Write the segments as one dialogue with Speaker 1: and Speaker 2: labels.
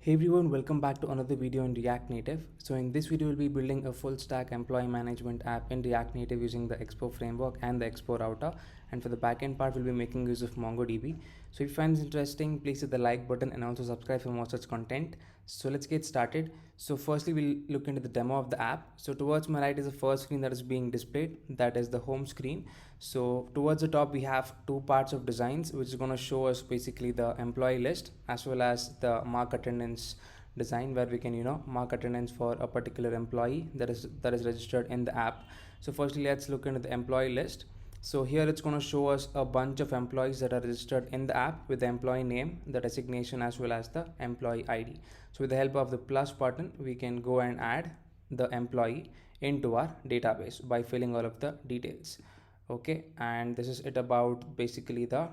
Speaker 1: Hey everyone, welcome back to another video in React Native. So in this video, we'll be building a full stack employee management app in React Native using the Expo framework and the Expo Router. And for the backend part, we'll be making use of MongoDB. So if you find this interesting, please hit the like button and also subscribe for more such content. So let's get started. So firstly, we'll look into the demo of the app. So towards my right is the first screen that is being displayed. That is the home screen. So towards the top, we have two parts of designs, which is going to show us basically the employee list as well as the mark attendance design, where we can mark attendance for a particular employee that is registered in the app. So firstly, let's look into the employee list. So here it's going to show us a bunch of employees that are registered in the app with the employee name, the designation, as well as the employee ID. So with the help of the plus button, we can go and add the employee into our database by filling all of the details. Okay, and this is it about basically the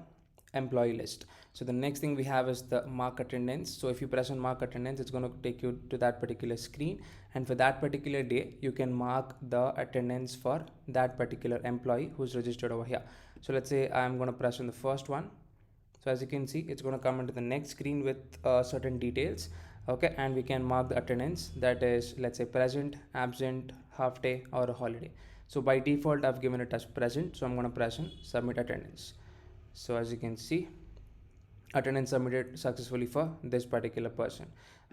Speaker 1: employee list. So the next thing we have is the mark attendance. So if you press on mark attendance, it's going to take you to that particular screen, and for that particular day you can mark the attendance for that particular employee who's registered over here. So let's say I'm going to press on the first one. So as you can see, it's going to come into the next screen with certain details. Okay, and we can mark the attendance, that is, let's say present, absent, half day, or a holiday. So by default I've given it as present, so I'm going to press on submit attendance. So as you can see, attendance submitted successfully for this particular person.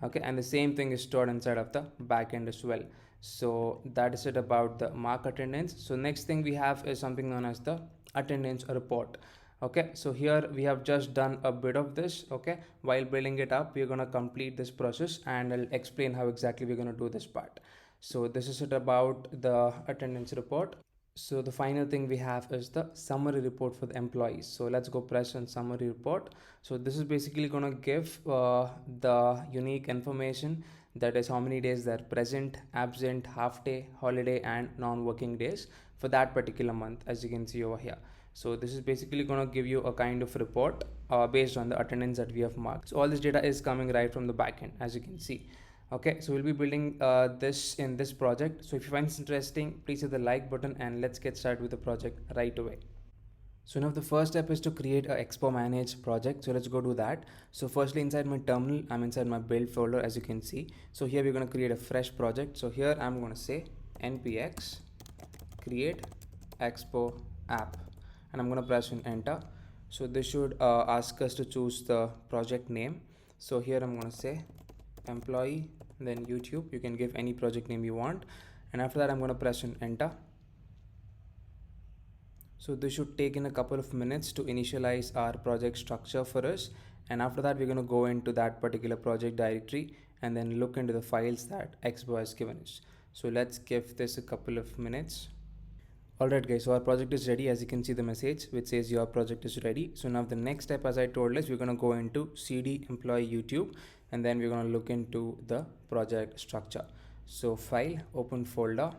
Speaker 1: Okay, and the same thing is stored inside of the backend as well. So that is it about the mark attendance. So next thing we have is something known as the attendance report. Okay, so here we have just done a bit of this. Okay, while building it up, we're going to complete this process and I'll explain how exactly we're going to do this part. So this is it about the attendance report. So the final thing we have is the summary report for the employees. So let's go press on summary report. So this is basically going to give the unique information, that is how many days they're present, absent, half day, holiday, and non-working days for that particular month, as you can see over here. So this is basically going to give you a kind of report based on the attendance that we have marked. So all this data is coming right from the backend, as you can see. Okay, so we'll be building this in this project. So if you find this interesting, please hit the like button and let's get started with the project right away. So now the first step is to create a Expo Manage project. So let's go do that. So firstly, inside my terminal, I'm inside my build folder, as you can see. So here we're going to create a fresh project. So here I'm going to say npx create Expo app, and I'm going to press on enter. So this should ask us to choose the project name. So here I'm going to say employee, then YouTube. You can give any project name you want, and after that I'm going to press on enter. So this should take in a couple of minutes to initialize our project structure for us, and after that we're going to go into that particular project directory and then look into the files that Expo has given us. So let's give this a couple of minutes. Alright guys, so our project is ready. As you can see the message which says your project is ready. So now the next step, as I told us, we're going to go into cd employee YouTube, and then we're going to look into the project structure. So file, open folder,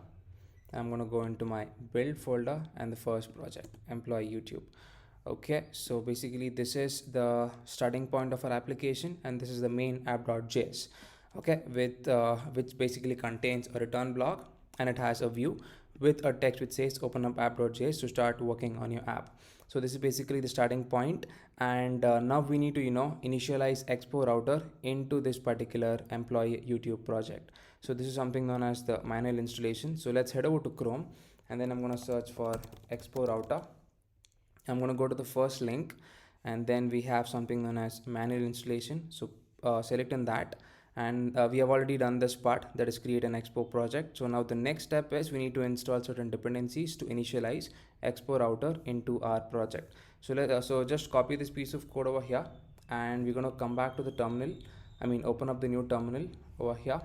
Speaker 1: I'm going to go into my build folder and the first project, employee YouTube. Okay, so basically this is the starting point of our application, and this is the main app.js. Okay, with which basically contains a return block, and it has a view with a text which says open up app.js to start working on your app. So this is basically the starting point, and now we need to initialize Expo Router into this particular employee YouTube project. So this is something known as the manual installation. So let's head over to Chrome, and then I'm going to search for Expo Router. I'm going to go to the first link, and then we have something known as manual installation. So select on that, and we have already done this part, that is create an Expo project. So now the next step is we need to install certain dependencies to initialize Expo Router into our project. So just copy this piece of code over here, and we're going to come back to the terminal. Open up the new terminal over here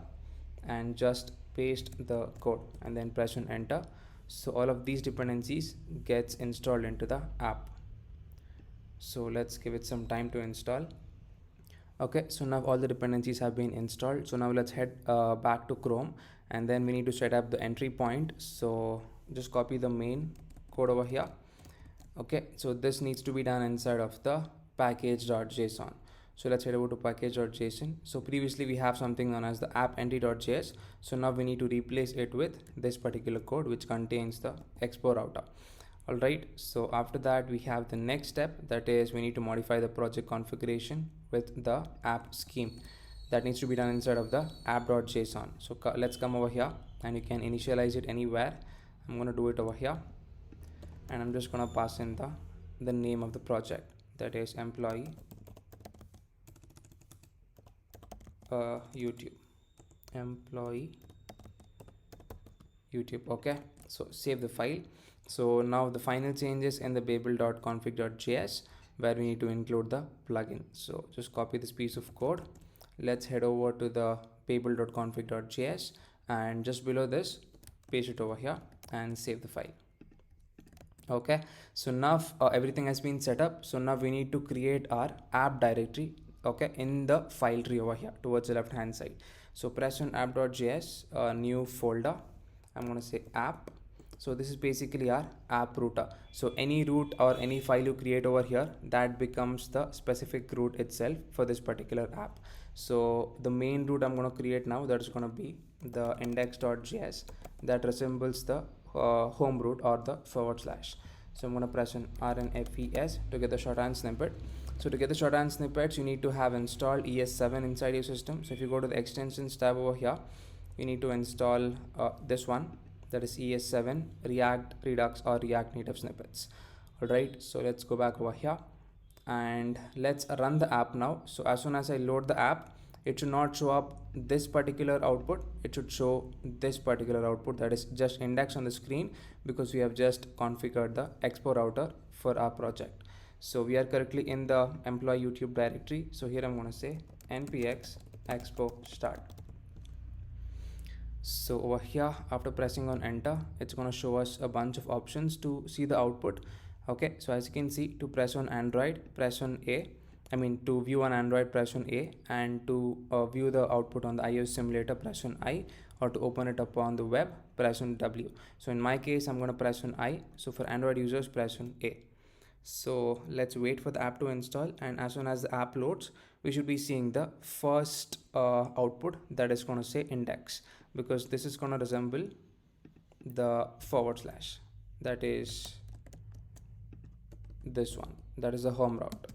Speaker 1: and just paste the code and then press on enter. So all of these dependencies gets installed into the app. So let's give it some time to install. Okay, so now all the dependencies have been installed. So now let's head back to Chrome, and then we need to set up the entry point. So just copy the main code over here. Okay, so this needs to be done inside of the package.json. So let's head over to package.json. So previously we have something known as the app entry.js. So now we need to replace it with this particular code which contains the Expo Router. Alright, so after that we have the next step, that is we need to modify the project configuration with the app scheme. that needs to be done inside of the app.json. So let's come over here, and you can initialize it anywhere. I'm going to do it over here, and I'm just going to pass in the name of the project, that is employee YouTube, employee YouTube. Okay, so save the file. So now the final changes in the babel.config.js, where we need to include the plugin. So just copy this piece of code. Let's head over to the babel.config.js, and just below this paste it over here and save the file. Okay, so now everything has been set up. So now we need to create our app directory, okay, in the file tree over here towards the left hand side. So press on app.js, new folder. I'm going to say app. So this is basically our app router. So any root or any file you create over here, that becomes the specific root itself for this particular app. So the main root I'm going to create now, that is going to be the index.js, that resembles the home root or the /. So I'm going to press on rnfes to get the shorthand snippet. So to get the shorthand snippets, you need to have installed ES7 inside your system. So if you go to the extensions tab over here, you need to install this one, that is ES7 React Redux or React Native snippets. Alright, so let's go back over here and let's run the app now. So as soon as I load the app, it should not show up this particular output, it should show this particular output, that is just index on the screen, because we have just configured the Expo Router for our project. So we are currently in the employee YouTube directory. So here I'm going to say npx expo start. So over here, after pressing on enter, it's going to show us a bunch of options to see the output. Okay, so as you can see, to press on Android, press on A. To view on Android, press on A, and to view the output on the iOS simulator, press on I, or to open it up on the web, press on W. So in my case, I'm going to press on I. So for Android users, press on A. So let's wait for the app to install, and as soon as the app loads, we should be seeing the first output, that is going to say index, because this is going to resemble the /, that is this one, that is the home route.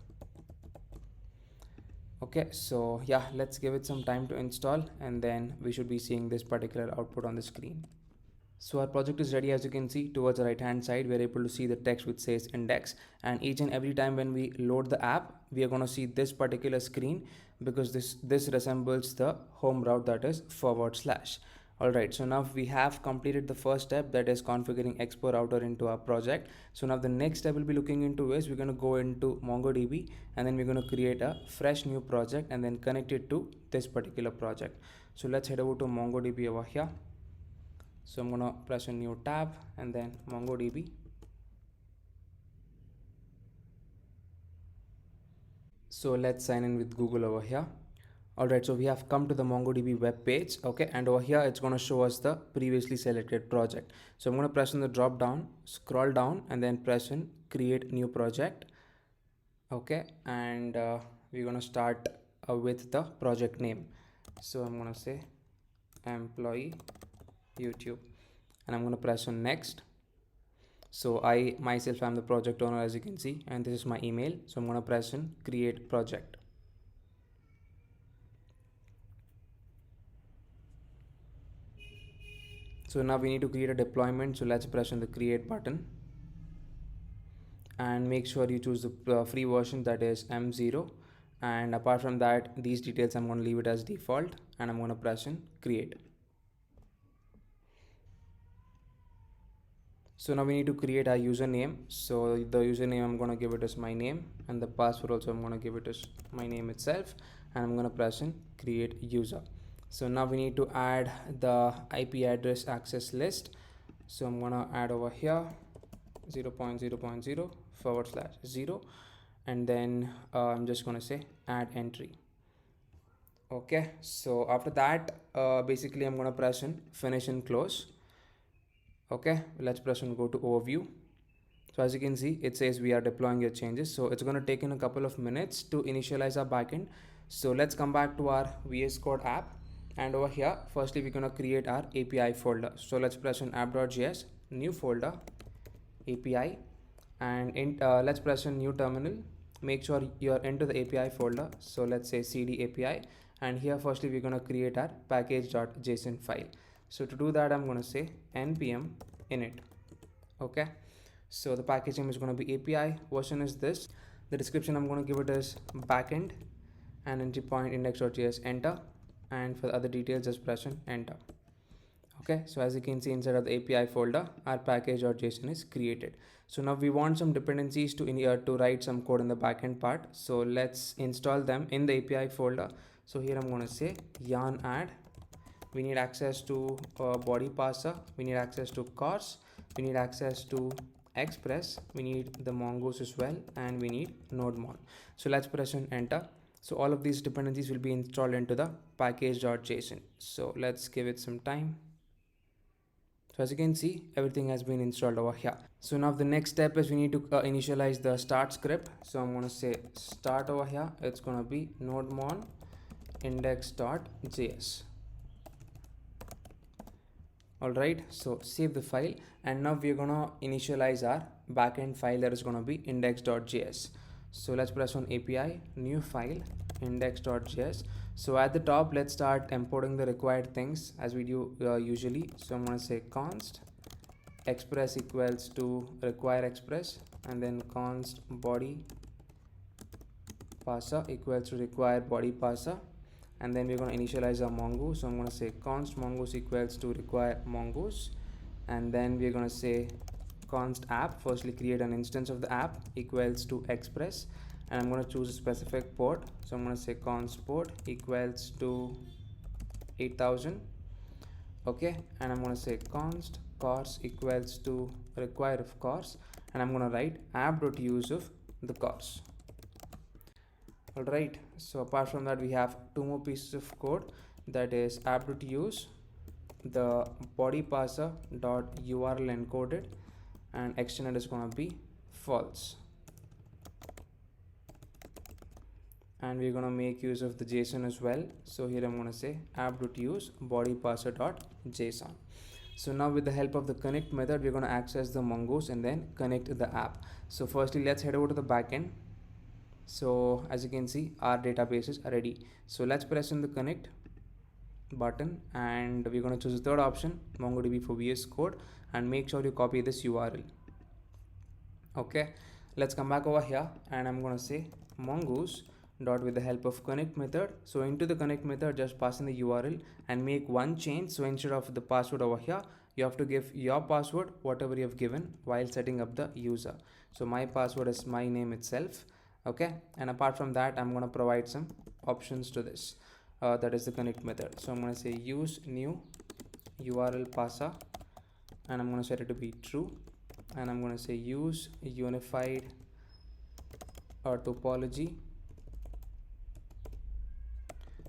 Speaker 1: Okay, so yeah, let's give it some time to install, and then we should be seeing this particular output on the screen. So our project is ready. As you can see, towards the right hand side, we're able to see the text which says index, and each and every time when we load the app, we are going to see this particular screen, because this resembles the home route, that is /. Alright, so now we have completed the first step, that is configuring Expo Router into our project. So now the next step we'll be looking into is we're going to go into MongoDB, and then we're going to create a fresh new project and then connect it to this particular project. So let's head over to MongoDB over here. So I'm going to press a new tab and then MongoDB. So let's sign in with Google over here. Alright, so we have come to the MongoDB web page. Okay, and over here it's going to show us the previously selected project. So I'm going to press on the drop down, scroll down, and then press on create new project. Okay, and we're going to start with the project name. So I'm going to say employee YouTube, and I'm going to press on next. So I myself am the project owner, as you can see, and this is my email. So I'm going to press on create project. So now we need to create a deployment. So let's press on the create button, and make sure you choose the free version, that is M0. And apart from that, these details I'm going to leave it as default, and I'm going to press on create. So now we need to create our username. So the username, I'm going to give it as my name, and the password also I'm going to give it as my name itself, and I'm going to press on create user. So now we need to add the IP address access list. So I'm going to add over here 0.0.0/0, and then I'm just going to say add entry. Okay, so after that, basically I'm going to press on finish and close. Okay, let's press on go to overview. So as you can see, it says we are deploying your changes. So it's going to take in a couple of minutes to initialize our backend. So let's come back to our VS Code app, and over here, firstly we're going to create our API folder. So let's press on app.js, new folder, API, and let's press on new terminal. Make sure you're into the API folder. So let's say cd API, And here firstly we're going to create our package.json file. So to do that, I'm going to say npm init. Okay, so the package name is going to be API, version is this, the description I'm going to give it is backend, and entry point index.js, enter, and for the other details just press on enter. Okay, so as you can see, inside of the API folder our package.json is created. So now we want some dependencies to write some code in the backend part, so let's install them in the API folder. So here I'm going to say yarn add. We need access to body parser, we need access to cars, we need access to express, we need the mongoose as well, and we need nodemon. So let's press on enter. So all of these dependencies will be installed into the package.json. So let's give it some time. So as you can see, everything has been installed over here. So now the next step is we need to initialize the start script. So I'm going to say start over here. It's going to be nodemon index.js. Alright, so save the file, and now we're going to initialize our backend file that is going to be index.js. So let's press on API, new file, index.js. So at the top, let's start importing the required things as we do usually. So I'm going to say const express equals to require express, and then const body parser equals to require body parser, and then we're going to initialize our mongoose. So I'm going to say const mongoose equals to require mongoose, and then we're going to say const app, firstly create an instance of the app, equals to express, and I'm going to choose a specific port. So I'm going to say const port equals to 8000. Okay, and I'm going to say const cars equals to require of cars, and I'm going to write app.use of the cars. Alright, so apart from that we have two more pieces of code, that is app.use, the body parser dot URL encoded, and extended is going to be false, and we're going to make use of the JSON as well. So here I'm going to say app.use body parser dot JSON. So now with the help of the connect method, we're going to access the mongoose and then connect the app. So firstly let's head over to the backend. So as you can see, our database are ready. So let's press on the connect button, and we're going to choose the third option, MongoDB for VS Code, and make sure you copy this URL. Okay, let's come back over here, and I'm going to say mongoose dot with the help of connect method. So into the connect method, just pass in the URL and make one change. So instead of the password over here, you have to give your password, whatever you have given while setting up the user. So my password is my name itself. Okay, and apart from that, I'm going to provide some options to this, that is the connect method. So I'm going to say use new URL parser, and I'm going to set it to be true, and I'm going to say use unified topology,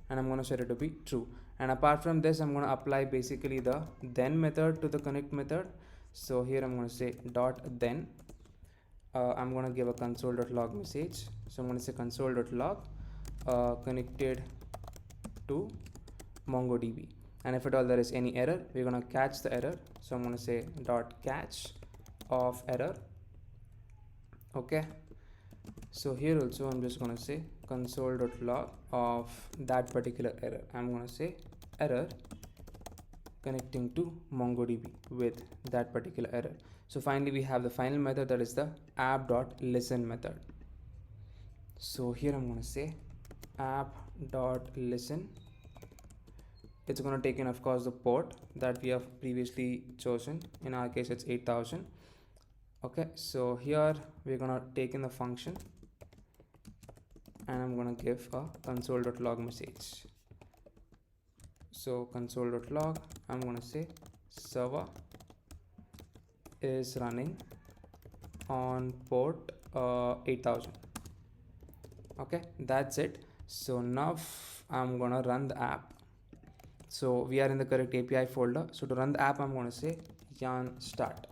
Speaker 1: and I'm going to set it to be true. And apart from this, I'm going to apply basically the then method to the connect method. So here I'm going to say dot then, I'm going to give a console.log message. So I'm going to say console.log connected to MongoDB, and if at all there is any error, we're going to catch the error. So I'm going to say dot catch of error. Okay, so here also I'm just going to say console.log of that particular error. I'm going to say error connecting to MongoDB with that particular error. So finally we have the final method, that is the app.listen method. So here I'm going to say app.listen. It's going to take in, of course, the port that we have previously chosen. In our case it's 8000. Okay, so here we're going to take in the function, and I'm going to give a console.log message. So console.log, I'm going to say server is running on port 8000. Okay, that's it. So now I'm gonna run the app. So we are in the correct API folder. So to run the app, I'm gonna say yarn start.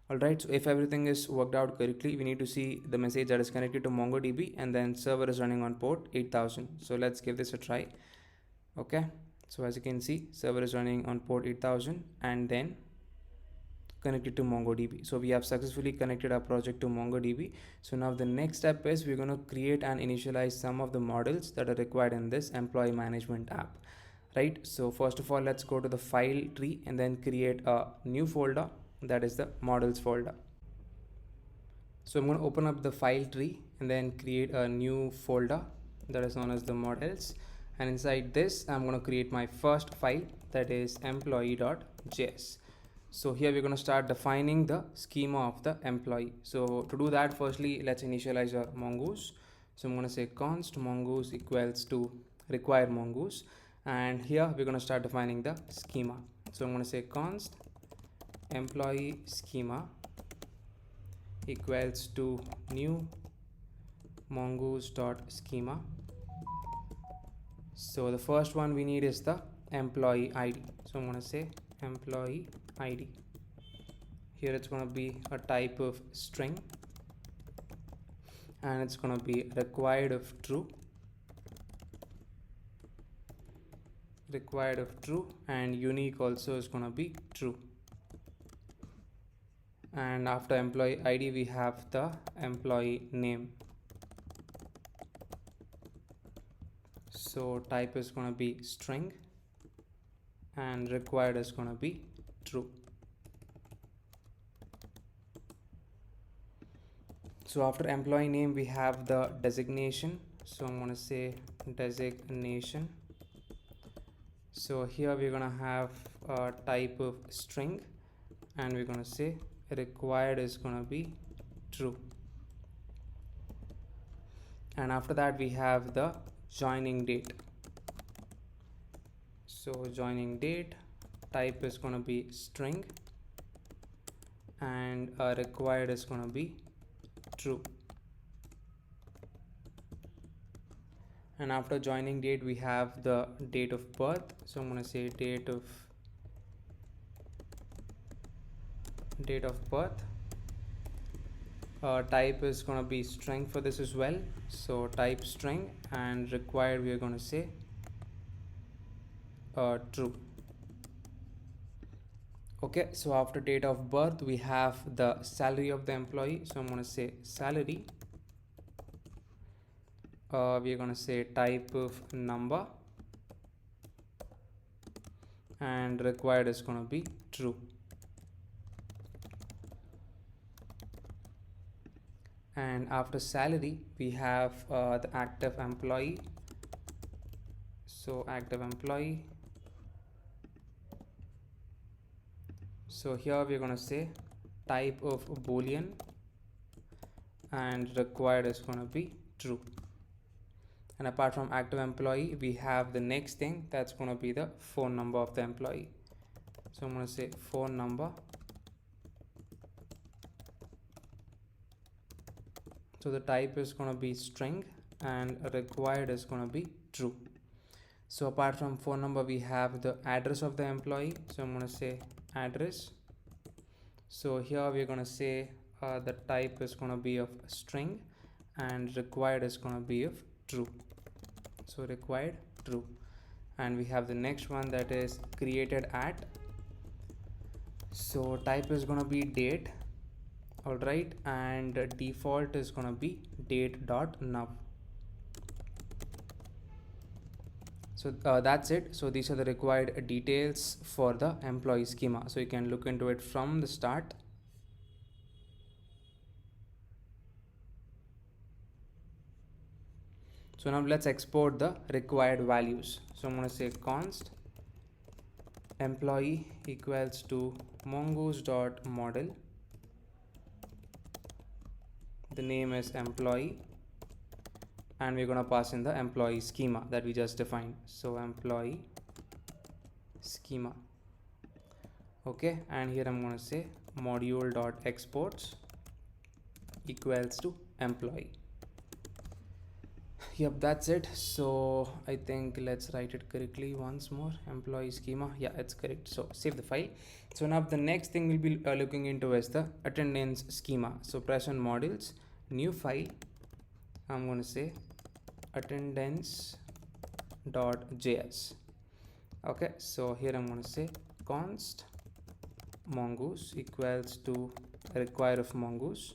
Speaker 1: Alright, so if everything is worked out correctly, we need to see the message that is connected to MongoDB, and then server is running on port 8000. So let's give this a try. Okay, so as you can see, server is running on port 8000, and then connected to MongoDB. So we have successfully connected our project to MongoDB. So now the next step is we're going to create and initialize some of the models that are required in this employee management app, right? So first of all, let's go to the file tree and then create a new folder, that is the models folder. So I'm going to open up the file tree and then create a new folder that is known as the models, and inside this I'm going to create my first file, that is employee.js. So here we're going to start defining the schema of the employee. So to do that, firstly let's initialize our mongoose. So I'm going to say const mongoose equals to require mongoose, and here we're going to start defining the schema. So I'm going to say const employee schema equals to new mongoose.schema. So the first one we need is the employee ID. So I'm going to say employee ID. Here it's going to be a type of string, and it's going to be required of true, and unique also is going to be true. And after employee ID we have the employee name. So type is going to be string and required is going to be true. So after employee name we have the designation. So I'm going to say designation. So here we're going to have a type of string, and we're going to say required is going to be true. And after that we have the joining date. So joining date, type is going to be string, and required is going to be true. And after joining date we have the date of birth. So I'm going to say date of birth. Type is going to be string for this as well. So type string, and required we are going to say true. Okay, so after date of birth we have the salary of the employee. So I'm going to say salary. We are going to say type of number, and required is going to be true. And after salary we have the active employee. So active employee. So here we're going to say type of boolean, and required is going to be true. And apart from active employee we have the next thing, that's going to be the phone number of the employee. So I'm going to say phone number. So the type is going to be string, and required is going to be true. So apart from phone number we have the address of the employee. So I'm going to say address. So here we're going to say the type is going to be of string, and required is going to be of true. So required true. And we have the next one, that is created at. So type is going to be date. Alright, and default is going to be date.now. So that's it. So these are the required details for the employee schema. So you can look into it from the start. So now let's export the required values. So I'm going to say const employee equals to mongoose.model. The name is employee, and we're going to pass in the employee schema that we just defined. So employee schema. Okay, and here I'm going to say module.exports equals to employee. Yep, that's it. So I think let's write it correctly once more. Employee schema, yeah, it's correct. So save the file. So now the next thing we'll be looking into is the attendance schema. So press on modules, new file. I'm going to say attendance.js. Okay, so here I'm going to say const mongoose equals to require of mongoose,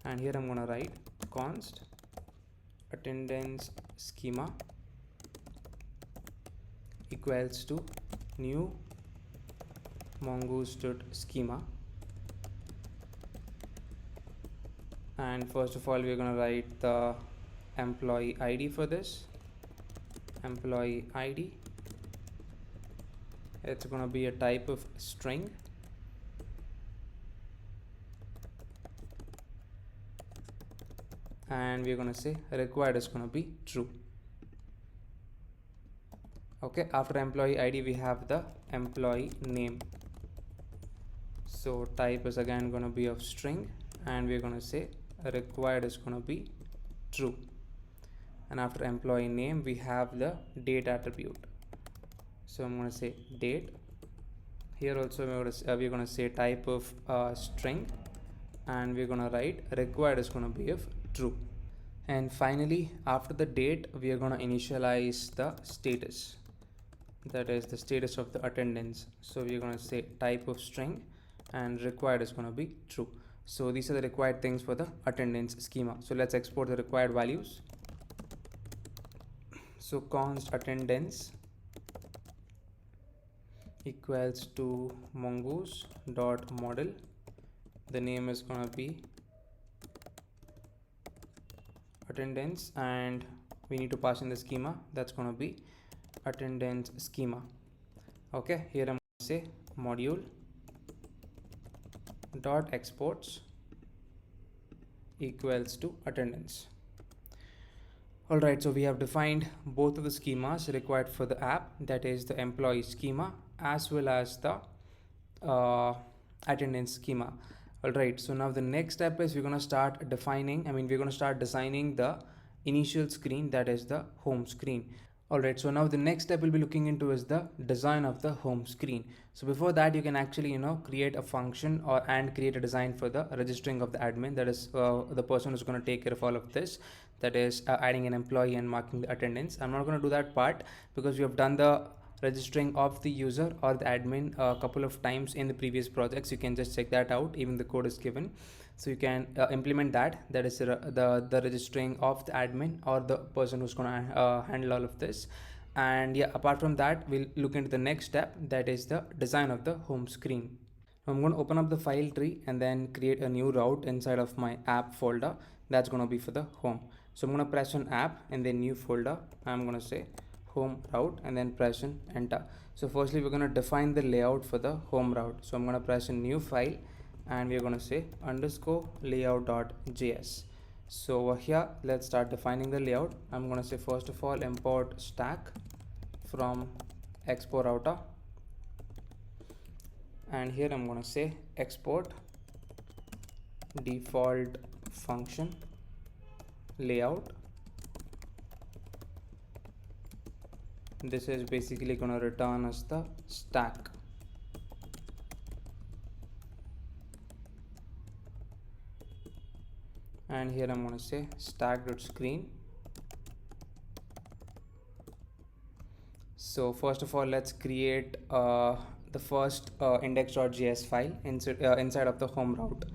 Speaker 1: and here I'm gonna write const attendance schema equals to new mongoose.schema. And first of all, we're going to write the employee ID for this. Employee ID, it's going to be a type of string, and we're going to say required is going to be true. Okay, after employee ID we have the employee name, so type is again going to be of string, and we're going to say required is going to be true. And after employee name we have the date attribute, so I'm going to say date. Here also we're going to say type of string, and we're going to write required is going to be of true. And finally, after the date we are going to initialize the status, that is the status of the attendance. So we're going to say type of string, and required is going to be true. So these are the required things for the attendance schema. So let's export the required values. So const attendance equals to mongoose dot model. The name is going to be attendance, and we need to pass in the schema, that's going to be attendance schema. Okay, here I'm going to say module dot exports equals to attendance. Alright, so we have defined both of the schemas required for the app, that is the employee schema as well as the attendance schema. Alright, so now the next step is we're going to start designing the initial screen, that is the home screen. Alright, so now the next step we'll be looking into is the design of the home screen. So before that, you can actually create a function and create a design for the registering of the admin, that is the person who's going to take care of all of this, that is adding an employee and marking the attendance. I'm not going to do that part because we have done the registering of the user or the admin a couple of times in the previous projects. You can just check that out, even the code is given, so you can implement that, that is the registering of the admin or the person who's going to handle all of this. And yeah, apart from that, we'll look into the next step, that is the design of the home screen. I'm going to open up the file tree and then create a new route inside of my app folder, that's going to be for the home. So I'm going to press on app and then new folder, I'm going to say home route and then press on enter. So firstly we're going to define the layout for the home route, so I'm going to press a new file and we're going to say underscore layout.js. So over here let's start defining the layout. I'm going to say first of all import stack from Expo Router, and here I'm going to say export default function layout. This is basically going to return us the stack. And here I'm going to say stack.screen. So first of all, let's create the first index.js file inside of the home route.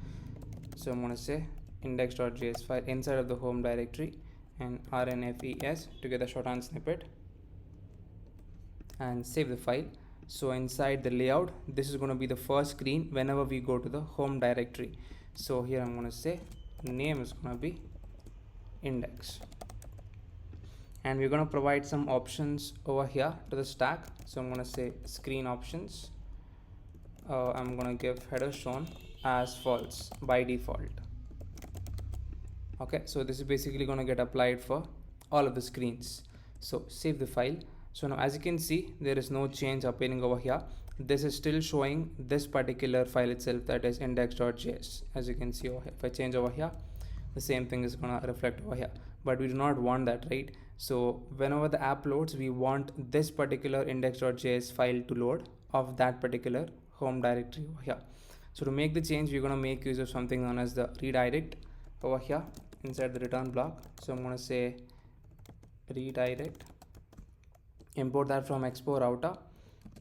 Speaker 1: So I'm going to say index.js file inside of the home directory and rnfes to get the shorthand snippet and save the file. So inside the layout, this is going to be the first screen whenever we go to the home directory. So here I'm going to say name is going to be index, and we're going to provide some options over here to the stack. So I'm going to say screen options. I'm going to give header shown as false by default. Okay, so this is basically going to get applied for all of the screens. So save the file. So now as you can see, there is no change appearing over here. This is still showing this particular file itself, that is index.js. As you can see over here, if I change over here, the same thing is going to reflect over here, but we do not want that, right? So whenever the app loads, we want this particular index.js file to load of that particular home directory over here. So to make the change, we're going to make use of something known as the redirect over here inside the return block. So I'm going to say redirect, import that from Expo Router,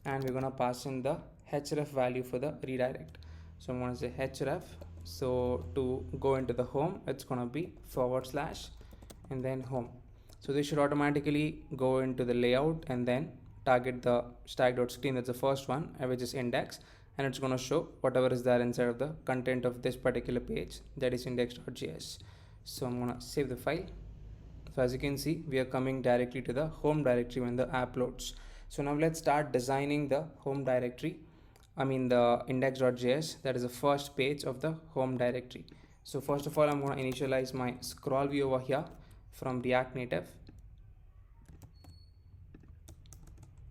Speaker 1: and we're going to pass in the href value for the redirect. So I'm going to say href. So to go into the home, it's going to be / and then home. So this should automatically go into the layout and then target the stack.screen. That's the first one, which is index, and it's going to show whatever is there inside of the content of this particular page, that is index.js. So I'm going to save the file. So as you can see, we are coming directly to the home directory when the app loads. So now let's start designing the home directory. The index.js, that is the first page of the home directory. So first of all, I'm going to initialize my scroll view over here from React Native.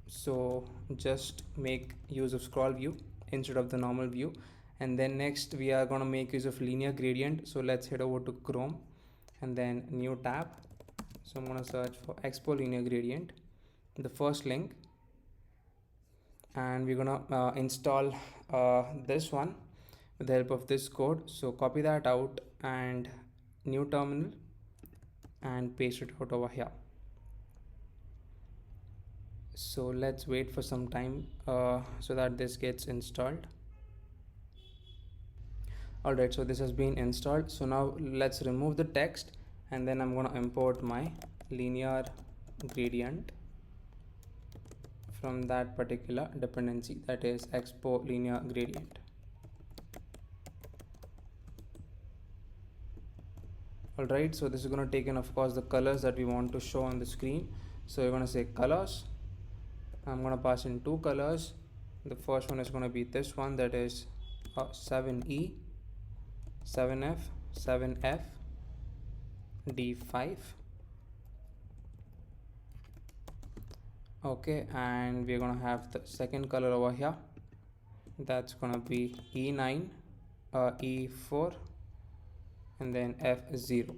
Speaker 1: So just make use of scroll view instead of the normal view. And then next we are going to make use of linear gradient. So let's head over to Chrome and then new tab. So I'm going to search for Expo linear gradient, the first link, and we're going to install this one with the help of this code. So copy that out and new terminal and paste it out over here. So let's wait for some time so that this gets installed. Alright, so this has been installed. So now let's remove the text, and then I'm going to import my linear gradient from that particular dependency, that is Expo linear gradient. Alright, so this is going to take in, of course, the colors that we want to show on the screen. So we're going to say colors. I'm going to pass in two colors. The first one is going to be this one, that is 7E, 7F, 7F, D5. Okay, and we're going to have the second color over here. That's going to be E9, E4, and then F0.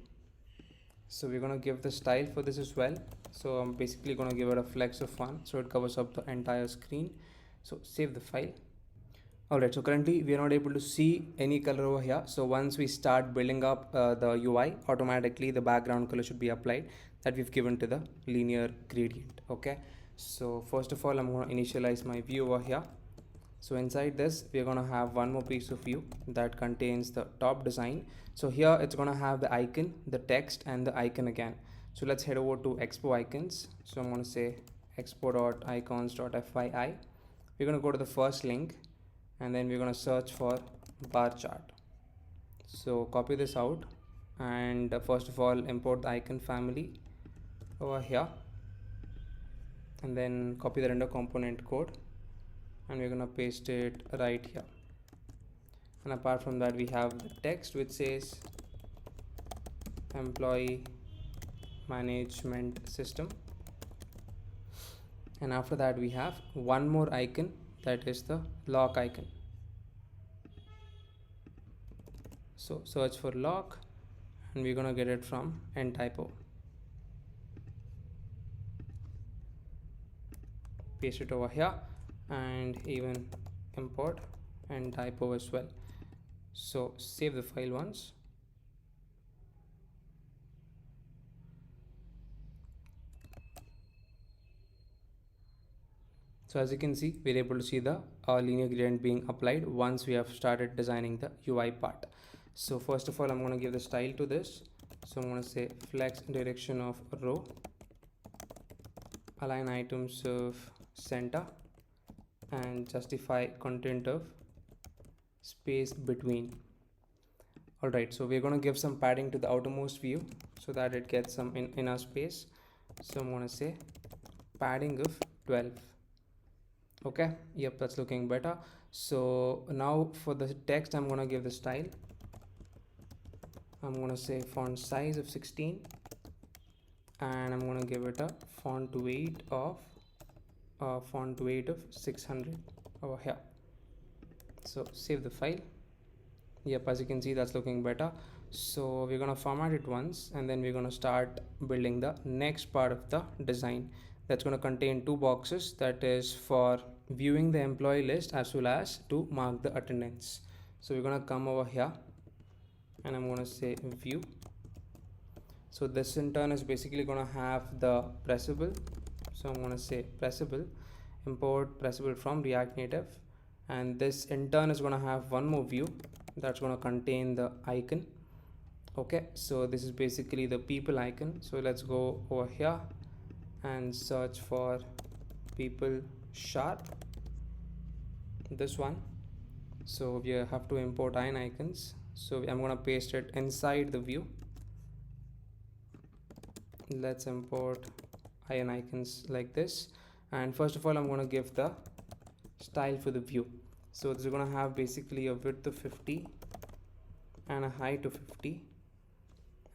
Speaker 1: So we're going to give the style for this as well. So I'm basically going to give it a flex of 1, so it covers up the entire screen. So save the file. Alright, so currently we are not able to see any color over here. So once we start building up the UI, automatically the background color should be applied that we've given to the linear gradient. Okay, so first of all, I'm going to initialize my view over here. So inside this, we're going to have one more piece of view that contains the top design. So here it's going to have the icon, the text, and the icon again. So let's head over to Expo icons. So I'm going to say expo.icons.fyi. We're going to go to the first link, and then we're going to search for bar chart. So copy this out, and first of all import the icon family over here, and then copy the render component code, and we're going to paste it right here. And apart from that, we have the text which says employee management system, and after that we have one more icon, that is the lock icon. So search for lock, and we're gonna get it from ntypo. Paste it over here, and even import ntypo as well. So save the file once. So as you can see, we're able to see the linear gradient being applied once we have started designing the UI part. So first of all, I'm going to give the style to this. So I'm going to say flex direction of row, align items of center, and justify content of space between. Alright, so we're going to give some padding to the outermost view so that it gets some inner space. So I'm going to say padding of 12. Okay, yep, that's looking better. So now for the text, I'm going to give the style. I'm going to say font size of 16, and I'm going to give it a font weight of 600 over here. So save the file. Yep, as you can see, that's looking better. So we're going to format it once, and then we're going to start building the next part of the design. That's going to contain two boxes, that is for viewing the employee list as well as to mark the attendance. So we're going to come over here, and I'm going to say view. So this in turn is basically going to have the pressable. So I'm going to say pressable, import pressable from React Native, and this in turn is going to have one more view that's going to contain the icon. Okay, so this is basically the people icon. So let's go over here and search for people sharp, this one. So we have to import iron icons, so I'm going to paste it inside the view. Let's import iron icons like this, and first of all I'm going to give the style for the view. So this is going to have basically a width of 50 and a height of 50,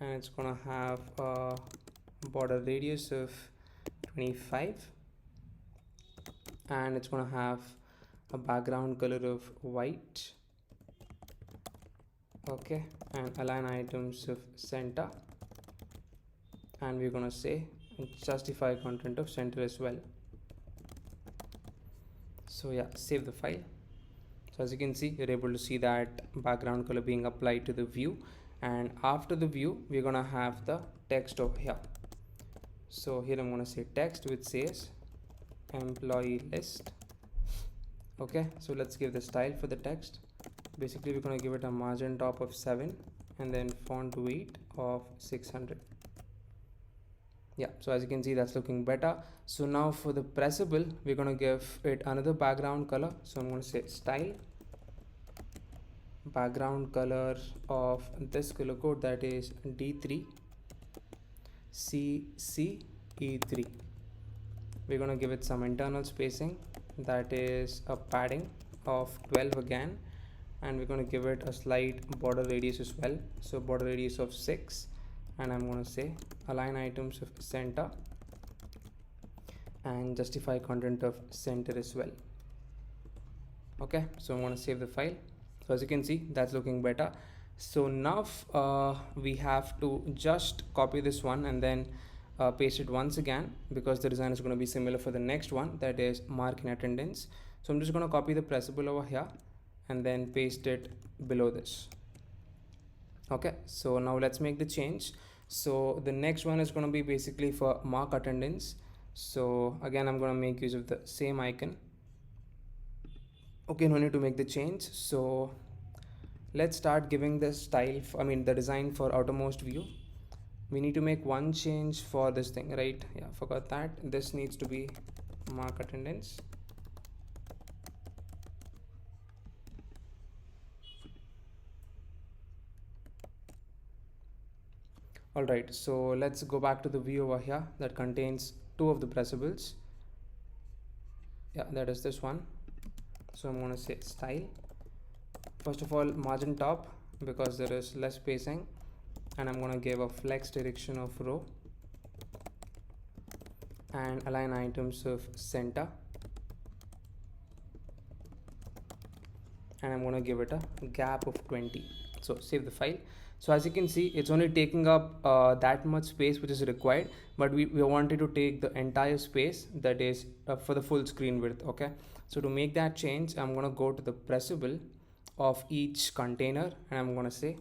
Speaker 1: and it's going to have a border radius of 25, and it's going to have a background color of white. Okay, and align items of center, and we're going to say justify content of center as well. So yeah, save the file. So as you can see, you're able to see that background color being applied to the view, and after the view we're going to have the text over here. So here I'm going to say text which says employee list. Okay, so let's give the style for the text. Basically we're going to give it a margin top of 7 and then font weight of 600. Yeah, so as you can see, that's looking better. So now for the pressable, we're going to give it another background color. So I'm going to say style background color of this color code, that is D3CCE3. We're going to give it some internal spacing, that is a padding of 12 again, and we're going to give it a slight border radius as well, so border radius of 6, and I'm going to say align items of center and justify content of center as well. Okay, so I'm going to save the file. So as you can see, that's looking better. So now we have to just copy this one and then paste it once again, because the design is going to be similar for the next one, that is mark in attendance. So I'm just going to copy the pressable over here and then paste it below this. Okay, so now let's make the change. So the next one is going to be basically for mark attendance. So again, I'm going to make use of the same icon. Okay, no need to make the change. So let's start giving the style the design for outermost view. We need to make one change for this thing, right? Yeah, forgot that. This needs to be mark attendance. Alright, so let's go back to the view over here that contains two of the pressables. Yeah, that is this one. So I'm going to say style. First of all, margin top, because there is less spacing, and I'm going to give a flex direction of row and align items of center, and I'm going to give it a gap of 20. So save the file. So as you can see, it's only taking up that much space which is required, but we wanted to take the entire space, that is for the full screen width. Okay, so to make that change, I'm going to go to the pressable of each container, and I'm going to say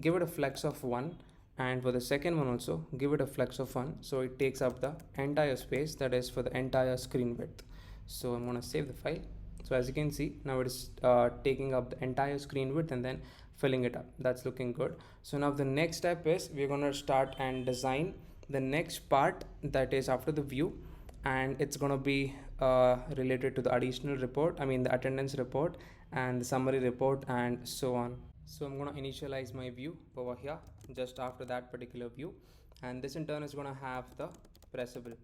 Speaker 1: give it a flex of 1, and for the second one also give it a flex of 1, so it takes up the entire space, that is for the entire screen width. So I'm going to save the file. So as you can see, now it is taking up the entire screen width and then filling it up. That's looking good. So now the next step is we're going to start and design the next part, that is after the view, and it's going to be related to the additional report, the attendance report and the summary report and so on. So I'm going to initialize my view over here just after that particular view, and this in turn is going to have the pressable.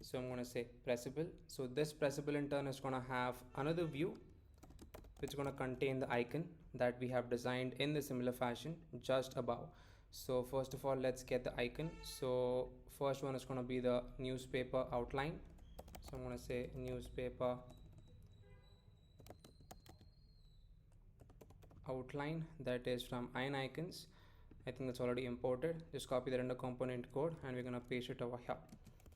Speaker 1: So I'm going to say pressable. So this pressable in turn is going to have another view which is going to contain the icon that we have designed in the similar fashion just above. So first of all, let's get the icon. So first one is going to be the newspaper outline. So I'm going to say newspaper outline, that is from iron icons. I think that's already imported. Just copy the render component code and we're going to paste it over here.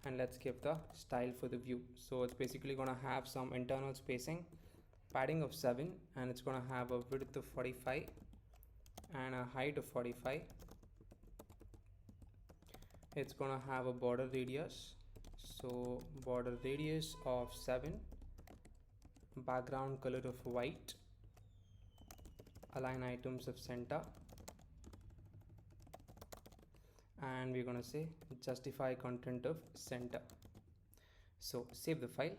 Speaker 1: And let's give the style for the view. So it's basically going to have some internal spacing, padding of 7, and it's going to have a width of 45 and a height of 45. It's going to have a border radius, so border radius of 7, background color of white, align items of center, and we're going to say justify content of center. So save the file.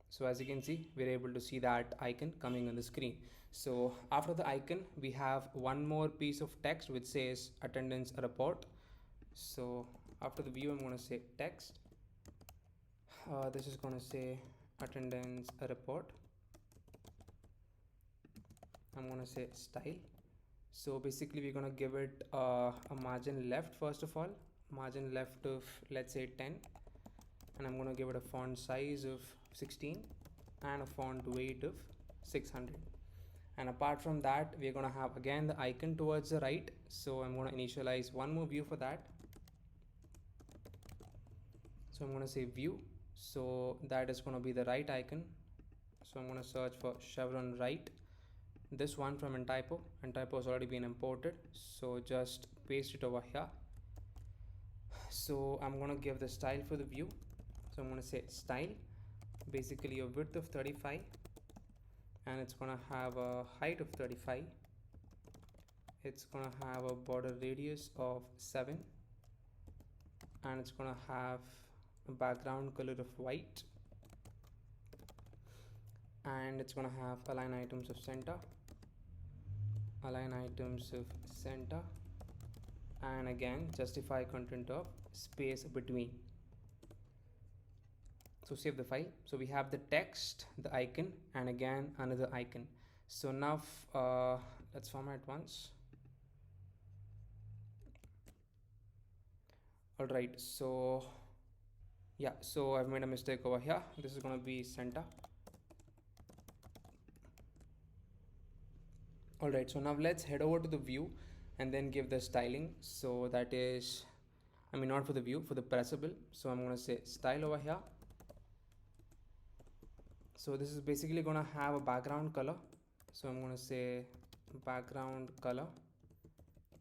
Speaker 1: So as you can see, we're able to see that icon coming on the screen. So after the icon, we have one more piece of text which says attendance report. So after the view, I'm going to say text. This is going to say attendance report. I'm going to say style. So basically we're going to give it a margin left. First of all, margin left of, let's say 10, and I'm going to give it a font size of 16 and a font weight of 600. And apart from that, we're going to have again the icon towards the right. So I'm going to initialize one more view for that. So I'm going to say view. So that is going to be the right icon. So I'm going to search for chevron right. This one from ntypo. ntypo has already been imported. So just paste it over here. So I'm going to give the style for the view. So I'm going to say style, basically a width of 35, and it's going to have a height of 35. It's going to have a border radius of 7, and it's going to have a background color of white, and it's going to have align items of center, align items of center, and again justify content of space between. So save the file. So we have the text, the icon, and again another icon. So now let's format once. All right, so yeah, so I've made a mistake over here. This is going to be center. All right, so now let's head over to the view and then give the styling. So that is, I mean, not for the view, for the pressable. So I'm going to say style over here. So this is basically going to have a background color. So I'm going to say background color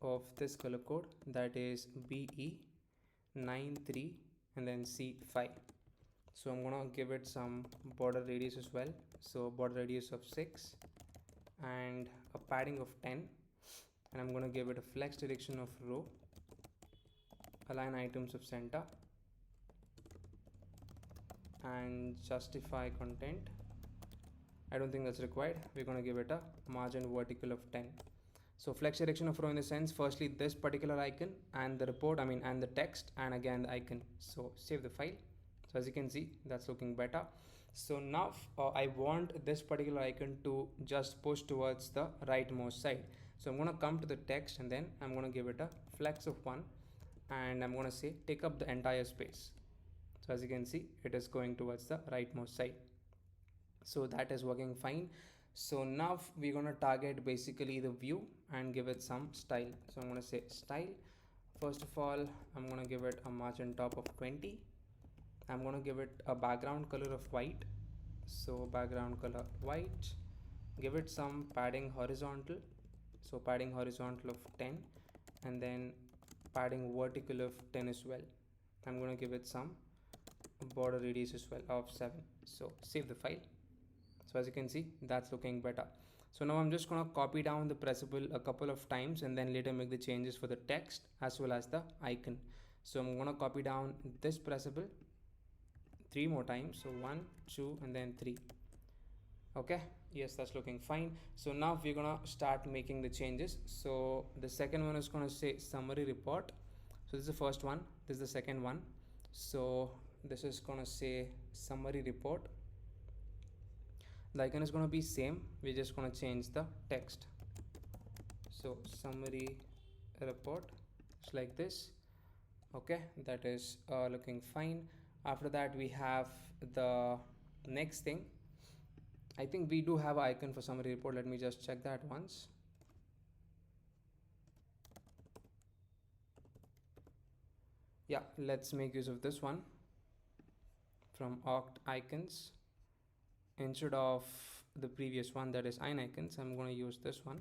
Speaker 1: of this color code, that is BE93 and then C5. So I'm going to give it some border radius as well. So border radius of 6 and a padding of 10, and I'm going to give it a flex direction of row, align items of center, and justify content. I don't think that's required. We're going to give it a margin vertical of 10. So flex direction of row in the sense, firstly this particular icon and the report, and the text, and again the icon. So save the file. So as you can see, that's looking better. So now I want this particular icon to just push towards the rightmost side. So I'm going to come to the text, and then I'm going to give it a flex of 1, and I'm going to say take up the entire space. So as you can see, it is going towards the rightmost side. So that is working fine. So now we're going to target basically the view and give it some style. So I'm going to say style. First of all, I'm going to give it a margin top of 20. I'm going to give it a background color of white. So background color white. Give it some padding horizontal. So padding horizontal of 10, and then padding vertical of 10 as well. I'm going to give it some border radius as well of 7. So save the file. So as you can see, that's looking better. So now I'm just going to copy down the pressable a couple of times and then later make the changes for the text as well as the icon. So I'm going to copy down this pressable 3 more times. So 1, 2, and then 3. Okay, yes, that's looking fine. So now we're going to start making the changes. So the second one is going to say summary report. So this is the first one. This is the second one. So this is going to say summary report. The icon is going to be same. We're just going to change the text. So summary report, it's like this. Okay, that is looking fine. After that, we have the next thing. I think we do have an icon for summary report. Let me just check that once. Yeah, let's make use of this one from oct icons. Instead of the previous one, that is in icons, I'm going to use this one.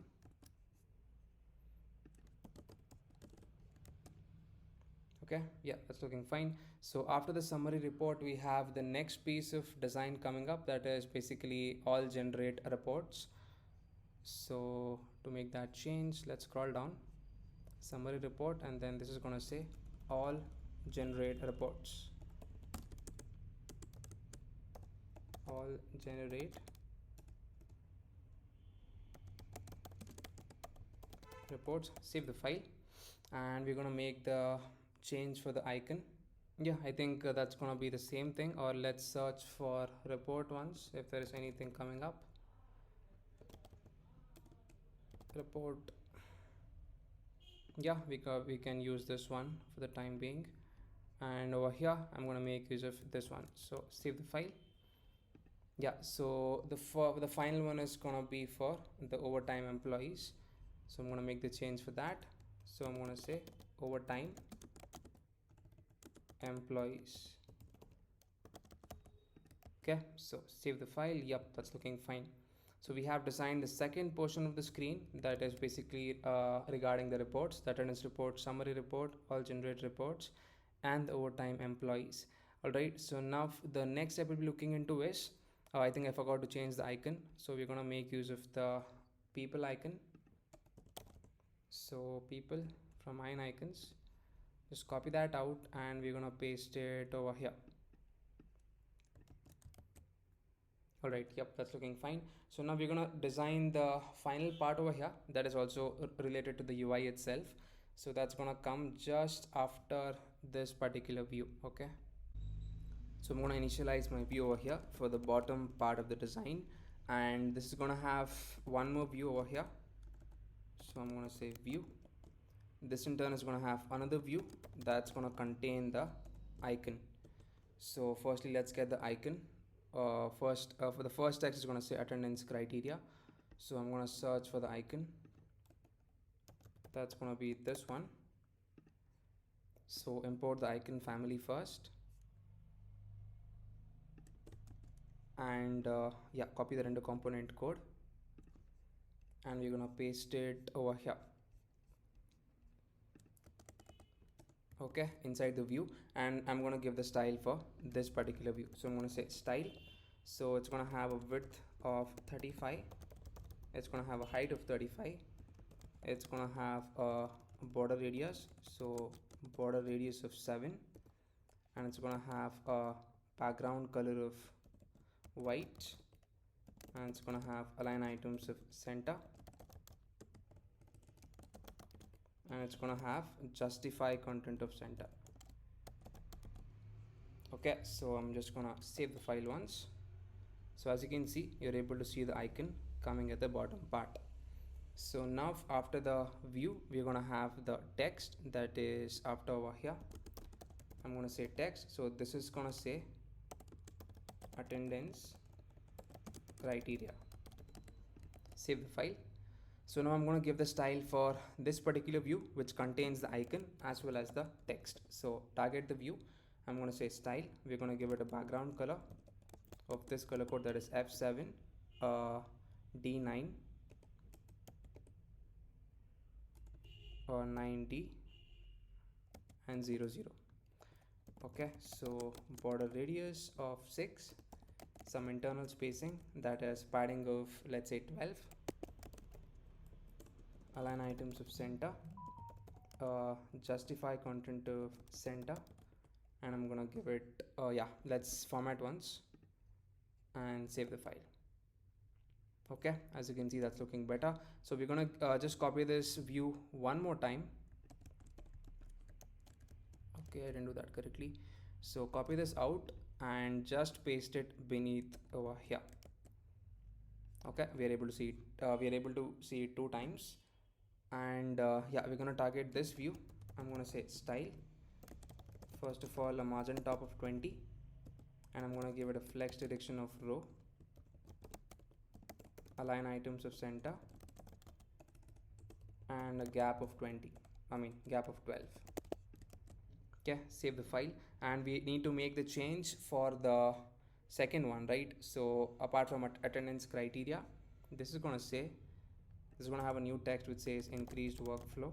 Speaker 1: Okay, Okay, yeah, that's looking fine. So after the summary report, we have the next piece of design coming up, that is basically all generate reports. So to make that change, let's scroll down, summary report, and then this is going to say all generate reports, all generate reports. Save the file, and we're going to make the change for the icon. Yeah, I think that's going to be the same thing, or let's search for report once if there is anything coming up. Report, yeah, we can use this one for the time being, and over here I'm going to make use of this one. So save the file. Yeah, so the final one is going to be for the overtime employees, so I'm going to make the change for that. So I'm going to say overtime employees. Okay, so save the file. Yep, that's looking fine. So we have designed the second portion of the screen, that is basically regarding the reports, the attendance report, summary report, all generate reports, and the overtime employees. All right, so now the next step we'll be looking into is I think I forgot to change the icon, so we're going to make use of the people icon. So people from mine icons, just copy that out and we're going to paste it over here. All right, yep, that's looking fine. So now we're going to design the final part over here, that is also related to the UI itself. So that's going to come just after this particular view. Okay, so I'm going to initialize my view over here for the bottom part of the design, and this is going to have one more view over here. So I'm going to say view. This in turn is going to have another view that's going to contain the icon. So firstly, let's get the icon. For the first text is going to say attendance criteria, so I'm going to search for the icon. That's going to be this one. So import the icon family first, and yeah, copy the render component code, and we're going to paste it over here. Okay, inside the view, and I'm going to give the style for this particular view. So I'm going to say style, so it's going to have a width of 35, it's going to have a height of 35, it's going to have a border radius, so border radius of 7, and it's going to have a background color of white, and it's going to have align items of center, and it's going to have justify content of center. Okay, so I'm just gonna save the file once. So as you can see, you're able to see the icon coming at the bottom part. So now after the view, we're gonna have the text, that is after over here. I'm gonna say text, so this is gonna say attendance criteria. Save the file. So now I'm going to give the style for this particular view, which contains the icon as well as the text. So target the view, I'm going to say style, we're going to give it a background color of this color code, that is F7 D9 or 9D and 00. Okay, so border radius of 6, some internal spacing, that is padding of let's say 12, align items of center, justify content of center, and I'm gonna give it yeah, let's format once and save the file. Okay, as you can see, that's looking better. So we're gonna just copy this view one more time. Okay, I didn't do that correctly. So copy this out and just paste it beneath over here. Okay, we are able to see it, we are able to see it 2 times, and yeah, we're gonna target this view. I'm gonna say style, first of all a margin top of 20, and I'm gonna give it a flex direction of row, align items of center, and a gap of 20, gap of 12. Okay, save the file, and we need to make the change for the second one, right? So apart from attendance criteria, this is going to say, this is going to have a new text which says increased workflow.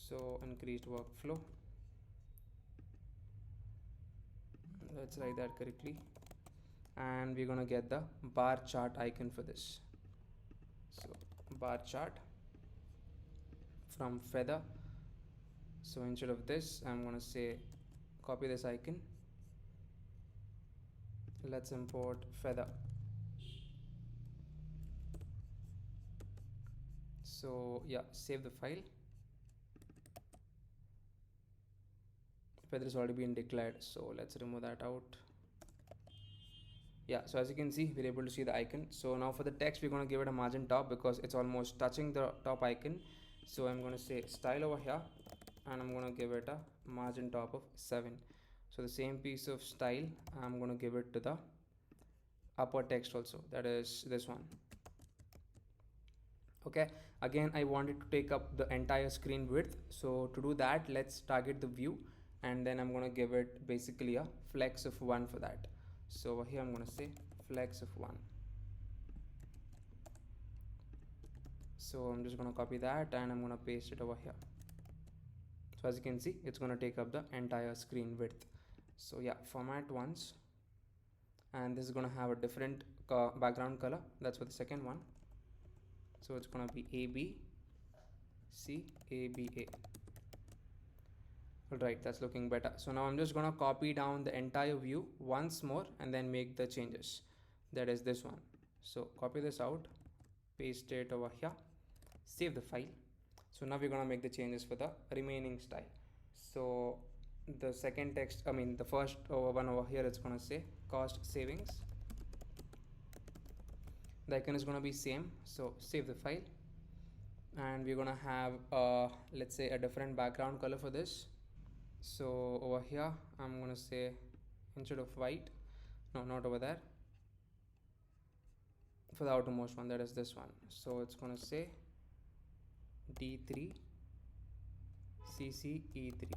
Speaker 1: So increased workflow, let's write that correctly, and we're gonna get the bar chart icon for this. So bar chart from feather. So instead of this, I'm gonna say copy this icon. Let's import feather. So yeah, save the file. Feather is already been declared, so let's remove that out. Yeah, so as you can see, we're able to see the icon. So now for the text, we're going to give it a margin top because it's almost touching the top icon. So I'm going to say style over here, and I'm going to give it a margin top of 7. So the same piece of style, I'm going to give it to the upper text also, that is this one. Okay, again I wanted to take up the entire screen width. So to do that, let's target the view, and then I'm going to give it basically a flex of 1 for that. So over here I'm going to say flex of 1. So I'm just going to copy that and I'm going to paste it over here. So as you can see, it's going to take up the entire screen width. So yeah, format once, and this is going to have a different background color. That's for the second one. So it's going to be ABCABA. Alright, that's looking better. So now I'm just going to copy down the entire view once more and then make the changes. That is this one. So copy this out, paste it over here, save the file. So now we're going to make the changes for the remaining style. So the second text, the first one over here, it's going to say cost savings. The icon is going to be same. So save the file, and we're going to have let's say a different background color for this. So over here I'm going to say, instead of white, no, not over there, for the outermost one, that is this one. So it's going to say D3 CCE3.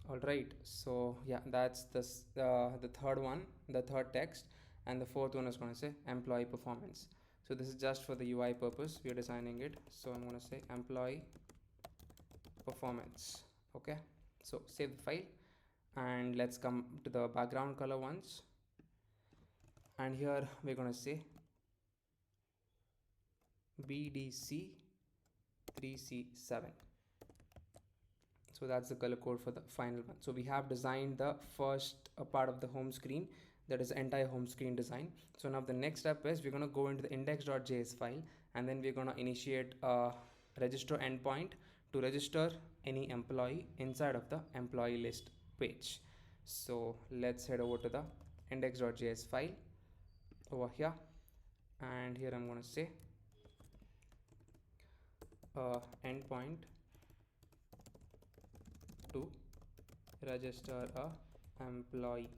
Speaker 1: All right, so yeah, that's this the third one, the third text, and the fourth one is going to say employee performance. So this is just for the UI purpose, we are designing it. So I'm going to say employee performance. Okay, so save the file, and let's come to the background color once, and here we're going to say BDC 3C7. So that's the color code for the final one. So we have designed the first part of the home screen, that is the entire home screen design. So now the next step is we're going to go into the index.js file, and then we're going to initiate a register endpoint to register any employee inside of the employee list page. So let's head over to the index.js file over here, and here I'm going to say endpoint to register a employee.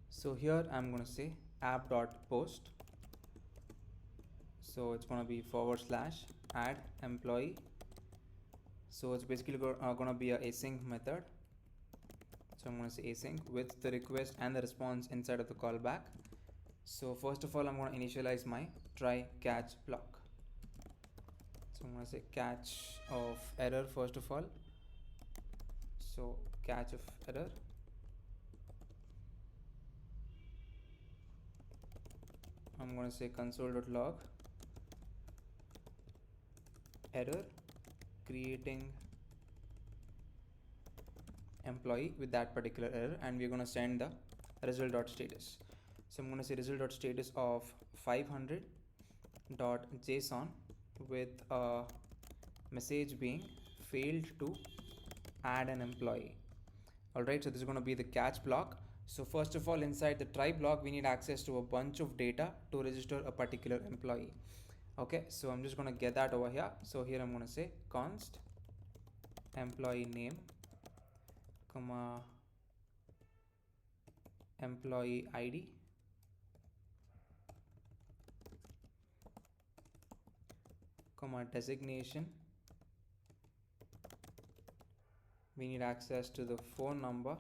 Speaker 1: So here I'm going to say app.post. So it's going to be / add employee. So it's basically going to be a async method. So I'm going to say async with the request and the response inside of the callback. So first of all, I'm going to initialize my try catch block. So I'm going to say catch of error first of all. So catch of error. I'm going to say console.log error creating employee with that particular error, and we're going to send the result.status. So I'm going to say result.status of 500.json with a message being failed to add an employee. Alright, so this is going to be the catch block. So first of all, inside the try block, we need access to a bunch of data to register a particular employee. Okay, so I'm just going to get that over here. So here I'm going to say const employee name, comma employee ID, comma designation. We need access to the phone number,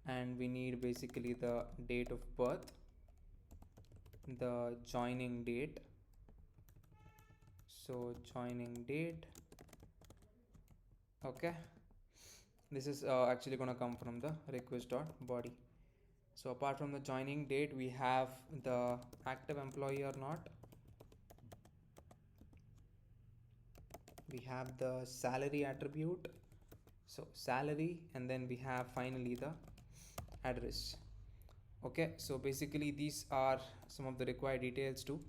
Speaker 1: and we need basically the date of birth, the joining date. So joining date. Okay, this is actually going to come from the request.body. So apart from the joining date, we have the active employee or not. We have the salary attribute. So salary, and then we have finally the address. Okay, so basically these are some of the required details to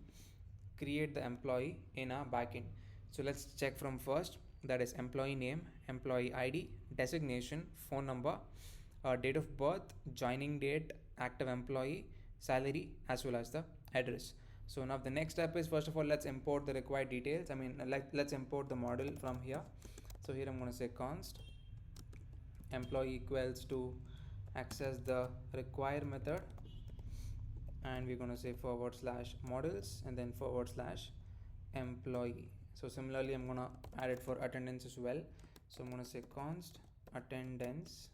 Speaker 1: create the employee in a backend. So let's check from first, that is employee name, employee ID, designation, phone number, date of birth, joining date, active employee, salary, as well as the address. So now the next step is, first of all, let's import the required details. Let's import the model from here. So here I'm going to say const employee equals to access the require method, and we're going to say / models and then / employee. So similarly I'm going to add it for attendance as well. So I'm going to say const attendance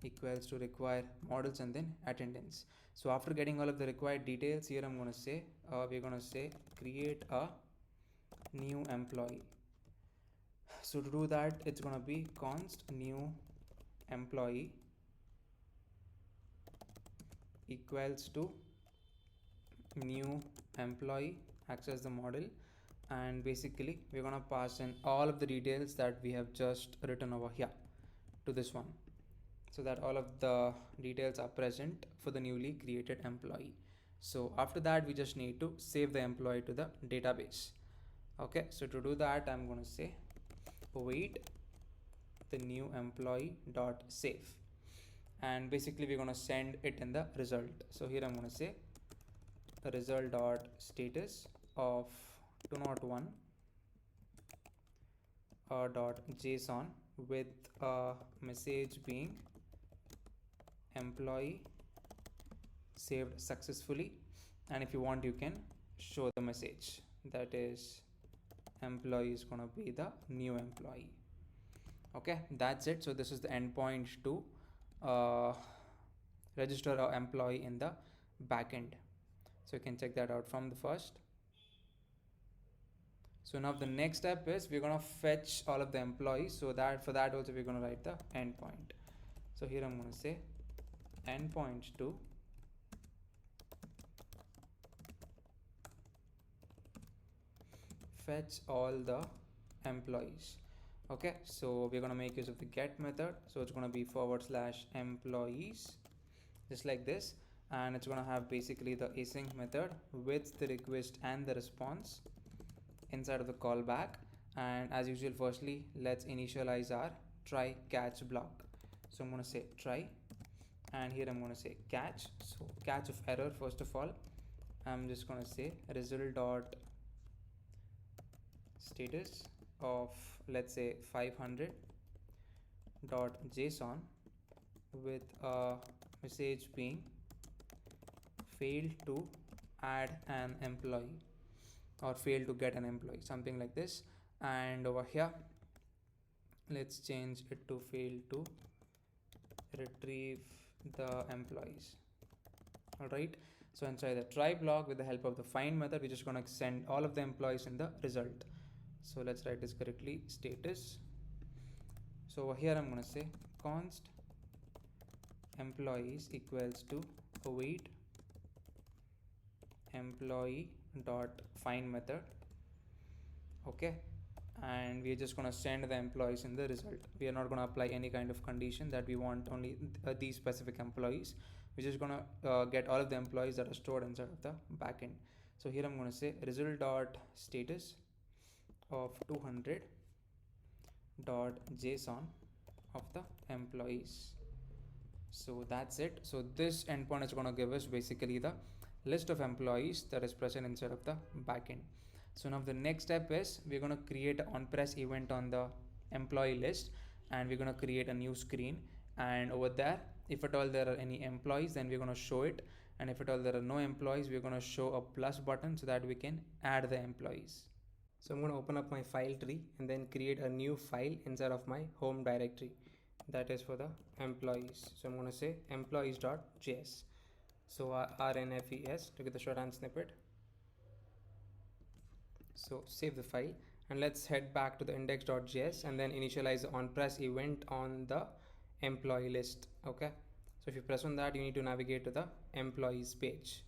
Speaker 1: equals to require models and then attendance. So after getting all of the required details, here I'm going to say we're going to say create a new employee. So to do that, it's going to be const new employee equals to new employee, access the model, and basically we're going to pass in all of the details that we have just written over here to this one, so that all of the details are present for the newly created employee. So after that, we just need to save the employee to the database. Okay, so to do that, I'm going to say await the new employee dot save, and basically we're going to send it in the result. So here I'm going to say the result dot status of 201 dot json with a message being employee saved successfully, and if you want, you can show the message that is employee is going to be the new employee. Okay, that's it. So this is the endpoint to register our employee in the backend. So you can check that out from the first. So now the next step is we're going to fetch all of the employees. So that for that also we're going to write the endpoint. So here I'm going to say endpoint to fetch all the employees. Okay, so we're going to make use of the get method. So it's going to be / employees, just like this, and it's going to have basically the async method with the request and the response inside of the callback. And as usual, firstly let's initialize our try catch block. So I'm going to say try, and here I'm going to say catch. So catch of error, first of all I'm just going to say result dot status of, let's say, 500 dot json with a message being failed to add an employee or failed to get an employee, something like this. And over here let's change it to fail to retrieve the employees. All right, so inside the try block, with the help of the find method, we're just going to send all of the employees in the result. So let's write this correctly, status. So over here I'm going to say const employees equals to await employee dot find method. Okay, and we're just going to send the employees in the result. We are not going to apply any kind of condition that we want only these specific employees. We're just going to get all of the employees that are stored inside of the backend. So here I'm going to say result dot status of 200 dot json of the employees. So that's it. So this endpoint is going to give us basically the list of employees that is present inside of the backend. So now the next step is we're going to create an on-press event on the employee list, and we're going to create a new screen, and over there, if at all there are any employees, then we're going to show it, and if at all there are no employees, we're going to show a plus button so that we can add the employees. So I'm going to open up my file tree and then create a new file inside of my home directory, that is for the employees. So I'm going to say employees.js. So rnfes to get the short and snippet. So save the file and let's head back to the index.js and then initialize the onPress event on the employee list. Okay, so if you press on that, you need to navigate to the employees page.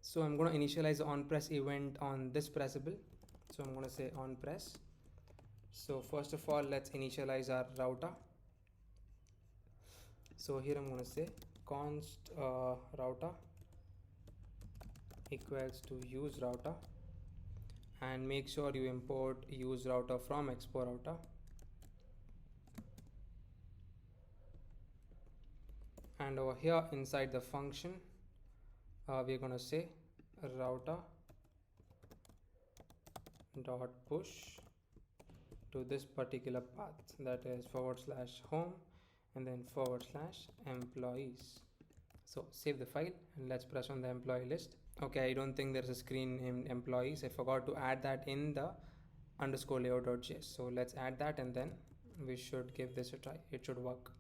Speaker 1: So I'm going to initialize the onPress event on this pressable. So I'm going to say onPress. So first of all, let's initialize our router. So here I'm going to say const router equals to use router, and make sure you import use router from Expo Router. And over here inside the function, we're going to say router dot push to this particular path, that is /home and then /employees. So save the file and let's press on the employee list. Okay, I don't think there's a screen named employees. I forgot to add that in the underscore layout.js. So let's add that and then we should give this a try. It should work.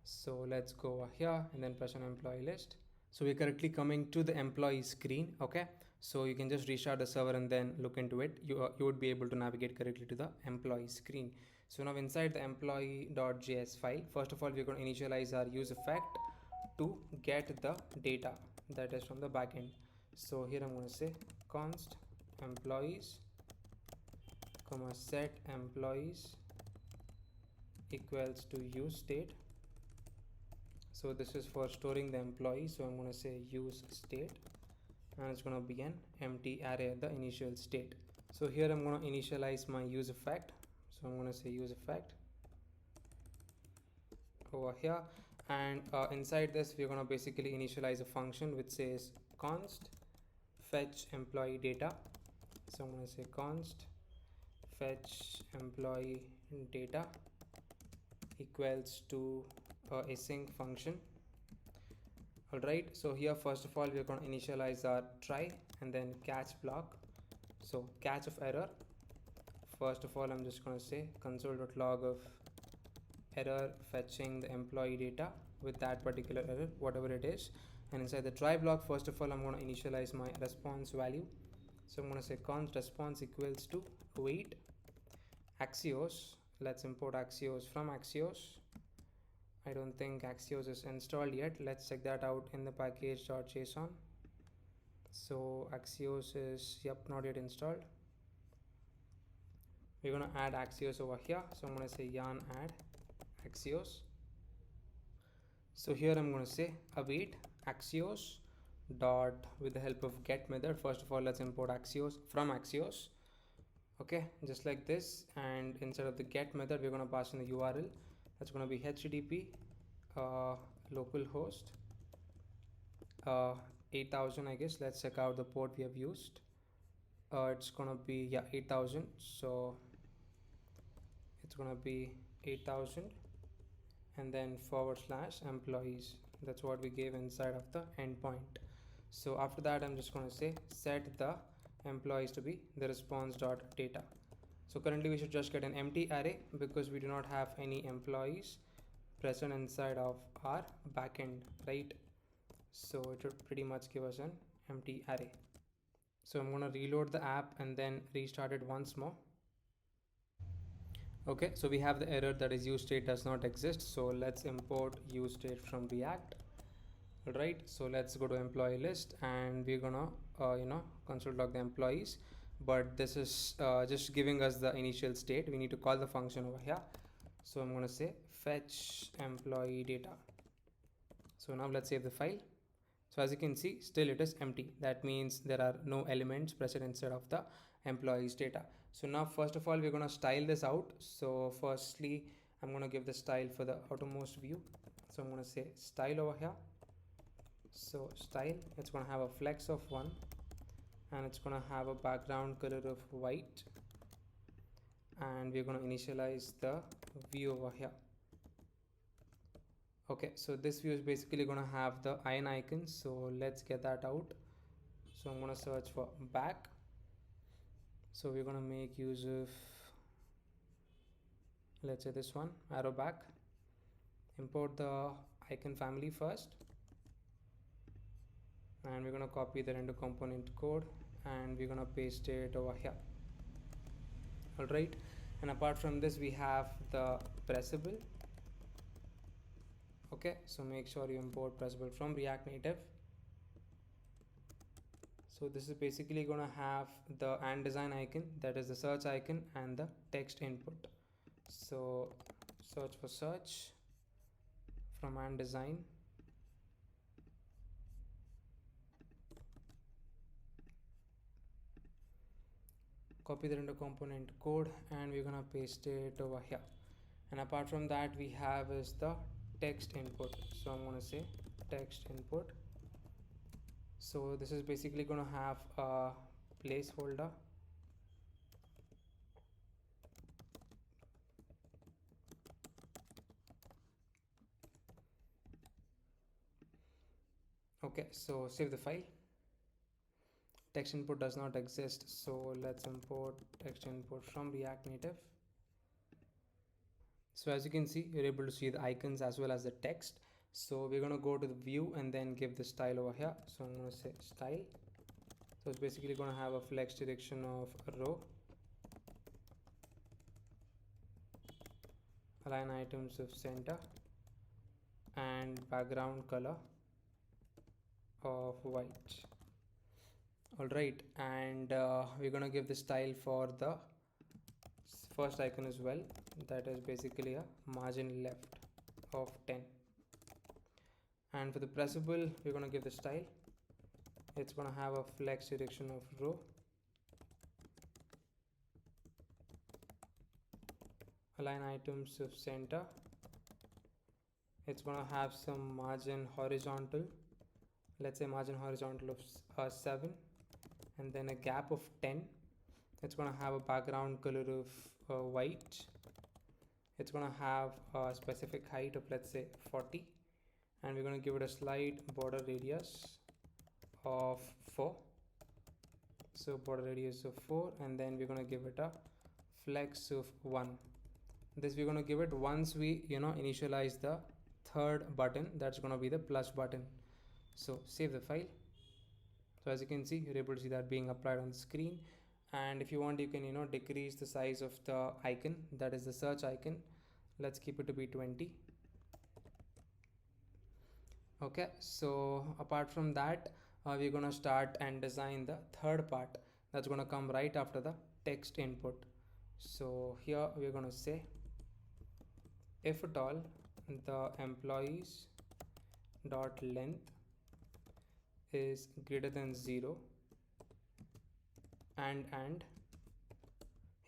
Speaker 1: So let's go over here and then press on employee list. So we're currently coming to the employee screen. Okay, so you can just restart the server and then look into it. You would be able to navigate correctly to the employee screen. So now inside the employee.js file, first of all, we're going to initialize our use effect to get the data that is from the backend. So here I'm going to say const employees comma set employees equals to use state. So this is for storing the employee, so I'm going to say use state and it's going to be an empty array at the initial state. So here I'm going to initialize my use effect, so I'm going to say use effect over here, and inside this we're going to basically initialize a function which says const fetch employee data. So I'm going to say const fetch employee data equals to async function. Alright, so here first of all we're going to initialize our try and then catch block. So catch of error, first of all I'm just going to say console.log of error fetching the employee data with that particular error, whatever it is. And inside the try block, first of all I'm going to initialize my response value. So I'm going to say const response equals to wait Axios. Let's import Axios from Axios. I don't think Axios is installed yet. Let's check that out in the package.json. So Axios is, yep, not yet installed. We're going to add Axios over here. So I'm going to say yarn add Axios. So here I'm going to say await Axios dot with the help of get method. First of all, let's import Axios from Axios. Okay, just like this, and instead of the get method we're going to pass in the URL. That's going to be http localhost 8000, I guess. Let's check out the port we have used. It's going to be 8000, so it's going to be 8000 and then /employees. That's what we gave inside of the endpoint. So after that I'm just going to say set the employees to be the response.data. So currently we should just get an empty array because we do not have any employees present inside of our backend, right? So it should pretty much give us an empty array. So I'm going to reload the app and then restart it once more. Okay, so we have the error that is use state does not exist. So let's import use state from React. Right, so let's go to employee list and we're gonna console log the employees, but this is just giving us the initial state. We need to call the function over here. So I'm gonna say fetch employee data. So now let's save the file. So as you can see, still it is empty. That means there are no elements present inside of the employees data. So now first of all we're gonna style this out. So firstly I'm gonna give the style for the outermost view. So I'm gonna say style over here. So style, it's going to have a flex of 1 and it's going to have a background color of white, and we're going to initialize the view over here. Okay, so this view is basically going to have the iron icon, so let's get that out. So I'm going to search for back. So we're going to make use of, let's say this one, arrow back. Import the icon family first, and we're going to copy the render component code and we're gonna paste it over here. All right, and apart from this we have the pressable. Okay, so make sure you import pressable from React Native. So this is basically gonna have the and design icon, that is the search icon, and the text input. So search for search from and design. Copy the render component code and we're gonna paste it over here. And apart from that we have is the text input. So I'm gonna say text input. So this is basically gonna have a placeholder. Okay, so save the file. Text input does not exist, so let's import text input from React Native. So as you can see, you're able to see the icons as well as the text. So we're going to go to the view and then give the style over here. So I'm going to say style. So it's basically going to have a flex direction of a row, align items of center, and background color of white. All right, and we're going to give the style for the first icon as well, that is basically a margin left of 10. And for the pressable we're going to give the style, it's going to have a flex direction of row, align items of center, it's going to have some margin horizontal, let's say margin horizontal of 7, and then a gap of 10. It's going to have a background color of white. It's going to have a specific height of, let's say, 40, and we're going to give it a slight border radius of 4. So border radius of 4, and then we're going to give it a flex of 1. This we're going to give it once we initialize the third button, that's going to be the plus button. So save the file. So as you can see, you're able to see that being applied on the screen. And if you want, you can decrease the size of the icon, that is the search icon. Let's keep it to be 20. Okay, so apart from that we're gonna start and design the third part that's gonna come right after the text input. So here we're gonna say, if at all the employees dot length is greater than 0, and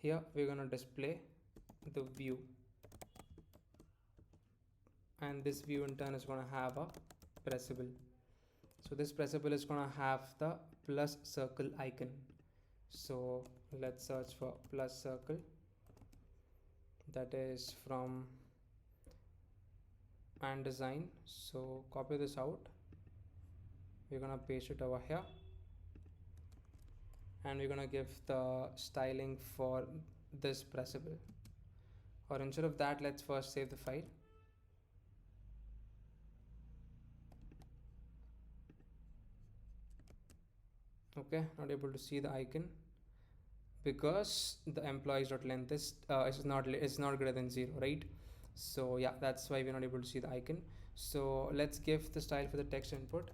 Speaker 1: here we're gonna display the view, and this view in turn is gonna have a pressable. So this pressable is gonna have the plus circle icon. So let's search for plus circle, that is from and design. So copy this out, we're gonna paste it over here, and we're gonna give the styling for this pressable. Or instead of that, let's first save the file. Okay, not able to see the icon because the employees.length is not greater than 0, right? So yeah, that's why we're not able to see the icon. So let's give the style for the text input.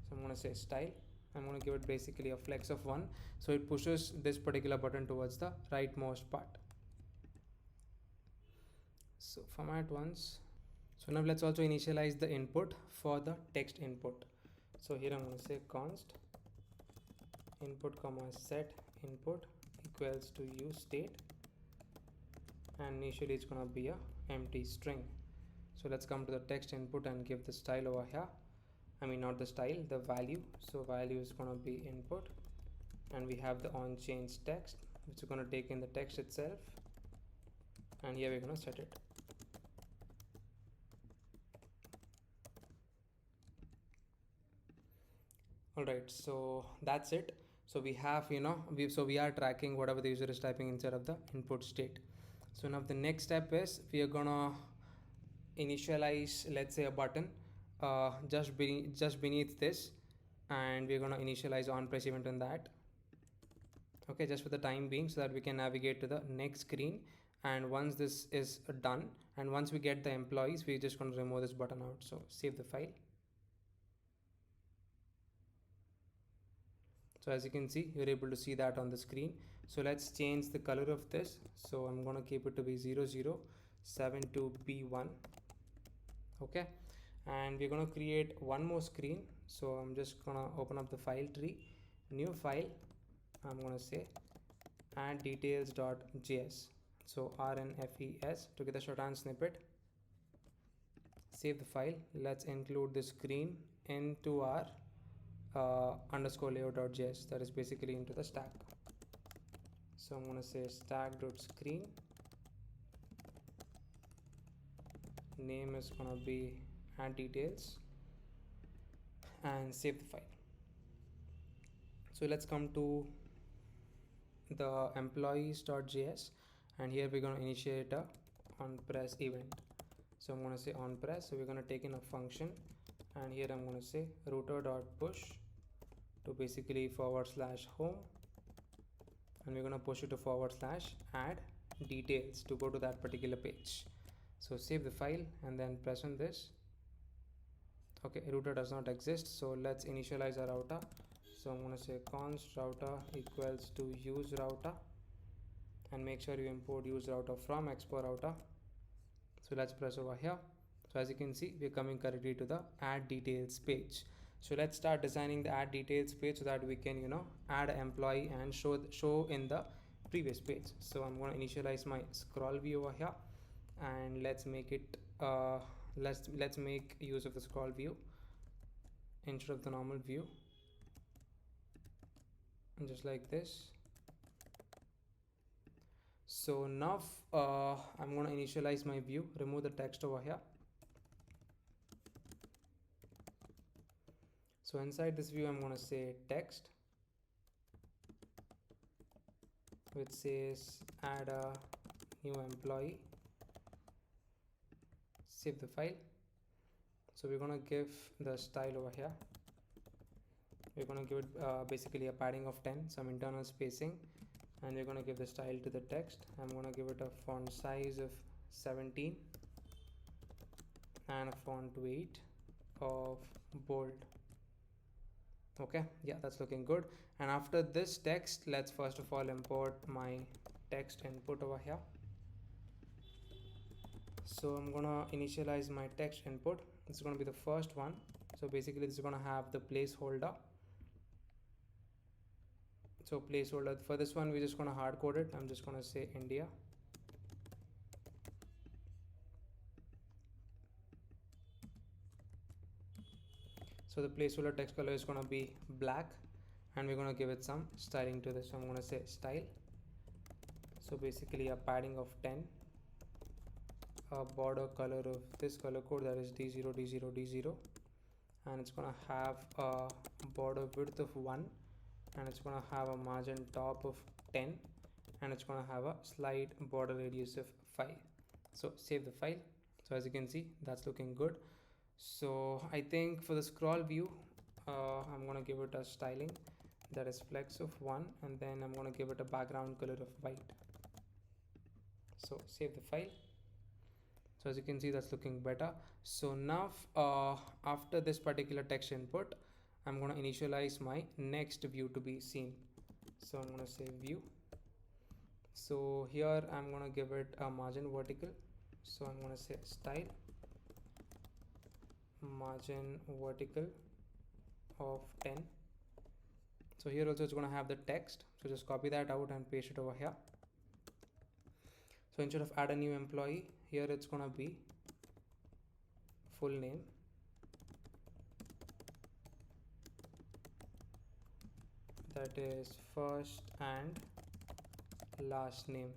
Speaker 1: So I'm going to say style, I'm going to give it basically a flex of 1, so it pushes this particular button towards the rightmost part. So format once. So now let's also initialize the input for the text input. So here I'm going to say const input comma set input equals to use state, and initially it's going to be a empty string. So let's come to the text input and give the style over here. I mean, not the style, the value. So value is going to be input, and we have the on change text, which is going to take in the text itself, and here we're going to set it. All right, so that's it. So we have we are tracking whatever the user is typing inside of the input state. So now the next step is we are gonna initialize, let's say, a button just beneath this, and we're gonna initialize on press event on that. okay, just for the time being, so that we can navigate to the next screen. And once this is done, and once we get the employees, we're just going to remove this button out. So save the file. So as you can see, you're able to see that on the screen. So let's change the color of this. So I'm going to keep it to be 0072B1. okay, and we're going to create one more screen. So I'm just going to open up the file tree, new file. I'm going to say add details.js. So rnfes to get the shorthand snippet. Save the file. Let's include the screen into our underscore layout.js, that is basically into the stack. So I'm going to say stack.screen. Name is going to be add details, and save the file. So let's come to the employees.js, and here we're going to initiate a onPress event. So I'm going to say onPress. So we're going to take in a function, and here I'm going to say router.push to basically /home, and we're going to push it to /add details to go to that particular page. So save the file and then press on this. Okay, router does not exist, so let's initialize our router. So I'm going to say const router equals to use router, and make sure you import use router from Expo Router. So let's press over here. So as you can see, we're coming correctly to the add details page. So let's start designing the add details page so that we can add an employee and show in the previous page. So I'm going to initialize my scroll view over here, and let's make it let's make use of the scroll view instead of the normal view, and just like this. So now I'm going to initialize my view, remove the text over here. So inside this view, I'm going to say text, which says add a new employee. Save the file. So we're going to give the style over here. We're going to give it basically a padding of 10, some internal spacing, and we're going to give the style to the text. I'm going to give it a font size of 17 and a font weight of bold. Okay, yeah, that's looking good. And after this text, let's first of all import my text input over here. So I'm gonna initialize my text input. It's gonna be the first one. So basically this is gonna have the placeholder. So placeholder for this one, we're just gonna hard code it. I'm just gonna say India. So the placeholder text color is gonna be black, and we're gonna give it some styling to this. So I'm gonna say style. So basically a padding of 10, a border color of this color code, that is D0 D0 D0, and it's gonna have a border width of 1, and it's gonna have a margin top of 10, and it's gonna have a slide border radius of 5. So save the file. So as you can see, that's looking good. So I think for the scroll view, I'm gonna give it a styling that is flex of 1, and then I'm gonna give it a background color of white. So save the file. So as you can see, that's looking better. So now after this particular text input, I'm going to initialize my next view to be seen. So I'm going to say view. So here I'm going to give it a margin vertical. So I'm going to say style margin vertical of 10. So here also it's going to have the text. So just copy that out and paste it over here. So instead of add a new employee, here it's gonna be full name, that is first and last name.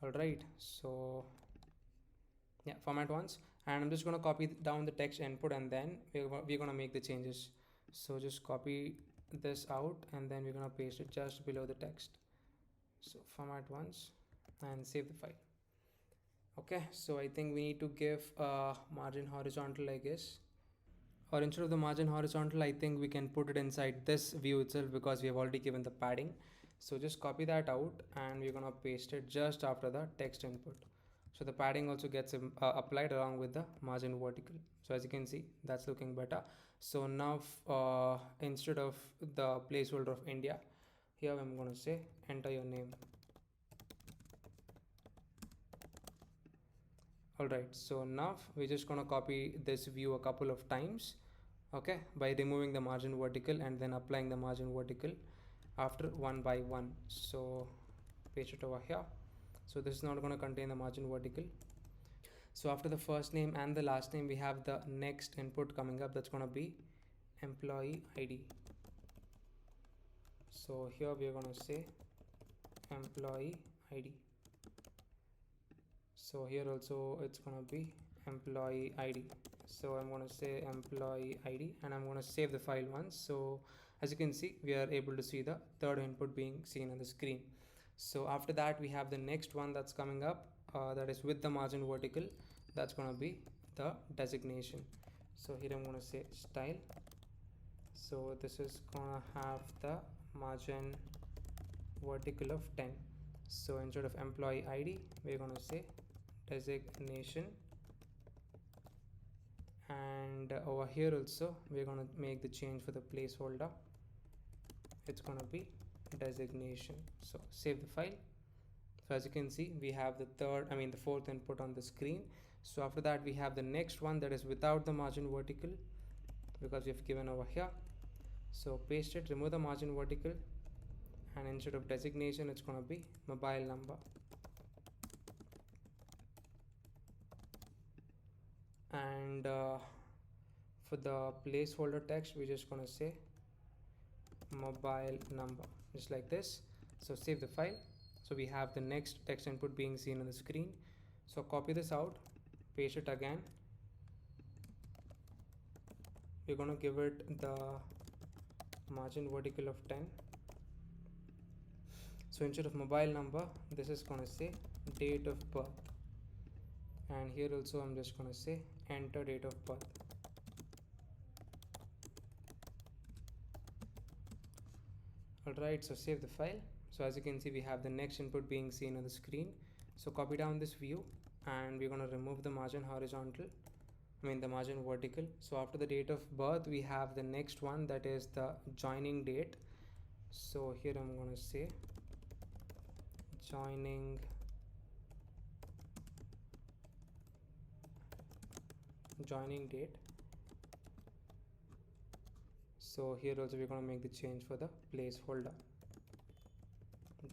Speaker 1: Alright, so yeah, format once, and I'm just gonna copy down the text input, and then we're gonna make the changes. So just copy this out, and then we're gonna paste it just below the text. So format once and save the file. Okay, so I think we need to give margin horizontal, I guess. or instead of the margin horizontal, I think we can put it inside this view itself because we have already given the padding. So just copy that out and we're gonna paste it just after the text input. So the padding also gets applied along with the margin vertical. So as you can see, that's looking better. So now instead of the placeholder of India, here I'm gonna say enter your name. Alright, so now we're just gonna copy this view a couple of times, okay, by removing the margin vertical and then applying the margin vertical after one by one. So paste it over here. So this is not going to contain the margin vertical. So after the first name and the last name, we have the next input coming up. That's going to be employee ID. So here we are going to say employee ID. So here also it's going to be employee ID. So I'm going to say employee ID and I'm going to save the file once. So as you can see, we are able to see the third input being seen on the screen. So after that, we have the next one that's coming up, that is with the margin vertical. That's going to be the designation. So here I'm going to say style. So this is going to have the margin vertical of 10. So instead of employee ID, we're going to say designation, and over here also we're going to make the change for the placeholder. It's going to be designation. So save the file. So as you can see, we have the fourth input on the screen. So after that, we have the next one that is without the margin vertical because we've given over here. So paste it, remove the margin vertical, and instead of designation, it's going to be mobile number. And for the placeholder text, we're just going to say mobile number, just like this. So save the file. So we have the next text input being seen on the screen. So copy this out, paste it again. We're going to give it the margin vertical of 10. So instead of mobile number, this is going to say date of birth, and here also I'm just going to say enter date of birth. Alright, so save the file. So as you can see, we have the next input being seen on the screen. So copy down this view and we're going to remove the margin the margin vertical. So after the date of birth, we have the next one, that is the joining date. So here I'm going to say joining date. So here also we're going to make the change for the placeholder,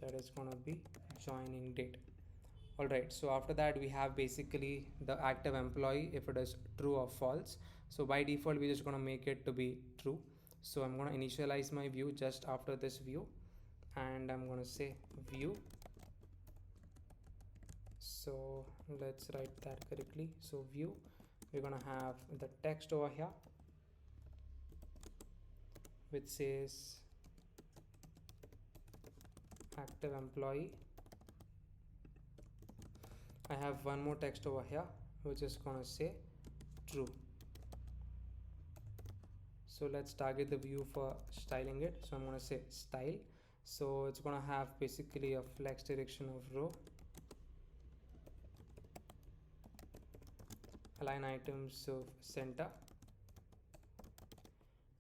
Speaker 1: that is going to be joining date. Alright, so after that, we have basically the active employee, if it is true or false. So by default, we're just going to make it to be true. So I'm going to initialize my view just after this view, and I'm going to say view. So let's write that correctly. So view, we're going to have the text over here which says active employee. I have one more text over here which is going to say true. So let's target the view for styling it. So I'm going to say style. So it's going to have basically a flex direction of row, align items of center,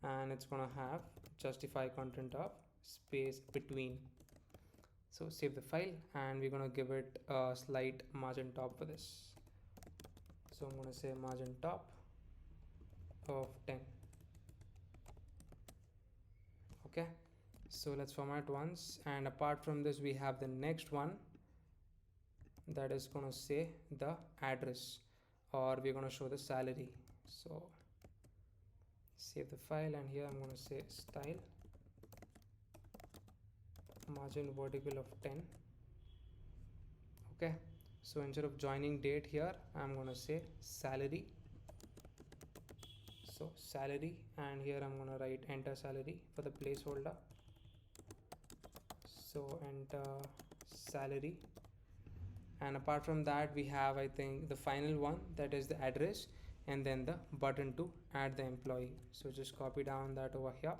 Speaker 1: and it's going to have justify content of space between. So save the file and we're going to give it a slight margin top for this. So I'm going to say margin top of 10. Okay, so let's format once, and apart from this, we have the next one that is going to say the address, or we're going to show the salary. So save the file and here I'm going to say style, margin vertical of 10. Okay, so instead of joining date here, I'm going to say salary. So salary, and here I'm going to write enter salary for the placeholder. So enter salary, and apart from that, we have, I think, the final one, that is the address. and then the button to add the employee. So just copy down that over here.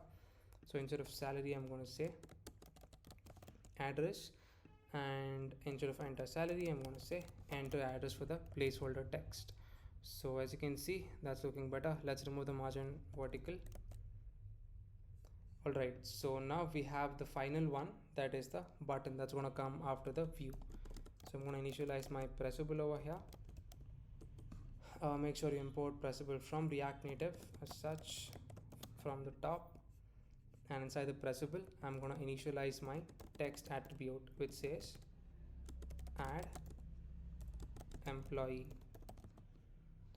Speaker 1: So instead of salary, I'm going to say address, and instead of enter salary, I'm going to say enter address for the placeholder text. So as you can see, that's looking better. Let's remove the margin vertical. All right, so now we have the final one, that is the button that's going to come after the view. So I'm going to initialize my pressable over here. Make sure you import pressable from React Native as such from the top, and inside the pressable I'm going to initialize my text attribute, which says add employee.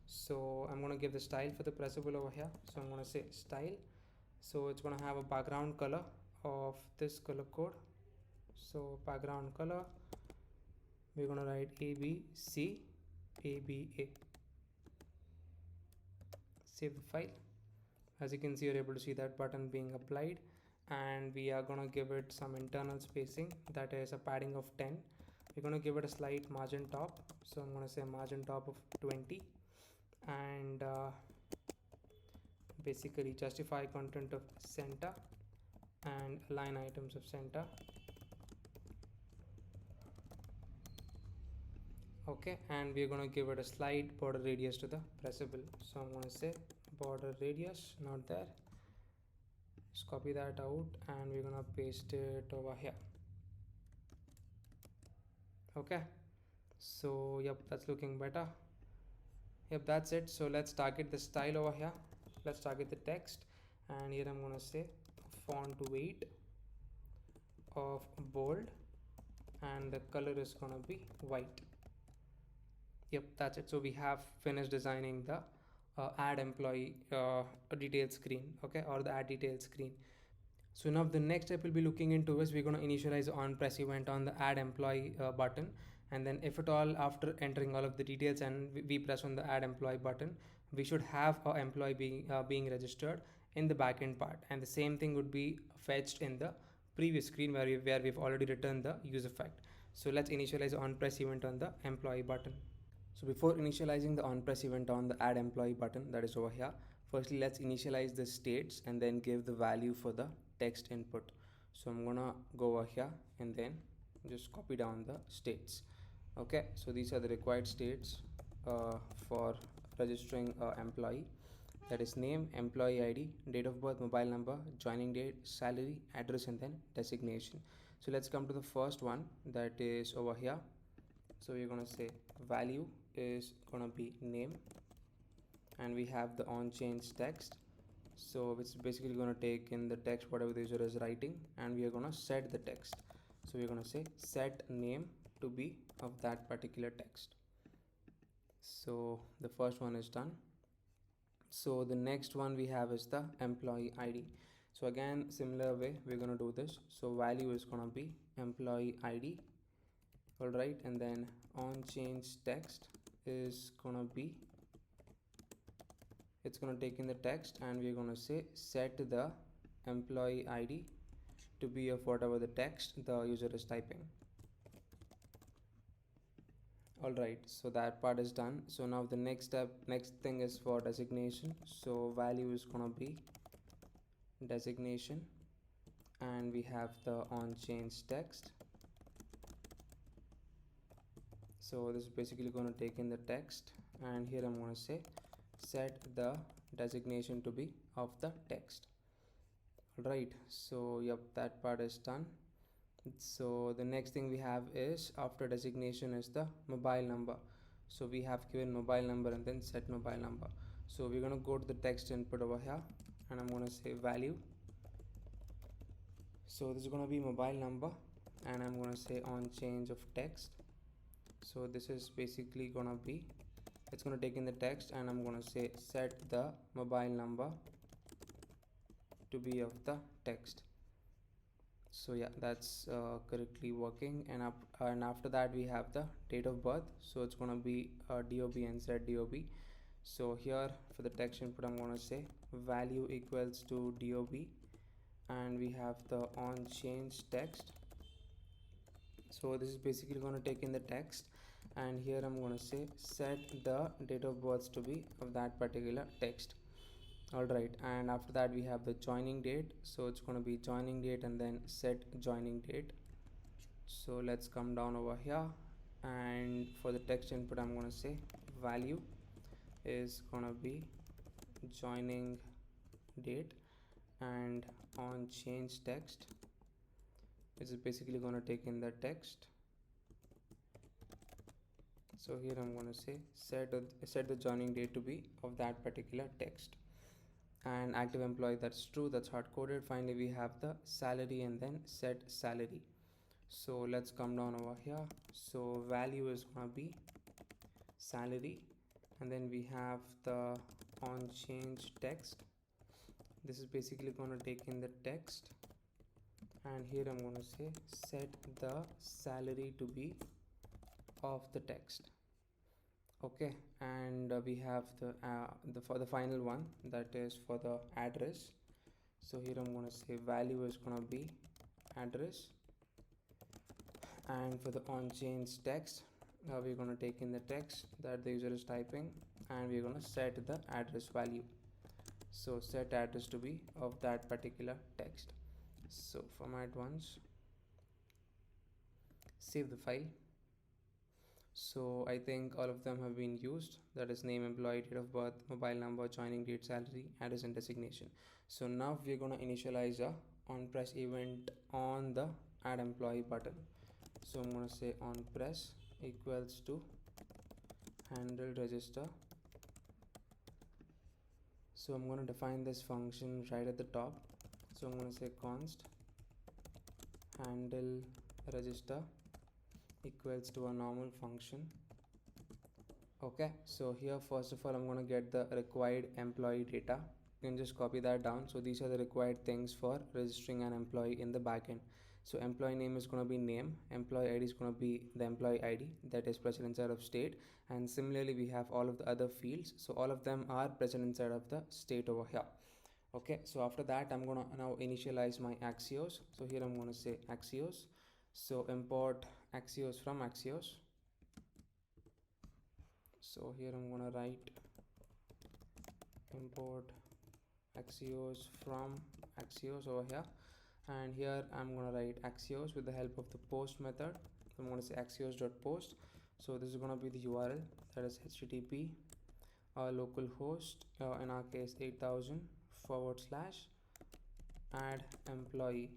Speaker 1: So I'm going to give the style for the pressable over here. So I'm going to say style. So it's going to have a background color of this color code. So background color, we're going to write ABC ABA. Save the file. As you can see, you're able to see that button being applied, and we are going to give it some internal spacing, that is a padding of 10. We're going to give it a slight margin top, so I'm going to say margin top of 20, and basically justify content of center and align items of center. Okay, and we're going to give it a slight border radius to the pressable. So I'm going to say border radius, not there. Just copy that out and we're going to paste it over here. Okay, so yep, that's looking better. Yep, that's it. So let's target the style over here. Let's target the text, and here I'm going to say font weight of bold, and the color is going to be white. Yep, that's it. So we have finished designing the add employee detail screen, okay, or the add detail screen. So now the next step we'll be looking into is we're going to initialize on press event on the add employee button, and then if at all after entering all of the details and we press on the add employee button, we should have our employee being registered in the backend part, and the same thing would be fetched in the previous screen where we've already returned the use effect. So let's initialize on press event on the employee button. So before initializing the on-press event on the add employee button, that is over here, firstly let's initialize the states and then give the value for the text input. So I'm gonna go over here and then just copy down the states. Okay, so these are the required states for registering employee. That is name, employee ID, date of birth, mobile number, joining date, salary, address, and then designation. So let's come to the first one, that is over here. So we're going to say value is going to be name, and we have the on change text, so it's basically going to take in the text whatever the user is writing, and we are going to set the text. So we're going to say set name to be of that particular text. So the first one is done. So the next one we have is the employee ID. So again, similar way we're going to do this. So value is going to be employee ID. All right, and then on change text is gonna be, it's gonna take in the text, and we're gonna say set the employee ID to be of whatever the text the user is typing. All right, so that part is done. So now the next thing is for designation. So value is gonna be designation, and we have the on change text. So this is basically going to take in the text, and here I'm going to say set the designation to be of the text. All right, so yep, that part is done. So the next thing we have is after designation is the mobile number. So we have given mobile number and then set mobile number. So we're going to go to the text input over here, and I'm going to say value. So this is going to be mobile number, and I'm going to say on change of text. So this is basically gonna be, it's gonna take in the text, and I'm gonna say set the mobile number to be of the text. So yeah, that's correctly working. And after that we have the date of birth. So it's gonna be DOB and set DOB. So here for the text input, I'm gonna say value equals to DOB, and we have the on change text. So this is basically going to take in the text, and here I'm going to say set the date of birth to be of that particular text. Alright, and after that we have the joining date, so it's going to be joining date and then set joining date. So let's come down over here, and for the text input I'm going to say value is going to be joining date, and on change text it's basically going to take in the text. So here I'm going to say set the joining date to be of that particular text, and active employee, that's true, that's hard coded. Finally we have the salary and then set salary. So let's come down over here. So value is going to be salary, and then we have the on change text. This is basically going to take in the text, and here I'm going to say set the salary to be of the text. Okay, and we have the for the final one, that is for the address. So here I'm going to say value is going to be address, and for the on change text we're going to take in the text that the user is typing, and we're going to set the address value. So set address to be of that particular text. So format once, save the file. So I think all of them have been used, that is name, employee, date of birth, mobile number, joining date, salary, address and designation. So now we're going to initialize a on press event on the add employee button. So I'm going to say on press equals to handle register. So I'm going to define this function right at the top. So I'm going to say const handle register equals to a normal function. Okay, so here first of all I'm going to get the required employee data. You can just copy that down. So these are the required things for registering an employee in the backend. So employee name is going to be name, employee ID is going to be the employee ID, that is present inside of state, and similarly we have all of the other fields, so all of them are present inside of the state over here. Okay, so after that I'm going to now initialize my Axios. So here I'm going to say Axios. So import Axios from Axios. So here I'm going to write import Axios from Axios over here, and here I'm going to write Axios with the help of the post method. I'm going to say axios.post. So this is going to be the URL, that is http localhost in our case 8000 / add employee,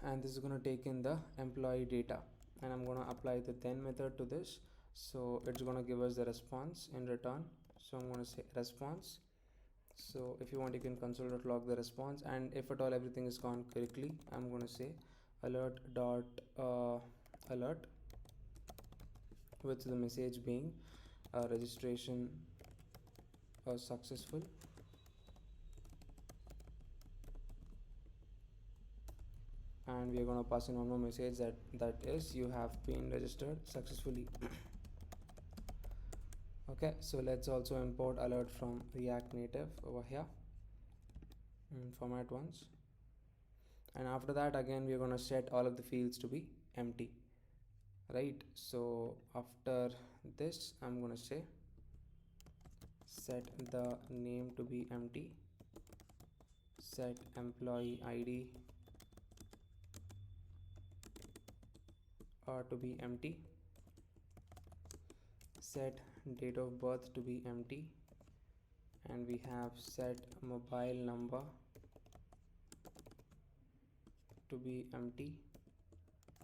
Speaker 1: and this is going to take in the employee data, and I'm going to apply the then method to this. So it's going to give us the response in return. So I'm going to say response. So if you want you can console.log the response, and if at all everything is gone correctly I'm going to say alert with the message being registration successful, and we are going to pass in one more message that is you have been registered successfully. Okay, so let's also import alert from React Native over here in format once, and after that again we're going to set all of the fields to be empty, right? So after this I'm going to say set the name to be empty, set employee ID to be empty, set date of birth to be empty, and we have set mobile number to be empty,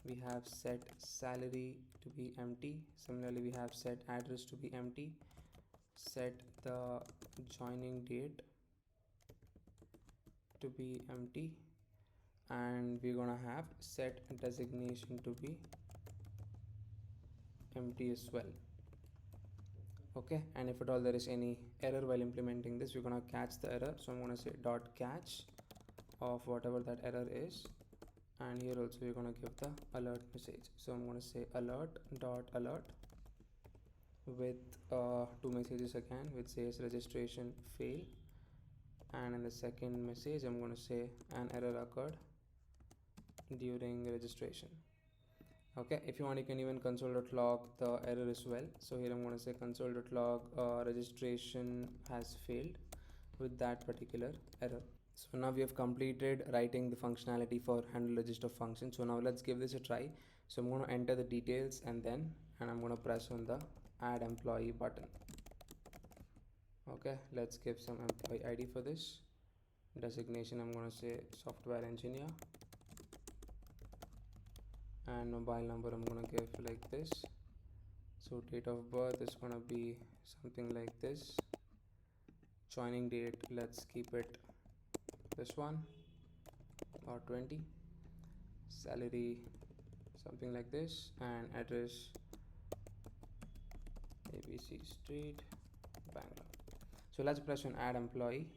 Speaker 1: we have set salary to be empty, similarly we have set address to be empty, set the joining date to be empty, and we're gonna have set designation to be empty as well. Okay, and if at all there is any error while implementing this, we're gonna catch the error. So I'm gonna say dot catch of whatever that error is, and here also we're gonna give the alert message. So I'm gonna say alert with two messages again, which says registration fail, and in the second message I'm gonna say an error occurred during registration. Okay, if you want, you can even console.log the error as well. So here I'm going to say console.log registration has failed with that particular error. So now we have completed writing the functionality for handle register function. So now let's give this a try. So I'm going to enter the details and I'm going to press on the add employee button. Okay, let's give some employee ID for this. Designation, I'm going to say software engineer, and mobile number I'm going to give like this. So date of birth is going to be something like this. Joining date, let's keep it this one or 20. Salary, something like this, and address ABC Street, Bangalore. So let's press on add employee.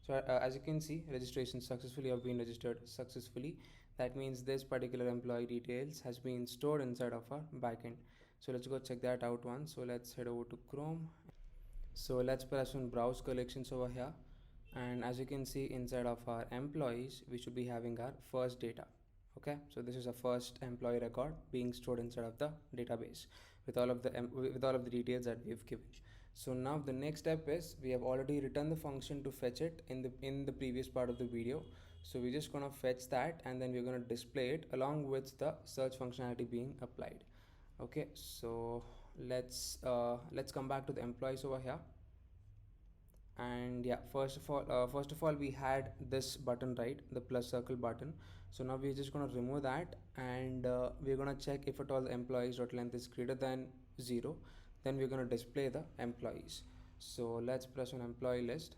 Speaker 1: So as you can see, registration successfully have been registered successfully. That means this particular employee details has been stored inside of our backend. So let's go check that out once. So let's head over to Chrome. So let's press on browse collections over here. And as you can see, inside of our employees, we should be having our first data. Okay, so this is a first employee record being stored inside of the database with all of the details that we've given. So now the next step is, we have already written the function to fetch it in the previous part of the video. So we're just gonna fetch that, and then we're gonna display it along with the search functionality being applied. Okay, so let's come back to the employees over here. And yeah, first of all we had this button, right, the plus circle button. So now we're just going to remove that, and we're going to check if at all the employees.length is greater than 0. Then we're going to display the employees. So let's press on employee list.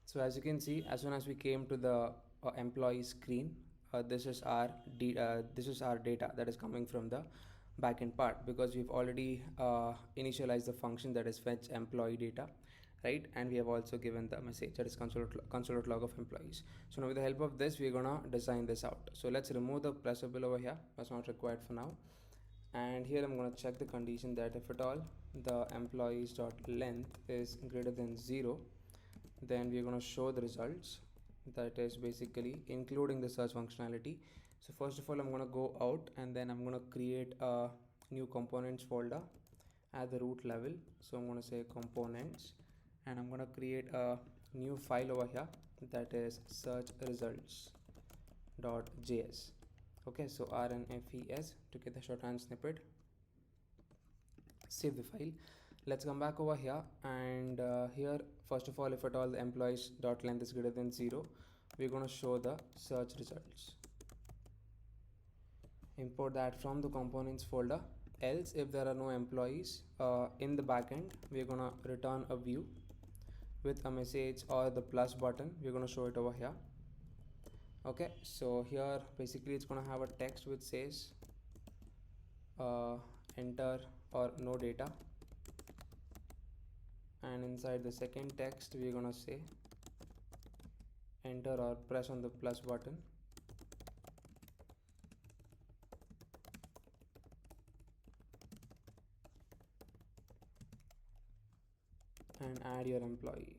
Speaker 1: So as you can see, as soon as we came to the employee screen, this is our data that is coming from the backend part, because we've already initialized the function that is fetch employee data, right? And we have also given the message that is console.log of employees. So now with the help of this, we're gonna design this out. So let's remove the pressable over here, that's not required for now. And here I'm going to check the condition that if at all the employees.length is greater than 0, then we're going to show the results, that is basically including the search functionality. So first of all, I'm going to go out, and then I'm going to create a new components folder at the root level. So I'm going to say components, and I'm going to create a new file over here, that is search results.js. Okay, so rnfes to get the shorthand snippet. Save the file. Let's come back over here, and here first of all, if at all the employees.length is greater than 0, we're going to show the search results. Import that from the components folder. Else, if there are no employees in the backend, we're going to return a view with a message or the plus button. We're going to show it over here. Okay, so here basically it's going to have a text which says enter or no data, and inside the second text we're going to say enter or press on the plus button. And add your employee.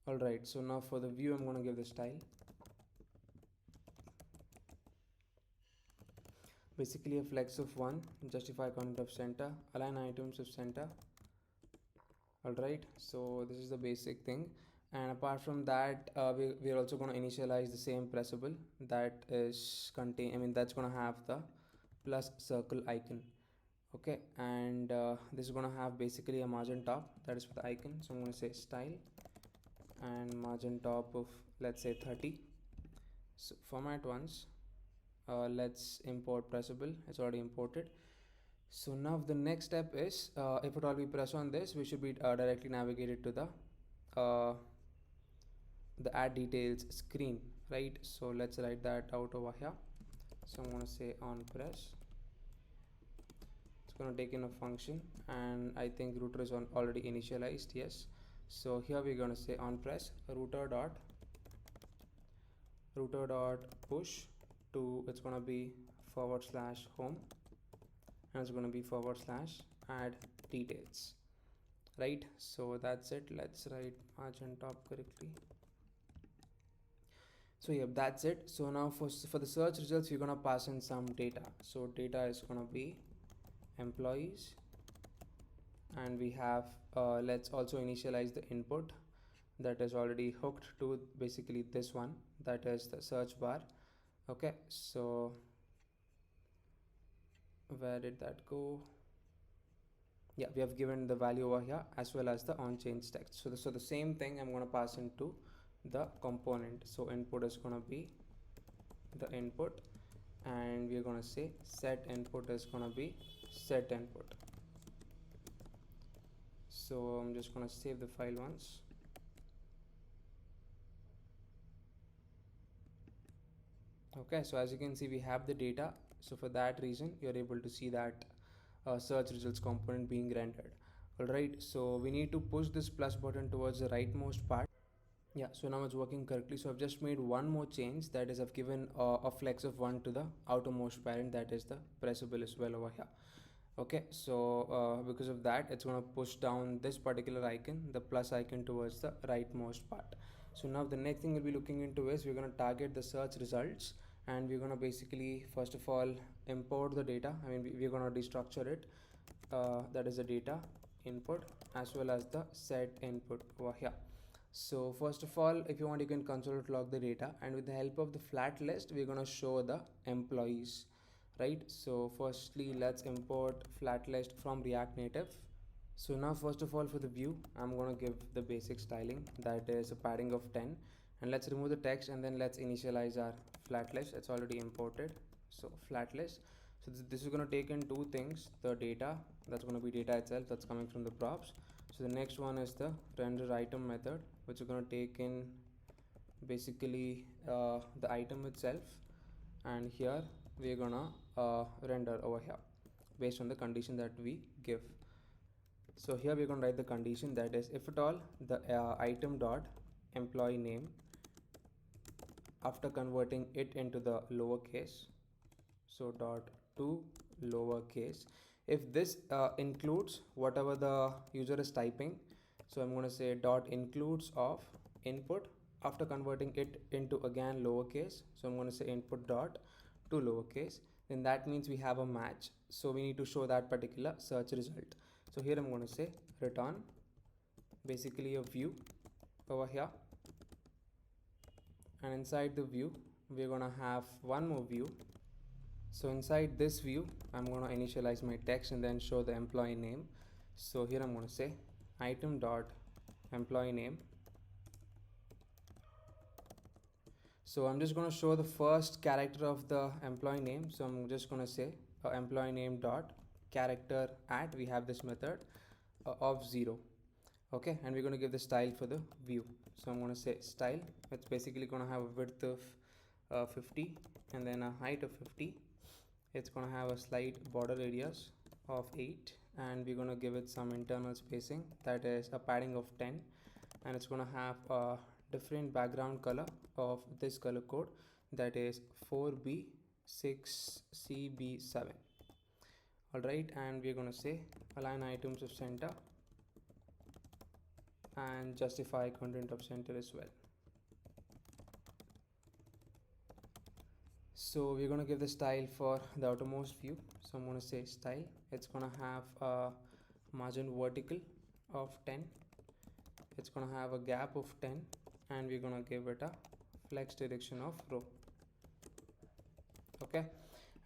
Speaker 1: Alright, so now for the view, I'm going to give the style. Basically a flex of 1, justify content of center, align items of center. Alright, so this is the basic thing. And apart from that, we're also going to initialize the same pressable that is that's going to have the plus circle icon. Okay, and this is going to have basically a margin top, that is for the icon. So I'm going to say style and margin top of, let's say, 30. So format once. Let's import pressable, it's already imported. So now the next step is, if at all we press on this, we should be directly navigated to the add details screen, right? So let's write that out over here. So I'm going to say on press. It's going to take in a function, and I think router is already initialized. Yes, so here we're going to say on press router dot push to, it's going to be /home, and it's going to be /add details, right? So that's it. Let's write margin top correctly. So yeah, that's it. So now for the search results, we're gonna pass in some data. So data is gonna be employees, and we have let's also initialize the input that is already hooked to basically this one, that is the search bar. Okay, so where did that go? Yeah, we have given the value over here as well as the on change text. So the same thing I'm going to pass into the component. So input is going to be the input, and we're going to say set input is going to be set input. So I'm just going to save the file once. Okay, so as you can see, we have the data. So for that reason, you're able to see that search results component being rendered. All right, so we need to push this plus button towards the rightmost part. Yeah, so now it's working correctly. So I've just made one more change, that is I've given a flex of 1 to the outermost parent, that is the pressable as well over here. Okay, so because of that, it's going to push down this particular icon, the plus icon, towards the rightmost part. So now the next thing we'll be looking into is we're going to target the search results, and we're going to basically first of all import the data. I mean, we're going to destructure it, that is the data input as well as the set input over here. So first of all, if you want, you can console.log the data, and with the help of the flat list, we're going to show the employees, right? So firstly, let's import flat list from React Native. So now first of all, for the view, I'm going to give the basic styling, that is a padding of 10, and let's remove the text, and then let's initialize our flat list. It's already imported, so flat list. So this is going to take in two things: the data, that's going to be data itself, that's coming from the props. So the next one is the render item method, which is going to take in basically the item itself, and here we're gonna render over here based on the condition that we give. So here we're going to write the condition, that is if at all the item dot employee name, after converting it into the lowercase, so dot to lowercase, if this includes whatever the user is typing, so I'm going to say dot includes of input after converting it into again lowercase, so I'm going to say input dot to lowercase, then that means we have a match. So we need to show that particular search result. So here I'm going to say return basically a view over here, and inside the view we're going to have one more view. So inside this view, I'm going to initialize my text and then show the employee name. So here I'm going to say item dot employee name. So I'm just going to show the first character of the employee name. So I'm just going to say employee name dot character at, we have this method of 0. Okay, and we're going to give the style for the view. So I'm going to say style. It's basically going to have a width of 50 and then a height of 50. It's going to have a slight border radius of 8, and we're going to give it some internal spacing, that is a padding of 10, and it's going to have a different background color of this color code, that is 4B6CB7. all right, and we're going to say align items of center and justify content of center as well. So we're going to give the style for the outermost view. So I'm going to say style. It's going to have a margin vertical of 10. It's going to have a gap of 10, and we're going to give it a flex direction of row. Okay,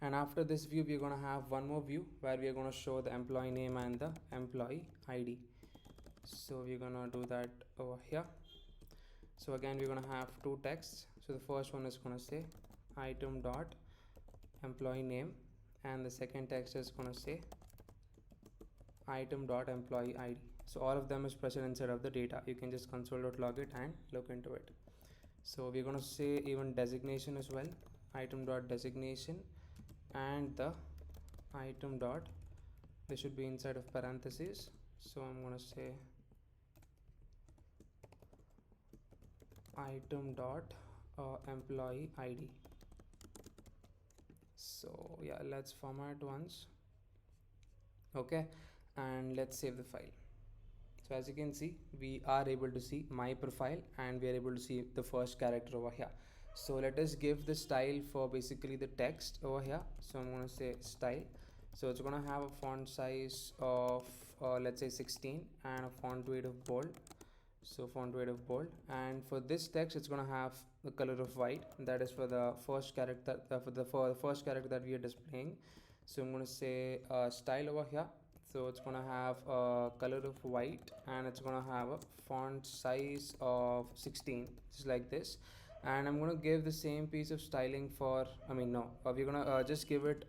Speaker 1: and after this view we're going to have one more view where we are going to show the employee name and the employee ID. So we're going to do that over here. So again we're going to have two texts. So the first one is going to say item dot employee name, and the second text is going to say item dot employee ID. So all of them is present inside of the data. You can just console.log it and look into it. So we're going to say even designation as well, item dot designation, and the item dot, they should be inside of parentheses. So I'm going to say item dot employee ID. So yeah, let's format once. Okay, and let's save the file. So as you can see, we are able to see my profile, and we are able to see the first character over here. So let us give the style for basically the text over here. So I'm going to say style. So it's going to have a font size of let's say 16 and a font weight of bold. So font weight of bold, and for this text it's going to have the color of white. That is for the first character, for the first character that we are displaying. So I'm going to say style over here. So it's going to have a color of white, and it's going to have a font size of 16, just like this. And I'm going to give the same piece of styling for, I mean no, we're going to just give it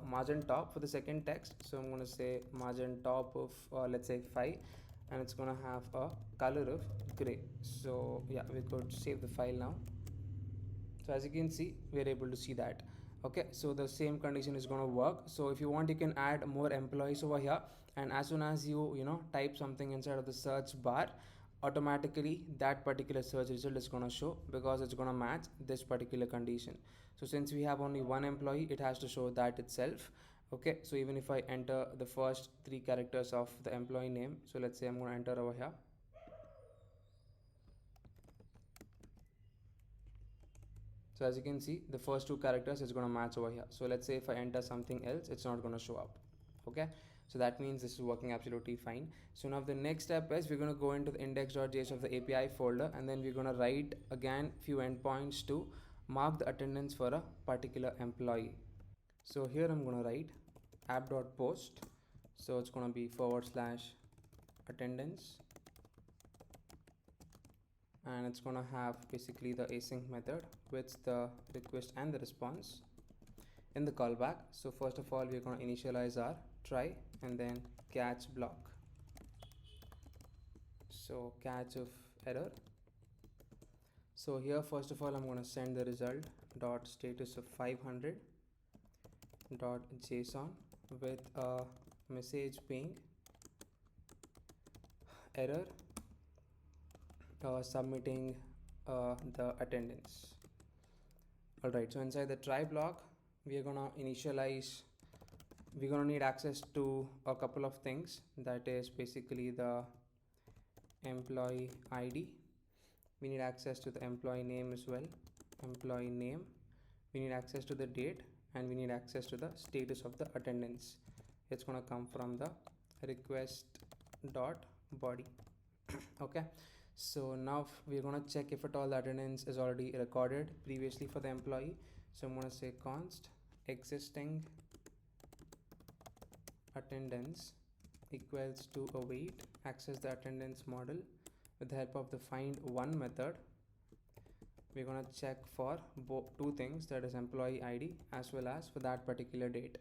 Speaker 1: margin top for the second text. So I'm going to say margin top of let's say 5, and it's going to have a color of gray. So yeah, we could save the file now. So as you can see, we are able to see that. Okay, so the same condition is going to work. So if you want, you can add more employees over here, and as soon as you know type something inside of the search bar, automatically that particular search result is going to show, because it's going to match this particular condition. So since we have only one employee, it has to show that itself. Okay, so even if I enter the first three characters of the employee name, so let's say I'm going to enter over here. So as you can see, the first two characters is going to match over here. So let's say if I enter something else, it's not going to show up. Okay, so that means this is working absolutely fine. So now the next step is we're going to go into the index.js of the API folder, and then we're going to write again few endpoints to mark the attendance for a particular employee. So here I'm going to write app.post. So it's going to be /attendance, and it's going to have basically the async method with the request and the response in the callback. So first of all, we're going to initialize our try and then catch block. So catch of error. So here first of all, I'm going to send the result dot status of 500 dot json with a message being error submitting the attendance. Alright, so inside the try block, we are gonna initialize, we're gonna need access to a couple of things. That is basically the employee ID. We need access to the employee name as well, employee name. We need access to the date, and we need access to the status of the attendance. It's gonna come from the request dot body. Okay, so now we're going to check if at all the attendance is already recorded previously for the employee. So I'm going to say const existing attendance equals to await access the attendance model. With the help of the find one method, we're going to check for two things, that is employee ID as well as for that particular date.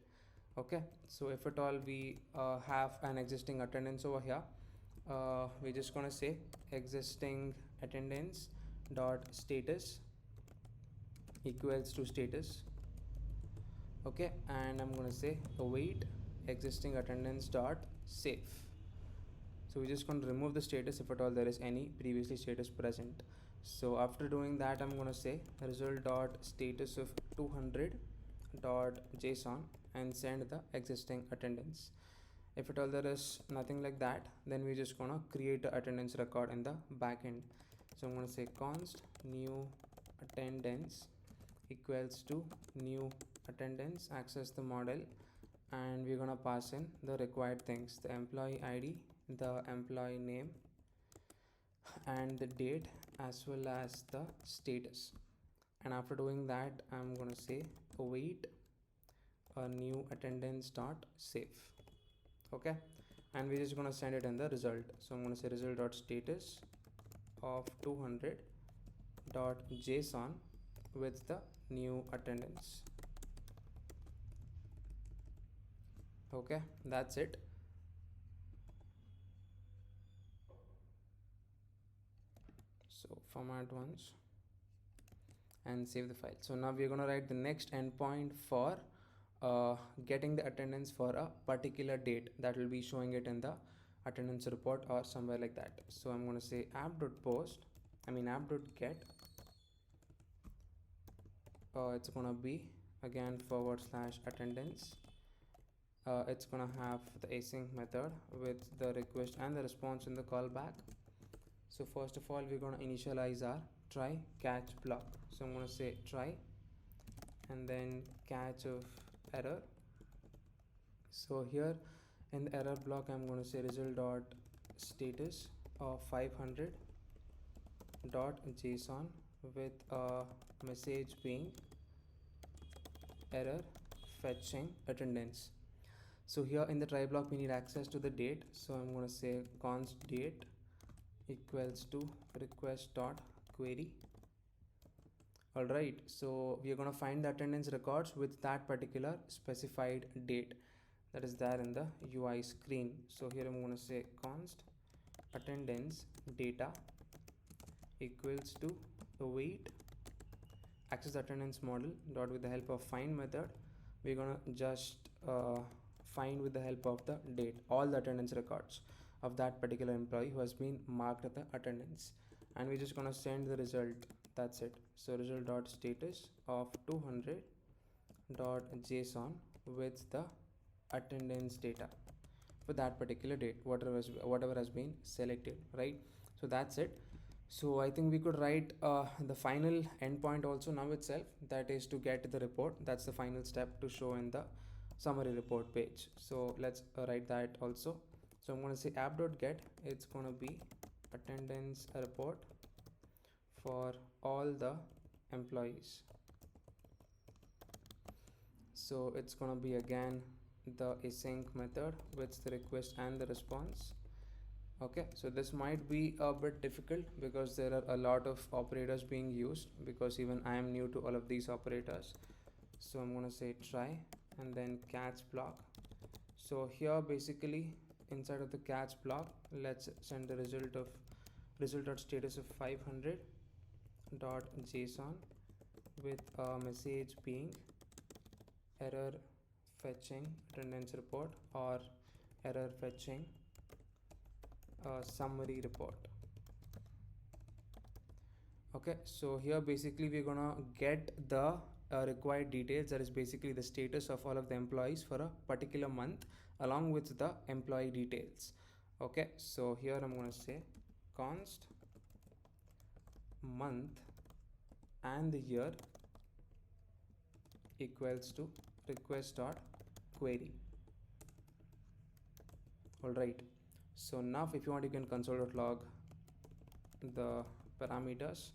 Speaker 1: Okay, so if at all we have an existing attendance over here, we're just gonna say existing attendance dot status equals to status. Okay, and I'm gonna say await existing attendance dot save. So we're just going to remove the status if at all there is any previously status present. So after doing that, I'm going to say result dot status of 200 dot json and send the existing attendance. If at all there is nothing like that, then we're just going to create the attendance record in the backend. So I'm going to say const new attendance equals to new attendance, access the model, and we're going to pass in the required things, the employee ID, the employee name, and the date as well as the status. And after doing that, I'm going to say await a new attendance dot save. Okay, and we're just going to send it in the result. So I'm going to say result dot status of 200 dot json with the new attendance. Okay, that's it. So format once and save the file. So now we're going to write the next endpoint for getting the attendance for a particular date that will be showing it in the attendance report or somewhere like that. So I'm going to say app.post, app.get. It's going to be again /attendance. It's going to have the async method with the request and the response in the callback. So first of all, we're going to initialize our try catch block. So I'm going to say try and then catch of error. So here in the error block I'm going to say result dot status of 500 dot json with a message being error fetching attendance. So here in the try block we need access to the date, so I'm going to say const date equals to request dot query. All right, so we are going to find the attendance records with that particular specified date that is there in the UI screen. So here I'm going to say const attendance data equals to await access attendance model dot with the help of find method. We're going to just find with the help of the date all the attendance records of that particular employee who has been marked at the attendance, and we're just going to send the result. That's it. So result dot status of 200 dot json with the attendance data for that particular date, whatever has been selected, right? So that's it. So I think we could write the final endpoint also now itself, that is to get the report. That's the final step to show in the summary report page. So let's write that also. So I'm going to say app.get, it's going to be attendance report for all the employees. So it's going to be again the async method with the request and the response. Okay, so this might be a bit difficult because there are a lot of operators being used, because even I am new to all of these operators. So I'm going to say try and then catch block. So here basically inside of the catch block, let's send the result dot status of 500 dot json with a message being error fetching attendance report or error fetching summary report. Okay, so here basically we're gonna get the required details, that is basically the status of all of the employees for a particular month along with the employee details. Okay, so here I'm gonna say const month and the year equals to request dot query. All right, so now if you want you can console.log the parameters.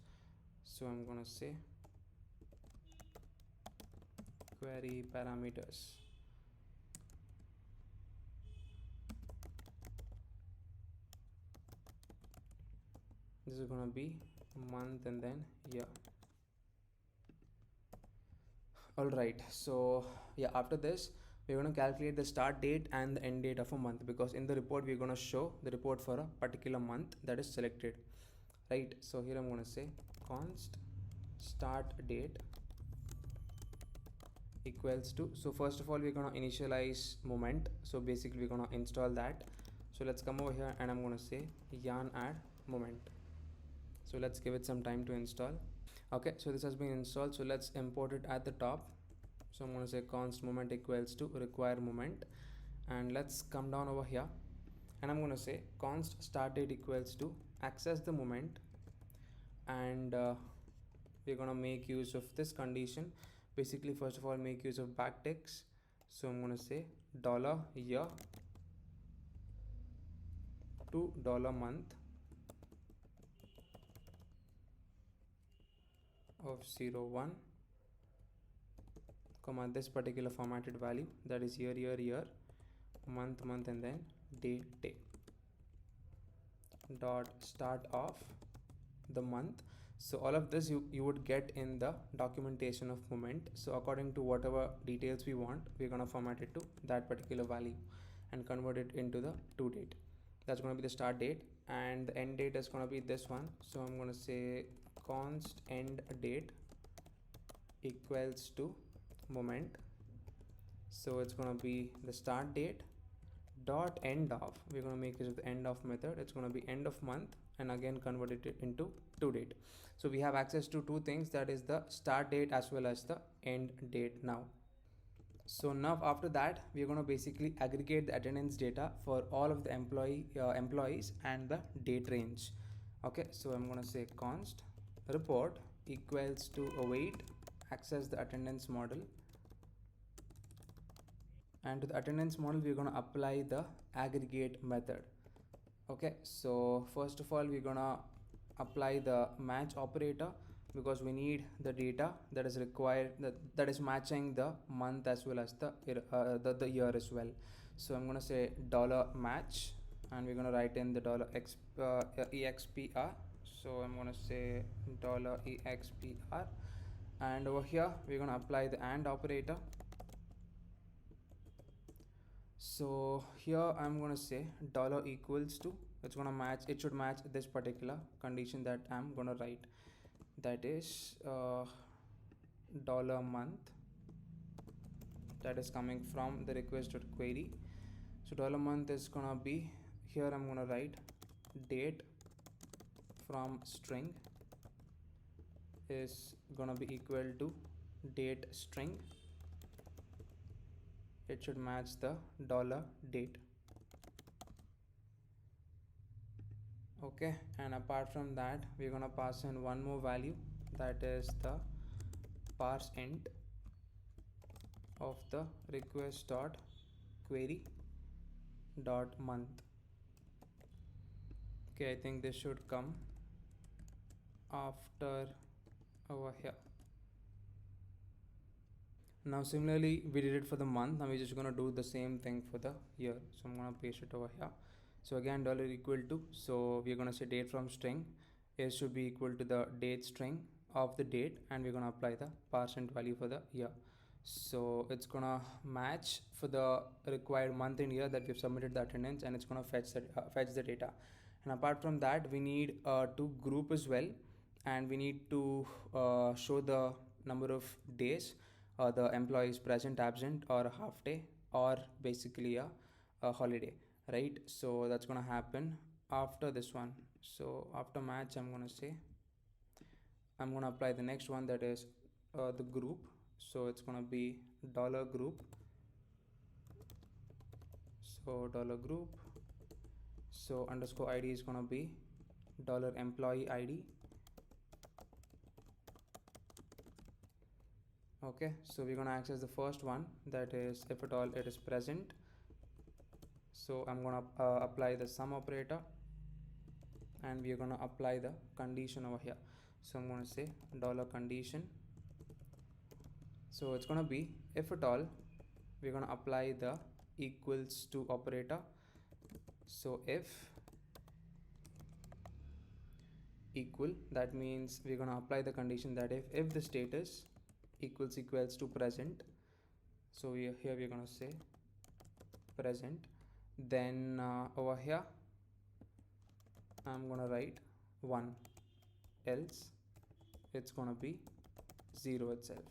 Speaker 1: So I'm gonna say query parameters. This is gonna be month and then year. All right, so yeah, after this we're going to calculate the start date and the end date of a month, because in the report we're going to show the report for a particular month that is selected, right? So here I'm going to say const start date equals to, so first of all we're going to initialize moment, so basically we're going to install that. So let's come over here and I'm going to say yarn add moment. So let's give it some time to install. Okay, so this has been installed, so let's import it at the top. So I'm going to say const moment equals to require moment, and let's come down over here and I'm going to say const start date equals to access the moment, and we're going to make use of this condition. Basically first of all make use of backticks. So I'm going to say $year to $month of 01 comma this particular formatted value, that is year, month, and then day dot start of the month. So all of this you would get in the documentation of moment. So according to whatever details we want, we're going to format it to that particular value and convert it into the to date. That's going to be the start date, and the end date is going to be this one. So I'm going to say const end date equals to moment. So it's going to be the start date dot end of, we're going to make use of the end of method. It's going to be end of month and again convert it into to date. So we have access to two things, that is the start date as well as the end date now. So now after that we're going to basically aggregate the attendance data for all of the employees and the date range. Okay, so I'm going to say const report equals to await access the attendance model, and to the attendance model we're going to apply the aggregate method. Okay, so first of all we're gonna apply the match operator because we need the data that is required, that is matching the month as well as the year as well. So I'm gonna say dollar match, and we're gonna write in the dollar expr. So I'm gonna say dollar expr, and over here we're gonna apply the AND operator. So here I'm going to say dollar equals to, it's going to match, it should match this particular condition that I'm going to write, that is dollar month, that is coming from the request.query. So dollar month is going to be, here I'm going to write date from string is going to be equal to date string, it should match the dollar date. Okay, and apart from that we're gonna pass in one more value, that is the parse int of the request dot query dot month. Okay, I think this should come after over here. Now similarly we did it for the month, now we're just going to do the same thing for the year. So I'm going to paste it over here. So again dollar equal to, so we're going to say date from string is should be equal to the date string of the date, and we're going to apply the %int value for the year. So it's going to match for the required month and year that we've submitted the attendance, and it's going to fetch the data. And apart from that we need to group as well, and we need to show the number of days the employee is present, absent, or a half day, or basically a holiday, right? So that's going to happen after this one. So after match I'm going to say, I'm going to apply the next one, that is the group. So it's going to be dollar group, so dollar group, so underscore id is going to be dollar employee id. Okay, so we're going to access the first one, that is if at all it is present. So I'm going to apply the sum operator, and we're going to apply the condition over here. So I'm going to say dollar condition, so it's going to be if at all, we're going to apply the equals to operator. So if equal, that means we're going to apply the condition that if the status equals to present, so here we're going to say present, then over here I'm going to write 1, else it's going to be 0 itself.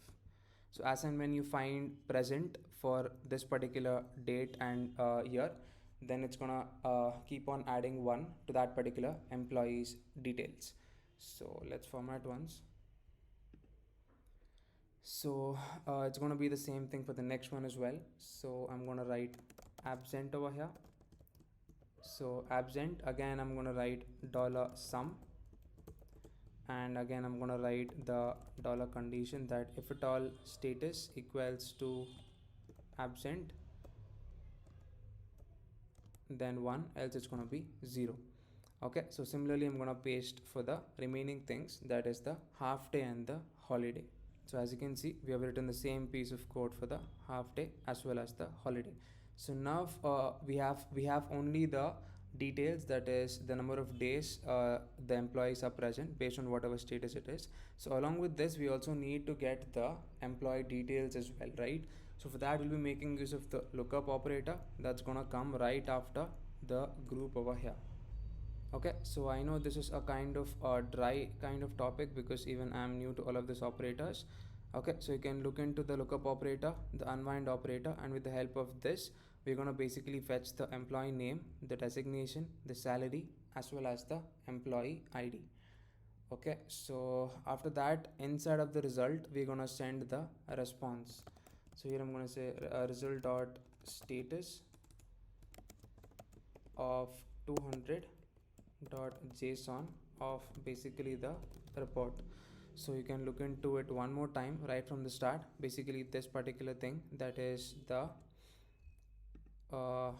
Speaker 1: So as and when you find present for this particular date and year, then it's gonna keep on adding 1 to that particular employee's details. So let's format once. So it's going to be the same thing for the next one as well. So I'm going to write absent over here. So absent, again I'm going to write dollar sum, and again I'm going to write the dollar condition that if at all status equals to absent, then 1, else it's going to be 0. Okay, so similarly I'm going to paste for the remaining things, that is the half day and the holiday. So as you can see, we have written the same piece of code for the half day as well as the holiday. So now we have only the details, that is the number of days the employees are present based on whatever status it is. So along with this we also need to get the employee details as well, right? So for that we'll be making use of the lookup operator, that's gonna come right after the group over here. Okay, so I know this is a kind of dry kind of topic because even I'm new to all of these operators. Okay, so you can look into the lookup operator, the unwind operator, and with the help of this we're going to basically fetch the employee name, the designation, the salary, as well as the employee ID. Okay, so after that inside of the result we're going to send the response. So here I'm going to say result dot status of 200 dot json of basically the report. So you can look into it one more time right from the start. Basically this particular thing, that is the uh,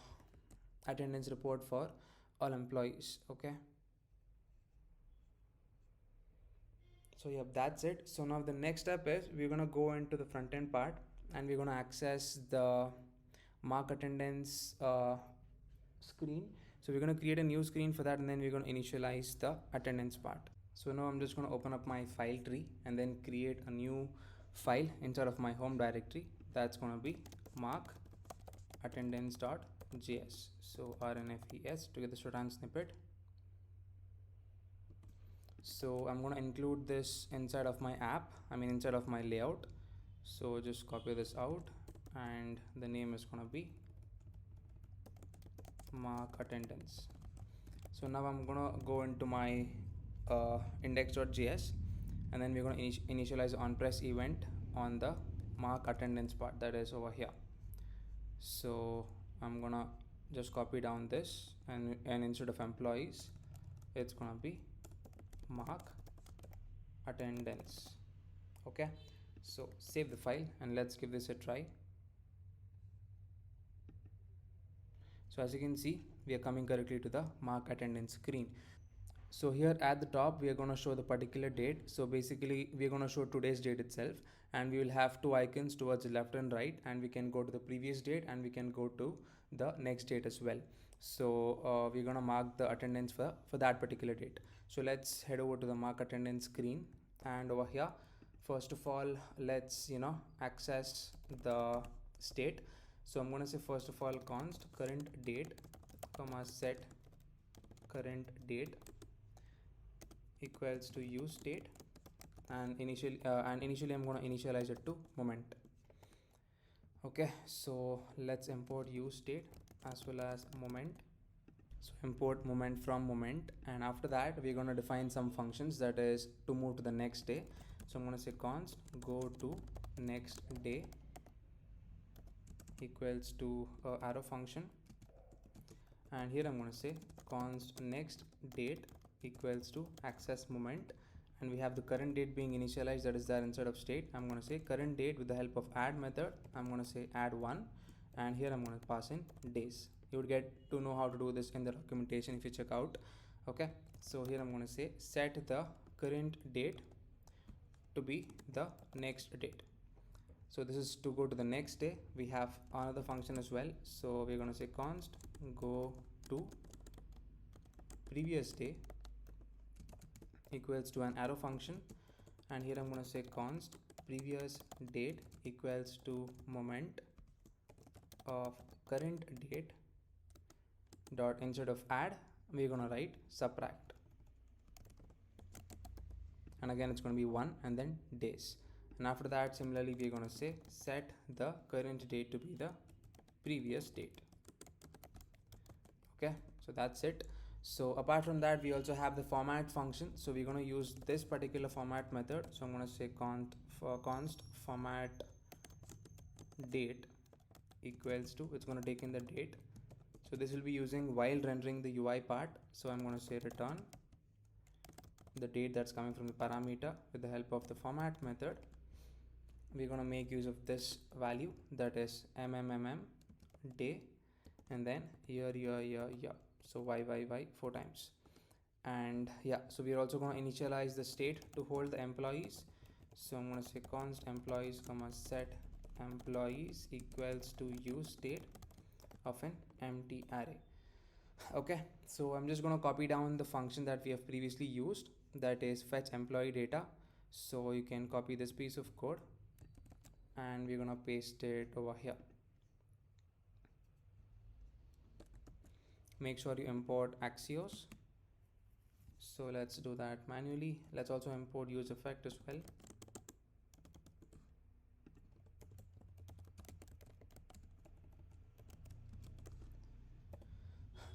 Speaker 1: attendance report for all employees. Okay, so yeah, that's it. So now the next step is we're gonna go into the front end part, and we're gonna access the mark attendance screen. So we're going to create a new screen for that, and then we're going to initialize the attendance part. So now I'm just going to open up my file tree and then create a new file inside of my home directory. That's going to be mark attendance.js. So rnfes to get the Sujan snippet. So I'm going to include this inside of my app, inside of my layout. So just copy this out, and the name is going to be mark attendance. So now I'm gonna go into my index.js, and then we're gonna initialize on press event on the mark attendance part, that is over here. So I'm gonna just copy down this, and instead of employees it's gonna be mark attendance. Okay, so save the file and let's give this a try. So as you can see, we are coming correctly to the mark attendance screen. So here at the top we are going to show the particular date. So basically we are going to show today's date itself, and we will have two icons towards the left and right, and we can go to the previous date and we can go to the next date as well. So we're going to mark the attendance for that particular date. So let's head over to the mark attendance screen, and over here first of all let's access the state. So I'm going to say first of all const current date comma set current date equals to use state, and initially I'm going to initialize it to moment. Okay, so let's import use state as well as moment. So import moment from moment, and after that we're going to define some functions, that is to move to the next day. So I'm going to say const go to next day equals to arrow function, and here I'm going to say const next date equals to access moment, and we have the current date being initialized, that is there inside of state. I'm going to say current date with the help of add method. I'm going to say add 1, and here I'm going to pass in days. You would get to know how to do this in the documentation if you check out. Okay, so here I'm going to say set the current date to be the next date. So this is to go to the next day. We have another function as well, so we're going to say const go to previous day equals to an arrow function, and here I'm going to say const previous date equals to moment of current date dot instead of add we're going to write subtract, and again it's going to be 1 and then days. And after that similarly we're going to say set the current date to be the previous date. Okay, so that's it. So apart from that we also have the format function, so we're going to use this particular format method. So I'm going to say const format date equals to, it's going to take in the date. So this will be using while rendering the UI part. So I'm going to say return the date that's coming from the parameter. With the help of the format method we're going to make use of this value, that is day, and then year, so y 4 times. And yeah, so we're also going to initialize the state to hold the employees. So I'm going to say const employees comma set employees equals to use state of an empty array. Okay, so I'm just going to copy down the function that we have previously used, that is fetch employee data. So you can copy this piece of code and we're gonna paste it over here. Make sure you import Axios. So let's do that manually. Let's also import use effect as well.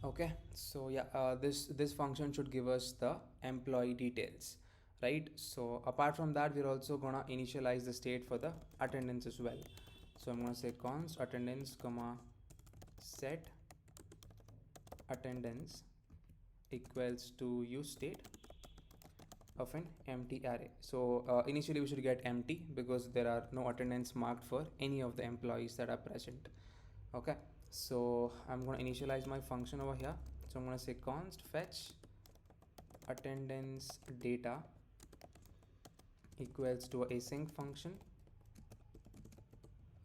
Speaker 1: Okay, so yeah, this function should give us the employee details, right? So apart from that we're also gonna initialize the state for the attendance as well. So I'm gonna say const attendance comma set attendance equals to use state, of an empty array. So initially we should get empty because there are no attendance marked for any of the employees that are present. Okay, so I'm going to initialize my function over here. So I'm going to say const fetch attendance data equals to a async function.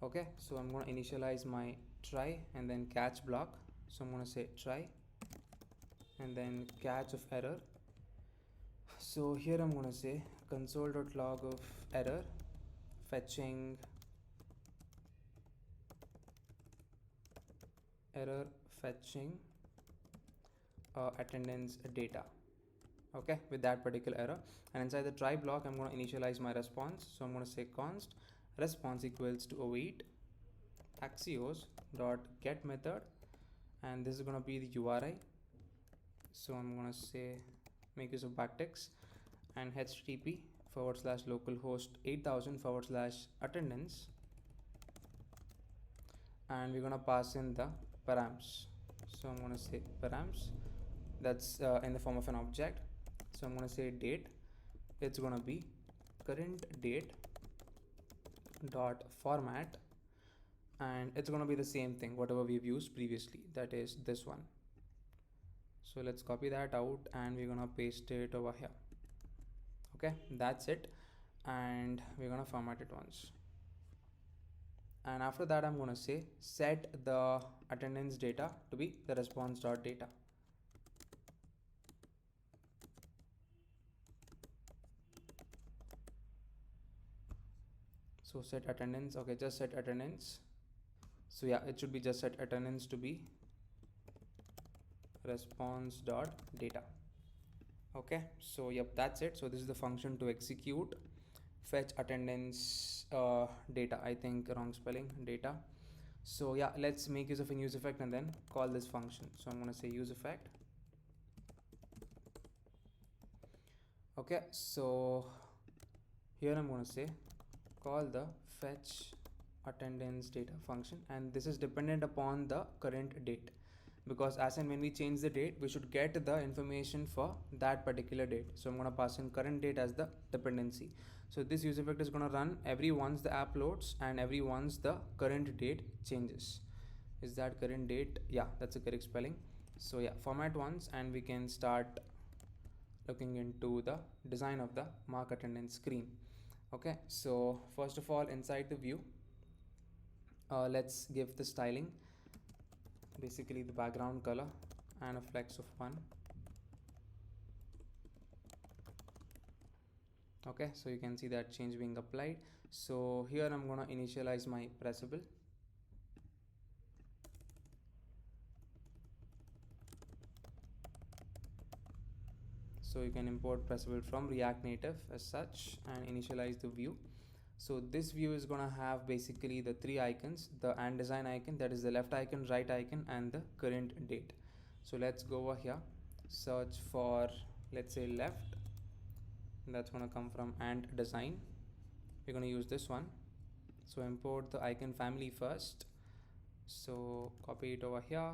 Speaker 1: Okay, so I'm going to initialize my try and then catch block. So I'm going to say try and then catch of error. So here I'm going to say console.log of error fetching attendance data. Okay, with that particular error, and inside the try block I'm going to initialize my response. So I'm going to say const response equals to await axios dot get method, and this is going to be the URI. So I'm going to say make use of backticks and http / localhost 8000 / attendance, and we're going to pass in the params. So I'm going to say params, that's in the form of an object. So I'm going to say date, it's going to be current date dot format, and it's going to be the same thing whatever we've used previously, that is this one. So let's copy that out and we're going to paste it over here. Okay, that's it, and we're going to format it once. And after that I'm going to say set the attendance data to be the response.data. So set attendance, okay, just set attendance. So yeah, it should be just set attendance to be response.data. Okay, so yep, that's it. So this is the function to execute fetch attendance data. I think wrong spelling, data. So yeah, let's make use of a use effect and then call this function. So I'm going to say use effect. Okay, so here I'm going to say call the fetch attendance data function, and this is dependent upon the current date, because as and when we change the date we should get the information for that particular date. So I'm going to pass in current date as the dependency. So this use effect is going to run every once the app loads and every once the current date changes. Is that current date? Yeah, that's a correct spelling. So yeah, format once and we can start looking into the design of the mark attendance screen. Okay, so first of all, inside the view, let's give the styling, basically the background color and a flex of 1. Okay, so you can see that change being applied. So here I'm going to initialize my pressable. So you can import pressable from React Native as such and initialize the view. So this view is going to have basically the 3 icons, the and design icon, that is the left icon, right icon, and the current date. So let's go over here, search for, let's say, left. That's going to come from and design. We're going to use this one. So import the icon family first. So copy it over here.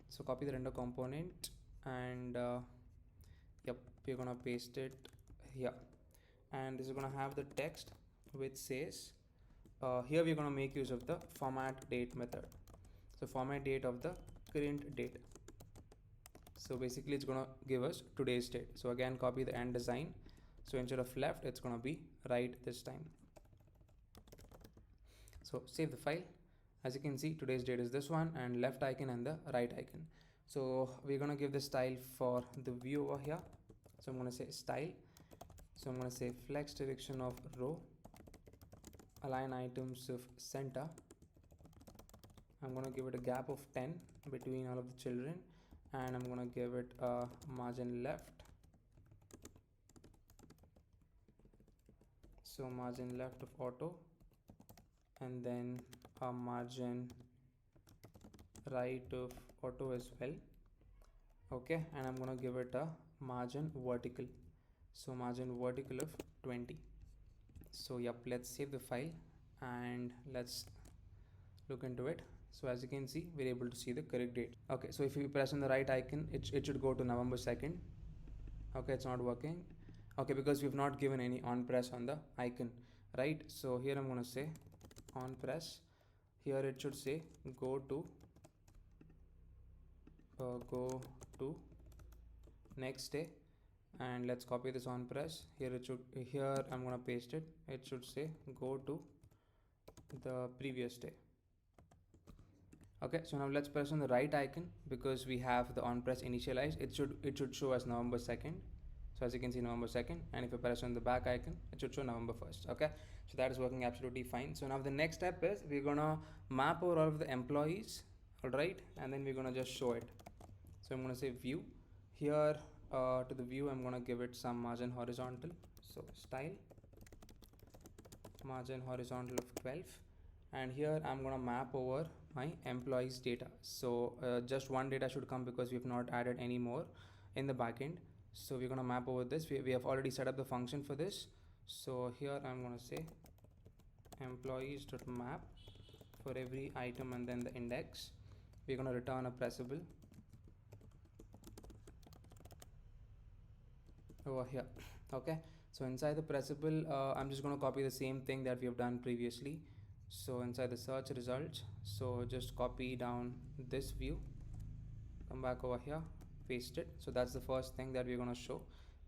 Speaker 1: So copy the render component and yep, we're gonna paste it here, and this is gonna have the text which says here we're gonna make use of the format date method. So format date of the current date. So basically it's gonna give us today's date. So again, copy the and design. So instead of left, it's gonna be right this time. So save the file. As you can see, today's date is this one, and left icon and the right icon. So we're gonna give the style for the view over here. So I'm gonna say style. So I'm gonna say flex direction of row, align items of center. I'm gonna give it a gap of 10 between all of the children, and I'm gonna give it a margin left. So margin left of auto, and then a margin right of auto as well. Okay, and I'm gonna give it a margin vertical. So margin vertical of 20. So yep, let's save the file and let's look into it. So as you can see, we're able to see the correct date. Okay, so if you press on the right icon, it should go to November 2nd. Okay, it's not working. Okay, because we've not given any on press on the icon, right? So here I'm going to say on press. Here it should say go to next day, and let's copy this on press. Here I'm going to paste it. It should say go to the previous day. Okay, so now let's press on the right icon because we have the on press initialized. It should show as November 2nd. So as you can see, November 2nd, and if you press on the back icon, it should show November 1st. Okay, so that is working absolutely fine. So now the next step is we're gonna map over all of the employees, all right, and then we're gonna just show it. So I'm gonna say view. Here to the view, I'm gonna give it some margin horizontal. So style margin horizontal of 12, and here I'm gonna map over my employees data. So just one data should come because we've not added any more in the backend. So we're gonna map over this. We have already set up the function for this. So here I'm gonna say employees.map for every item and then the index. We're gonna return a pressable over here. Okay, so inside the pressable, I'm just going to copy the same thing that we have done previously. So inside the search results, so just copy down this view, come back over here, paste it. So that's the first thing that we're going to show.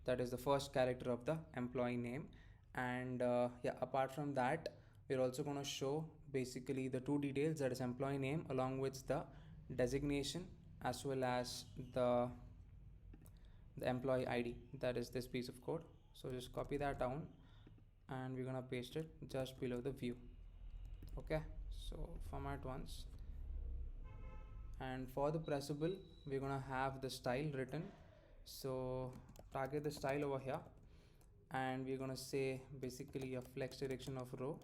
Speaker 1: That is the first character of the employee name. And yeah, apart from that, we're also going to show basically the two details, that is employee name along with the designation as well as the employee ID, that is this piece of code. So just copy that down and we're gonna paste it just below the view. Okay, so format once, and for the pressable we're gonna have the style written. So target the style over here, and we're gonna say basically a flex direction of row,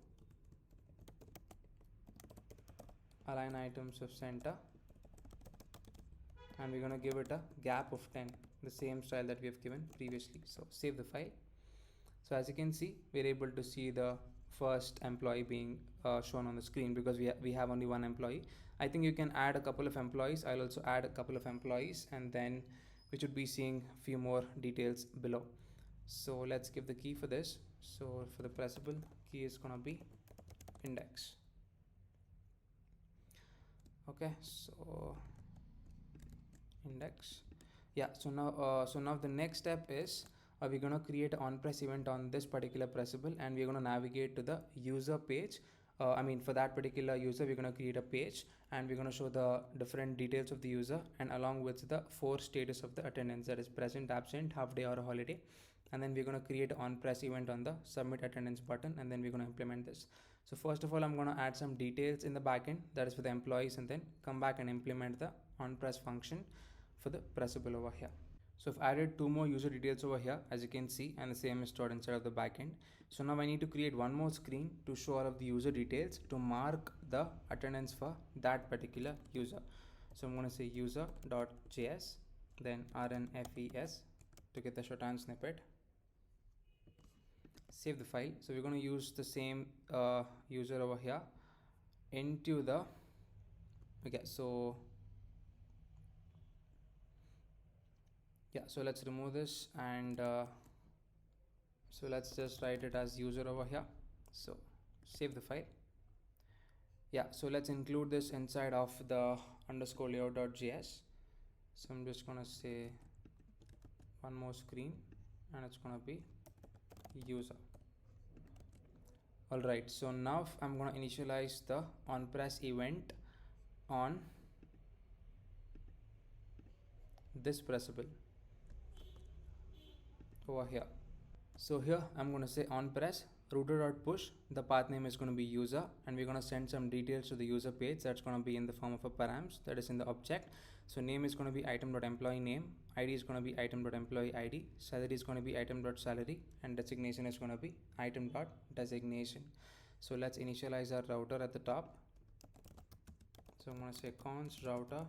Speaker 1: align items of center, and we're going to give it a gap of 10, the same style that we have given previously. So save the file. So as you can see, we're able to see the first employee being shown on the screen because we have only one employee. I think you can add a couple of employees. I'll also add a couple of employees, and then we should be seeing a few more details below. So let's give the key for this. So for the pressable, key is going to be index. Okay, so index. Yeah, so now the next step is we're going to create an on press event on this particular pressable, and we're going to navigate to the user page. For that particular user we're going to create a page, and we're going to show the different details of the user and along with the 4 status of the attendance, that is present, absent, half day or a holiday. And then we're going to create an on press event on the submit attendance button, and then we're going to implement this. So first of all, I'm going to add some details in the backend, that is for the employees, and then come back and implement the on press function for the pressable over here. So I've added 2 more user details over here, as you can see, and the same is stored inside of the backend. So now I need to create one more screen to show all of the user details to mark the attendance for that particular user. So I'm going to say user.js, then rnfes to get the shorthand snippet. Save the file. So we're going to use the same user over here into the so let's remove this, and so let's just write it as user over here. So save the file. So let's include this inside of the underscore layout.js. So I'm just gonna say one more screen, and it's gonna be user. Alright, so now I'm gonna initialize the on press event on this pressable over here. So here I'm going to say on press router.push, the path name is going to be user, and we're going to send some details to the user page. That's going to be in the form of a params, that is in the object. So name is going to be item.employee name, ID is going to be item.employee ID, salary is going to be item.salary, and designation is going to be item.designation. So let's initialize our router at the top. So I'm going to say const router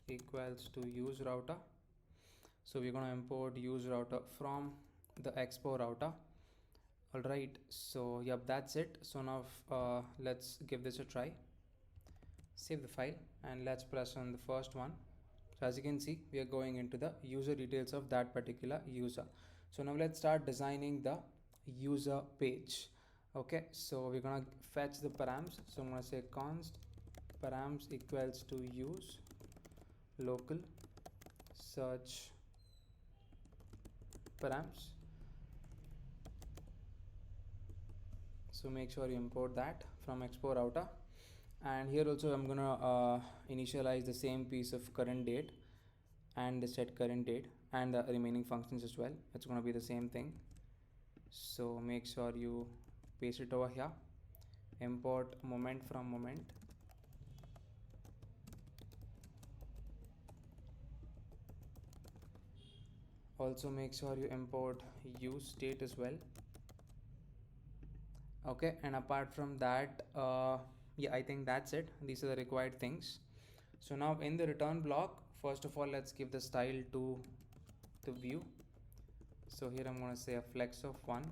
Speaker 1: equals to use router. So we're going to import use router from the Expo Router. Alright, so yep, that's it. So now let's give this a try. Save the file, and let's press on the first one. So as you can see, we are going into the user details of that particular user. So now let's start designing the user page. Okay, so we're gonna fetch the params. So I'm gonna say const params equals to use local search params. So make sure you import that from Expo Router. And here also I'm gonna initialize the same piece of current date and the set current date and the remaining functions as well. It's gonna be the same thing. So make sure you paste it over here. Import moment from moment. Also make sure you import use state as well. Okay, and apart from that, yeah, I think that's it. These are the required things. So now in the return block, first of all, let's give the style to the view. So here I'm going to say a flex of 1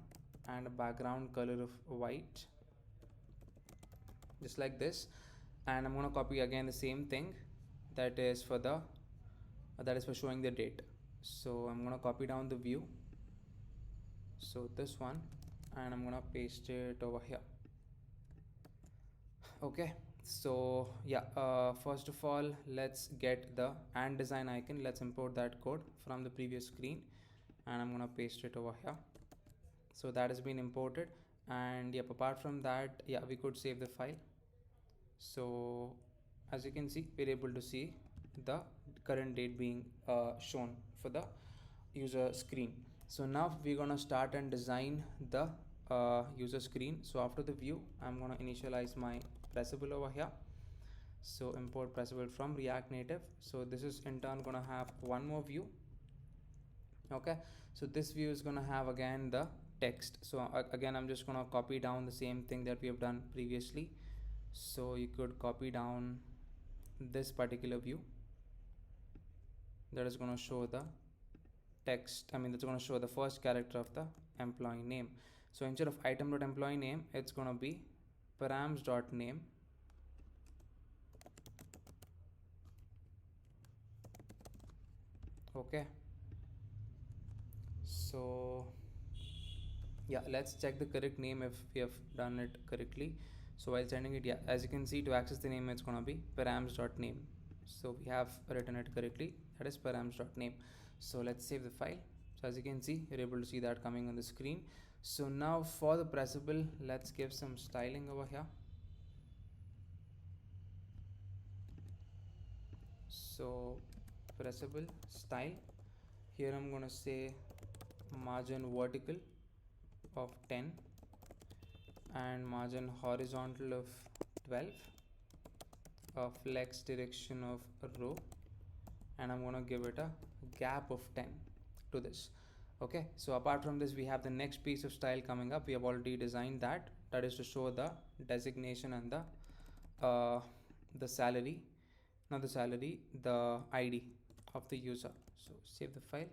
Speaker 1: and a background color of white, just like this. And I'm going to copy again the same thing that is for showing the date. So I'm going to copy down the view, so this one, and I'm going to paste it over here. Okay, so yeah, first of all, let's get the and design icon. Let's import that code from the previous screen, and I'm gonna paste it over here. So that has been imported, and yep, apart from that, yeah, we could save the file. So as you can see, we're able to see the current date being shown for the user screen. So now we're gonna start and design the user screen. So after the view, I'm gonna initialize my pressable over here. So import pressable from React Native. So this is in turn gonna have one more view. Okay, so this view is gonna have again the text. So again, I'm just gonna copy down the same thing that we have done previously. So you could copy down this particular view that is going to show the text. That's going to show the first character of the employee name. So instead of item.employee name, it's going to be params.name. Okay, so yeah, let's check the correct name if we have done it correctly. So while sending it, yeah, as you can see, to access the name, it's going to be params.name. So we have written it correctly, that is params.name. So let's save the file. So as you can see, you're able to see that coming on the screen. So now for the pressable, let's give some styling over here. So pressable style, here I'm going to say margin vertical of 10 and margin horizontal of 12, a flex direction of row, and I'm going to give it a gap of 10 to this. Okay, so apart from this, we have the next piece of style coming up. We have already designed that is to show the designation and the salary, not the salary, the ID of the user. So save the file.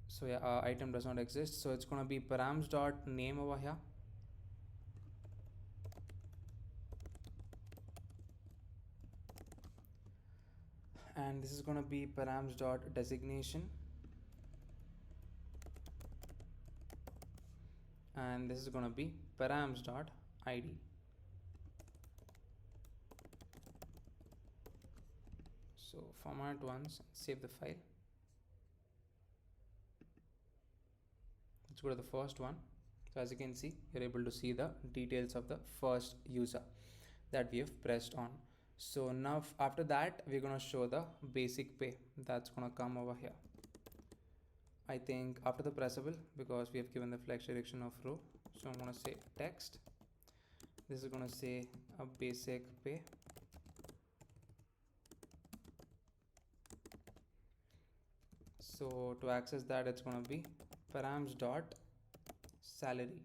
Speaker 1: So yeah, item does not exist, so it's going to be params.name over here. And this is going to be params.designation, and this is going to be params.id. So format once, save the file. Let's go to the first one. So as you can see, you're able to see the details of the first user that we have pressed on. So now after that, we're going to show the basic pay that's going to come over here. I think after the pressable, because we have given the flex direction of row, so I'm going to say text. This is going to say a basic pay. So to access that, it's going to be params.salary.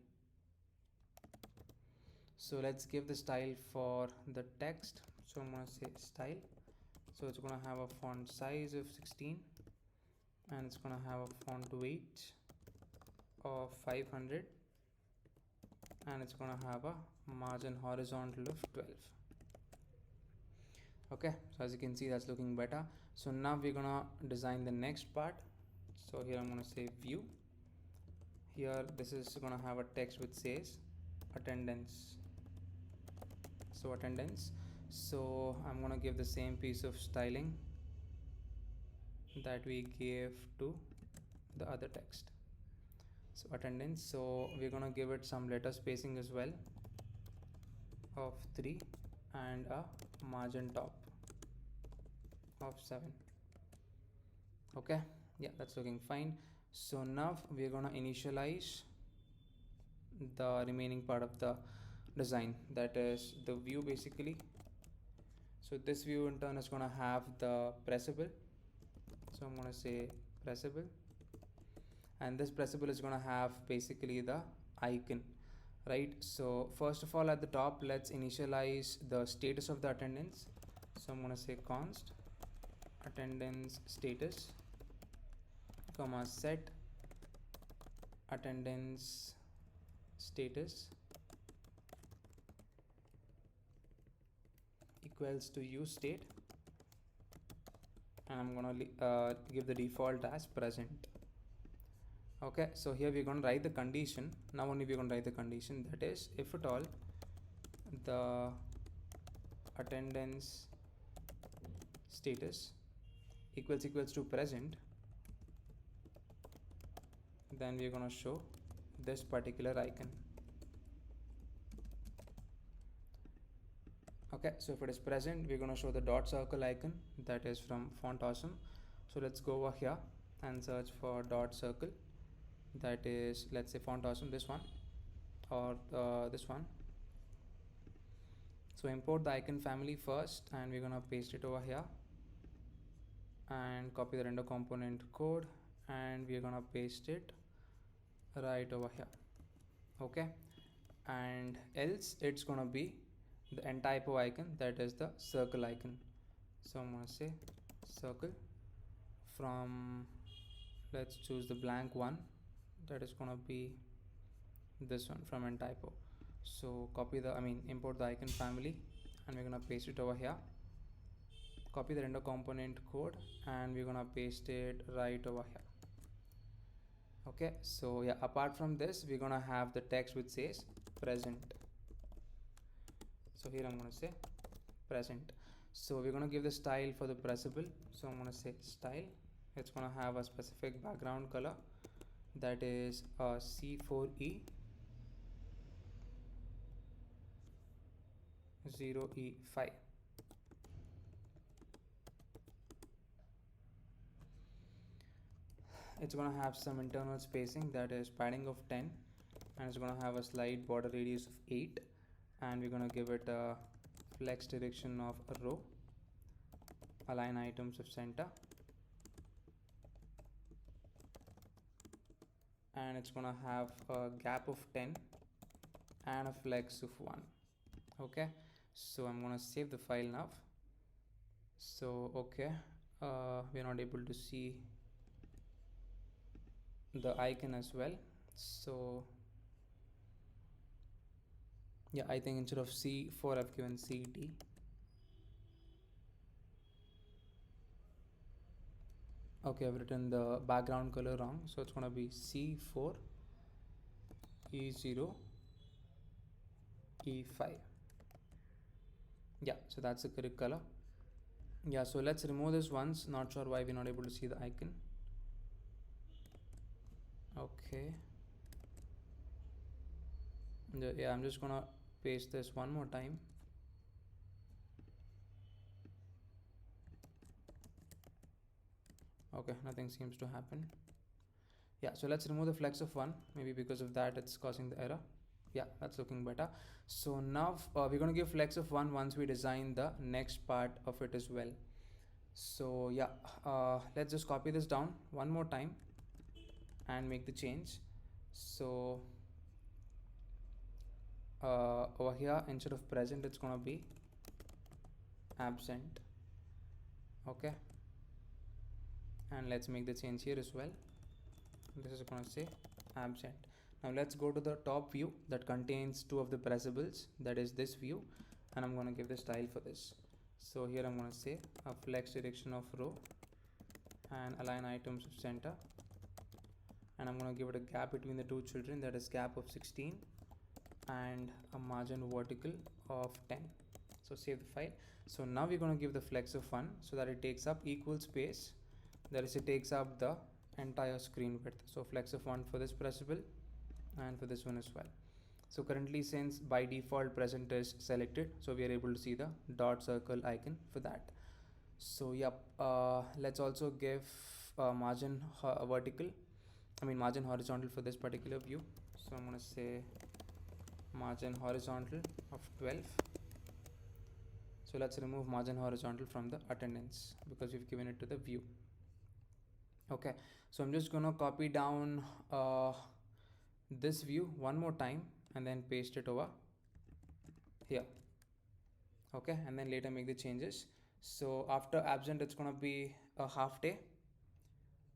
Speaker 1: So let's give the style for the text. So I'm going to say style. So it's going to have a font size of 16 and it's going to have a font weight of 500 and it's going to have a margin horizontal of 12. Okay, so as you can see, that's looking better. So now we're gonna design the next part. So here I'm gonna say view. Here this is gonna have a text which says attendance. So attendance. So I'm gonna give the same piece of styling that we gave to the other text. So attendance. So we're gonna give it some letter spacing as well of 3 and a margin top of 7. Okay, yeah, that's looking fine. So now we're gonna initialize the remaining part of the design, that is the view basically. So this view in turn is gonna have the pressable. So I'm gonna say pressable, and this pressable is gonna have basically the icon, right? So first of all, at the top, let's initialize the status of the attendance. So I'm gonna say const attendance status comma set attendance status equals to use state, and I'm gonna give the default as present. Okay, so here we're going to write the condition. Now only we're going to write the condition, that is if at all the attendance status equals to present, then we're going to show this particular icon. Okay, so if it is present, we're going to show the dot circle icon, that is from Font Awesome. So let's go over here and search for dot circle, that is, let's say Font Awesome, this one, or this one. So import the icon family first, and we're gonna paste it over here and copy the render component code, and we're gonna paste it right over here. Okay, and else it's gonna be the end typo icon, that is the circle icon. So I'm gonna say circle from, let's choose the blank one, that is gonna be this one from end typo. So import the icon family, and we're gonna paste it over here, copy the render component code, and we're gonna paste it right over here. Okay, so yeah, apart from this, we're gonna have the text which says present. So here I'm gonna say present. So we're gonna give the style for the pressable. So I'm gonna say style. It's gonna have a specific background color, that is C4E 0E5. It's gonna have some internal spacing, that is padding of 10, and it's gonna have a slight border radius of 8, and we're gonna give it a flex direction of a row, align items of center, and it's gonna have a gap of 10 and a flex of 1. Okay, so I'm gonna save the file now. So okay, we're not able to see the icon as well. So yeah, I think instead of C4 I've given CD. Okay, I've written the background color wrong, so it's gonna be C4 E0 E5. Yeah, so that's the correct color. Yeah, so let's remove this once. Not sure why we're not able to see the icon. Okay, yeah, I'm just gonna paste this one more time. Okay, nothing seems to happen. Yeah, so let's remove the flex of 1, maybe because of that it's causing the error. Yeah, that's looking better. So now we're going to give flex of 1 once we design the next part of it as well. So yeah, let's just copy this down one more time and make the change. So over here, instead of present, it's going to be absent. Okay, and let's make the change here as well. This is going to say absent. Now let's go to the top view that contains two of the pressables, that is this view, and I'm going to give the style for this. So here I'm going to say a flex direction of row and align items of center, and I'm going to give it a gap between the two children, that is gap of 16, and a margin vertical of 10. So save the file. So now we're going to give the flex of 1 so that it takes up equal space, that is, it takes up the entire screen width. So flex of 1 for this pressable and for this one as well. So currently, since by default present is selected, so we are able to see the dot circle icon for that. So yep, let's also give margin vertical, margin horizontal for this particular view. So I'm going to say margin horizontal of 12. So let's remove margin horizontal from the attendance because we've given it to the view. Okay, so I'm just gonna copy down this view one more time and then paste it over here. Okay, and then later make the changes. So after absent, it's gonna be a half day.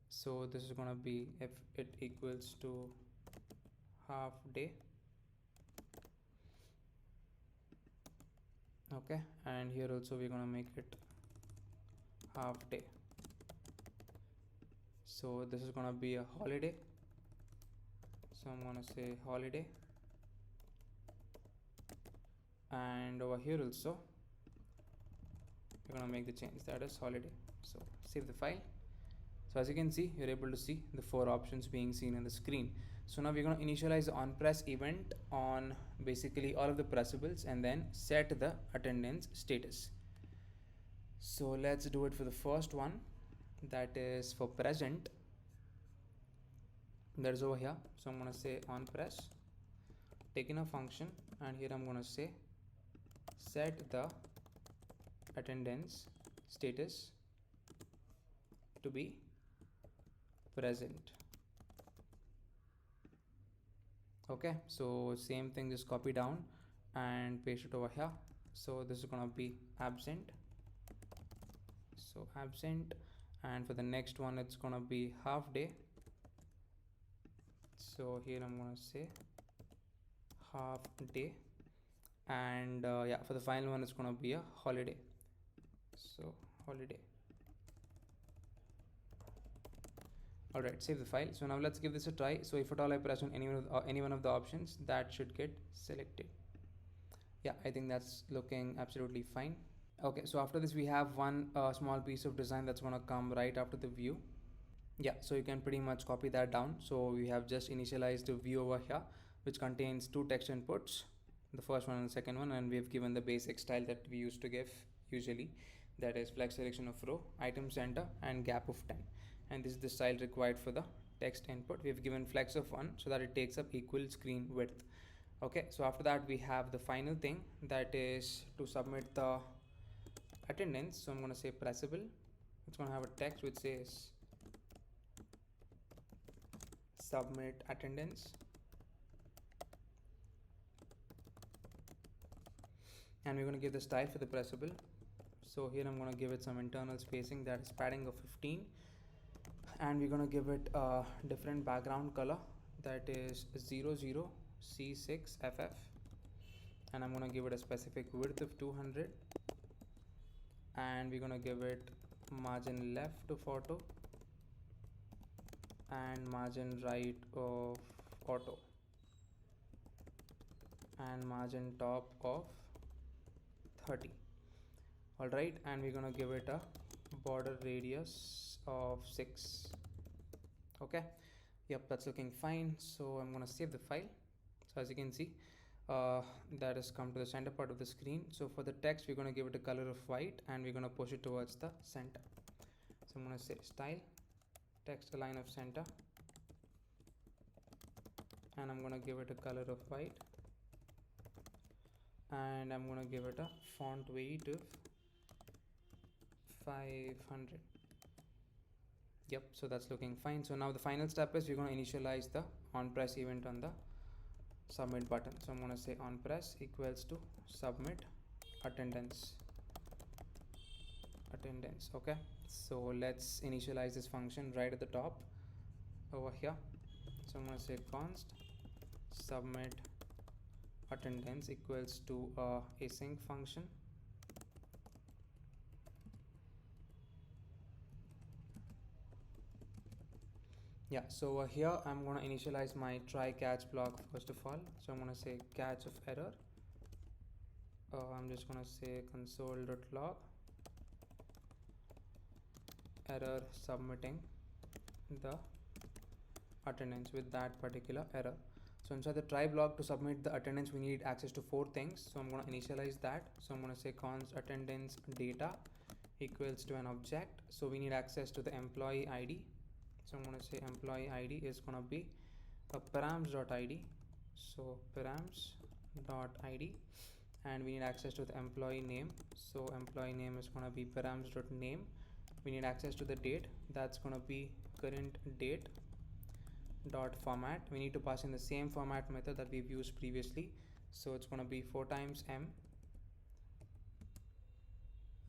Speaker 1: So this is gonna be if it equals to half day. Okay, and here also we're gonna make it half day. So this is gonna be a holiday. So I'm gonna say holiday, and over here also we're gonna make the change, that is holiday. So save the file. So as you can see, you're able to see the 4 options being seen in the screen. So now we're going to initialize the on press event on basically all of the pressables and then set the attendance status. So let's do it for the first one, that is for present, that is over here. So I'm going to say on press, take in a function, and here I'm going to say set the attendance status to be present. Okay, so same thing, just copy down and paste it over here. So this is gonna be absent, so absent, and for the next one it's gonna be half day. So here I'm gonna say half day, and yeah, for the final one it's gonna be a holiday. So holiday. Alright, save the file. So now let's give this a try. So if at all I press on any one of the options, that should get selected. Yeah, I think that's looking absolutely fine. Okay, so after this we have one small piece of design that's going to come right after the view. Yeah, so you can pretty much copy that down. So we have just initialized a view over here which contains 2 text inputs, the first one and the second one, and we have given the basic style that we used to give usually, that is flex selection of row, item center, and gap of 10. And this is the style required for the text input. We have given flex of 1 so that it takes up equal screen width. Okay, so after that we have the final thing, that is to submit the attendance. So I'm going to say pressable. It's going to have a text which says submit attendance, and we're going to give the style for the pressable. So here I'm going to give it some internal spacing, that is padding of 15, and we're going to give it a different background color, that is 00C6FF, and I'm going to give it a specific width of 200, and we're going to give it margin left of auto and margin right of auto and margin top of 30. All right, and we're going to give it a border radius of 6. Okay, yep, that's looking fine. So I'm going to save the file. So as you can see, that has come to the center part of the screen. So for the text, we're going to give it a color of white and we're going to push it towards the center. So I'm going to say style text align of center, and I'm going to give it a color of white, and I'm going to give it a font weight of 500. Yep, so that's looking fine. So now the final step is we're going to initialize the on press event on the submit button. So I'm going to say on press equals to submit attendance. Okay, so let's initialize this function right at the top over here. So I'm going to say const submit attendance equals to a async function, Yeah, so here I'm going to initialize my try catch block first of all. So I'm going to say catch of error. I'm just going to say console.log error submitting the attendance with that particular error. So inside the try block, to submit the attendance, we need access to 4 things. So I'm going to initialize that. So I'm going to say const attendance data equals to an object. So we need access to the employee ID. So I'm going to say employee ID is going to be a params.id. So params.id, and we need access to the employee name. So employee name is going to be params.name. We need access to the date. That's going to be current date dot format. We need to pass in the same format method that we've used previously. So it's going to be 4 times m,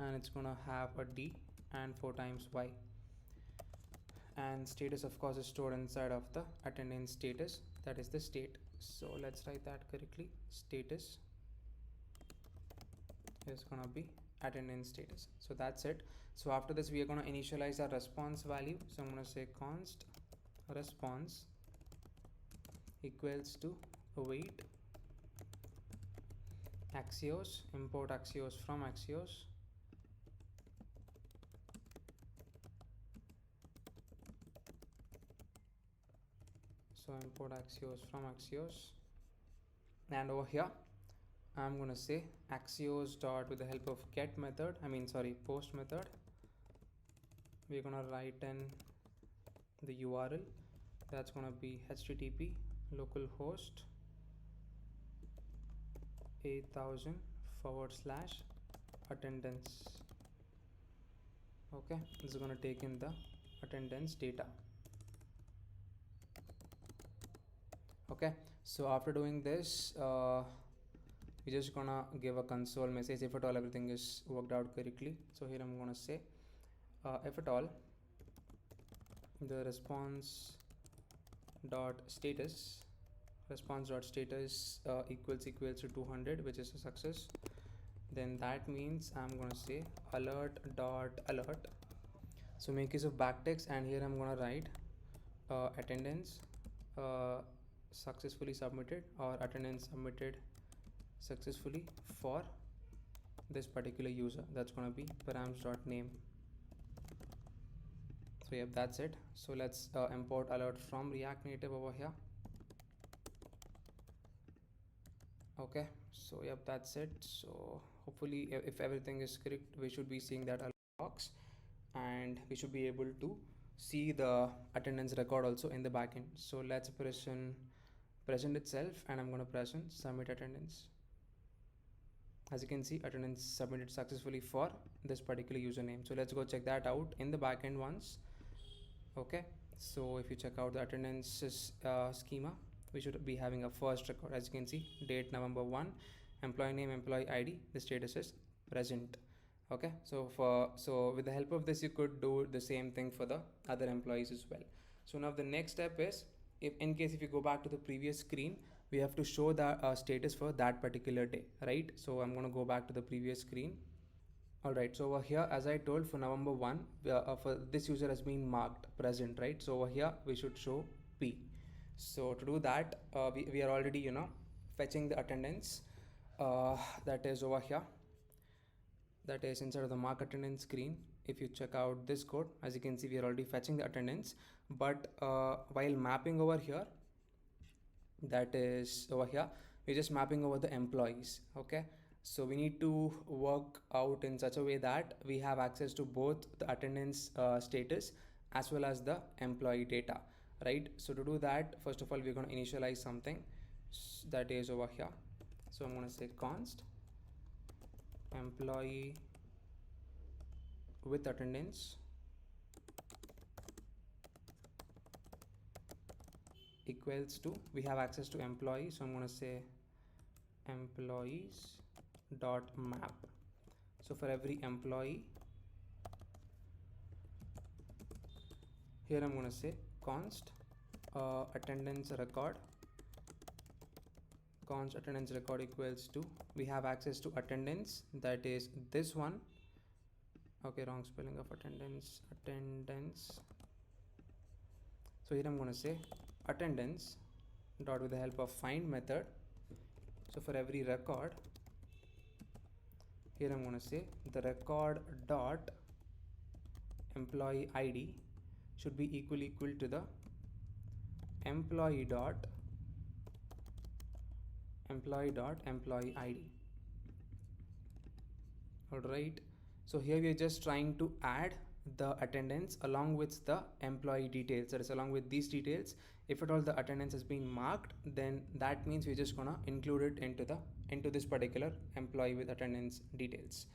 Speaker 1: and it's going to have a d, and 4 times y. And status of course is stored inside of the attendance status, that is the state. So let's write that correctly. Status is going to be attendance status. So that's it. So after this we are going to initialize our response value. So I'm going to say const response equals to await Axios, import Axios from Axios. So import Axios from Axios, and over here I'm going to say Axios dot, with the help of get method, post method, we're going to write in the URL. That's going to be http localhost 8000 / attendance. Okay, this is going to take in the attendance data. Okay, so after doing this, we're just gonna give a console message if at all everything is worked out correctly. So here I'm gonna say if at all the response dot status equals to 200, which is a success, then that means I'm gonna say alert dot alert. So make use of backtext, and here I'm gonna write attendance successfully submitted, or attendance submitted successfully for this particular user. That's going to be params.name. So yep, that's it. So let's import alert from React Native over here. Okay, so yep, that's it. So hopefully if everything is correct, we should be seeing that alert box, and we should be able to see the attendance record also in the backend. So let's present itself, and I'm going to present submit attendance. As you can see, attendance submitted successfully for this particular username. So let's go check that out in the backend once. Okay, so if you check out the attendance schema, we should be having a first record. As you can see, date November 1, employee name, employee ID, the status is present. Okay, so with the help of this, you could do the same thing for the other employees as well. So now the next step is, if you go back to the previous screen, we have to show the status for that particular day, right? So I'm going to go back to the previous screen. Alright, so over here, as I told, for November 1, for this user has been marked present, right? So over here we should show P. So to do that, we are already fetching the attendance that is over here, that is inside of the mark attendance screen. If you check out this code, as you can see, we are already fetching the attendance, but while mapping over here, that is over here, we're just mapping over the employees. Okay, so we need to work out in such a way that we have access to both the attendance status as well as the employee data, right? So to do that, first of all, we're going to initialize something that is over here. So I'm going to say const employee with attendance equals to, we have access to employees, so I'm going to say employees dot map. So for every employee, here I'm going to say const attendance record equals to, we have access to attendance, that is this one. Okay, wrong spelling of attendance. So So here I'm going to say attendance dot with the help of find method. So for every record, here I'm going to say the record dot employee id should be equal to the employee dot employee id. All right, so here we are just trying to add the attendance along with the employee details, that is along with these details. If at all the attendance has been marked, then that means we're just gonna include it into this particular employee with attendance details.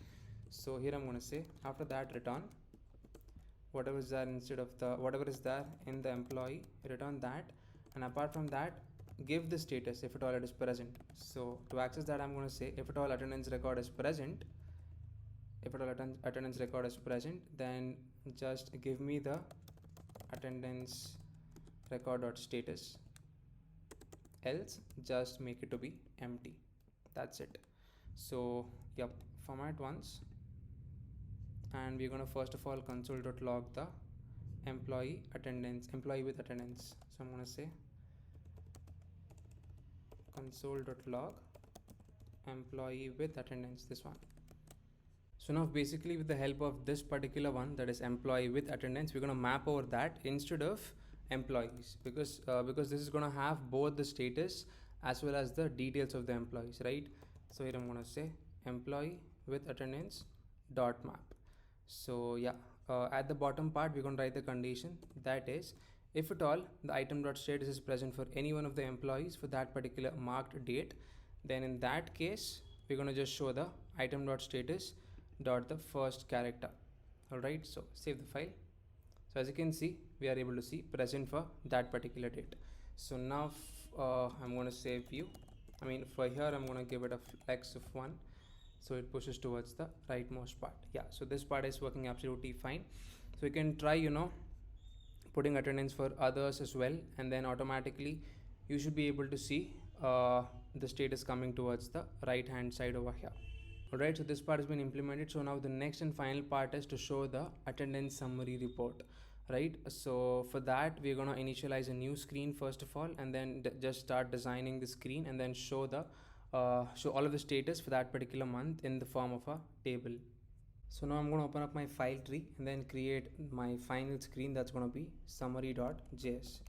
Speaker 1: So here I'm gonna say after that return whatever is there instead of the whatever is there in the employee, return that, and apart from that give the status if at all it is present. So to access that I'm going to say if at all attendance record is present, if at all attendance record is present, then just give me the attendance record dot status, else just make it to be empty. That's it. So yep, format once, and we're going to first of all console.log the employee with attendance. So I'm going to say console.log employee with attendance, this one. So now basically with the help of this particular one, that is employee with attendance, we're going to map over that instead of employees, because this is going to have both the status as well as the details of the employees, right? So here I'm going to say employee with attendance dot map. So yeah, at the bottom part we're going to write the condition, that is if at all the item dot status is present for any one of the employees for that particular marked date, then in that case we're going to just show the item dot status dot the first character. All right, so save the file. So as you can see, we are able to see present for that particular date. So now I'm going to save view. For here I'm going to give it a flex of 1, so it pushes towards the rightmost part. Yeah, so this part is working absolutely fine. So you can try putting attendance for others as well, and then automatically you should be able to see the status coming towards the right hand side over here. Alright, so this part has been implemented. So now the next and final part is to show the attendance summary report, right? So for that we're going to initialize a new screen first of all, and then just start designing the screen, and then show all of the status for that particular month in the form of a table. So now I'm going to open up my file tree and then create my final screen, that's going to be summary.js.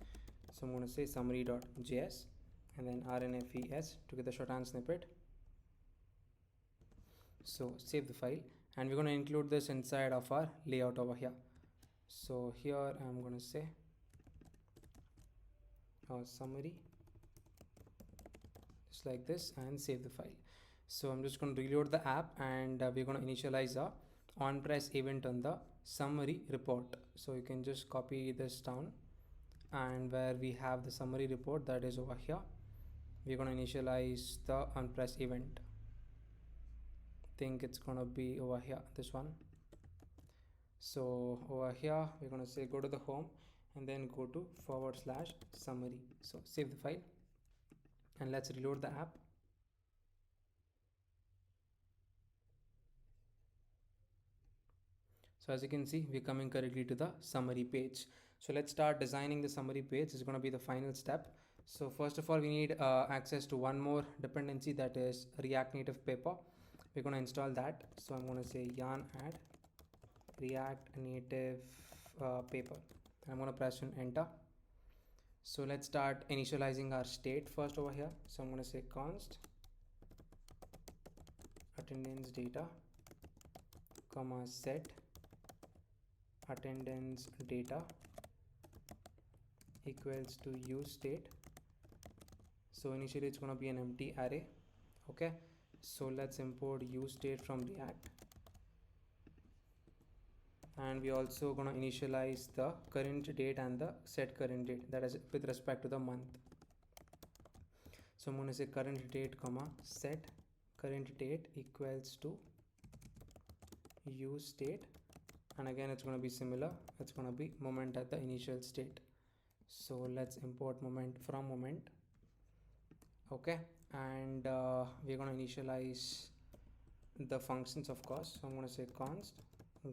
Speaker 1: So I'm going to say summary.js and then rnfes to get the shorthand snippet. So save the file, and we're going to include this inside of our layout over here. So here I'm going to say summary, just like this, and save the file. So I'm just going to reload the app, and we're going to initialize a on press event on the summary report. So you can just copy this down, and where we have the summary report, that is over here, we're going to initialize the on press event. Think it's gonna be over here, this one. So over here we're gonna say go to the home and then go to /summary. So save the file and let's reload the app. So as you can see, we're coming correctly to the summary page. So let's start designing the summary page. It's going to be the final step. So first of all, we need access to one more dependency, that is React Native paper. We're going to install that. So I'm going to say yarn add React Native paper. I'm going to press on enter. So let's start initializing our state first over here. So I'm going to say const attendance data comma set attendance data equals to use state. So initially it's going to be an empty array. Okay, so let's import use state from React, and we also going to initialize the current date and the set current date, that is with respect to the month. So I'm going to say current date comma set current date equals to use state, and again it's going to be similar, it's going to be moment at the initial state. So let's import moment from moment. Okay, and we're going to initialize the functions, of course. So I'm going to say const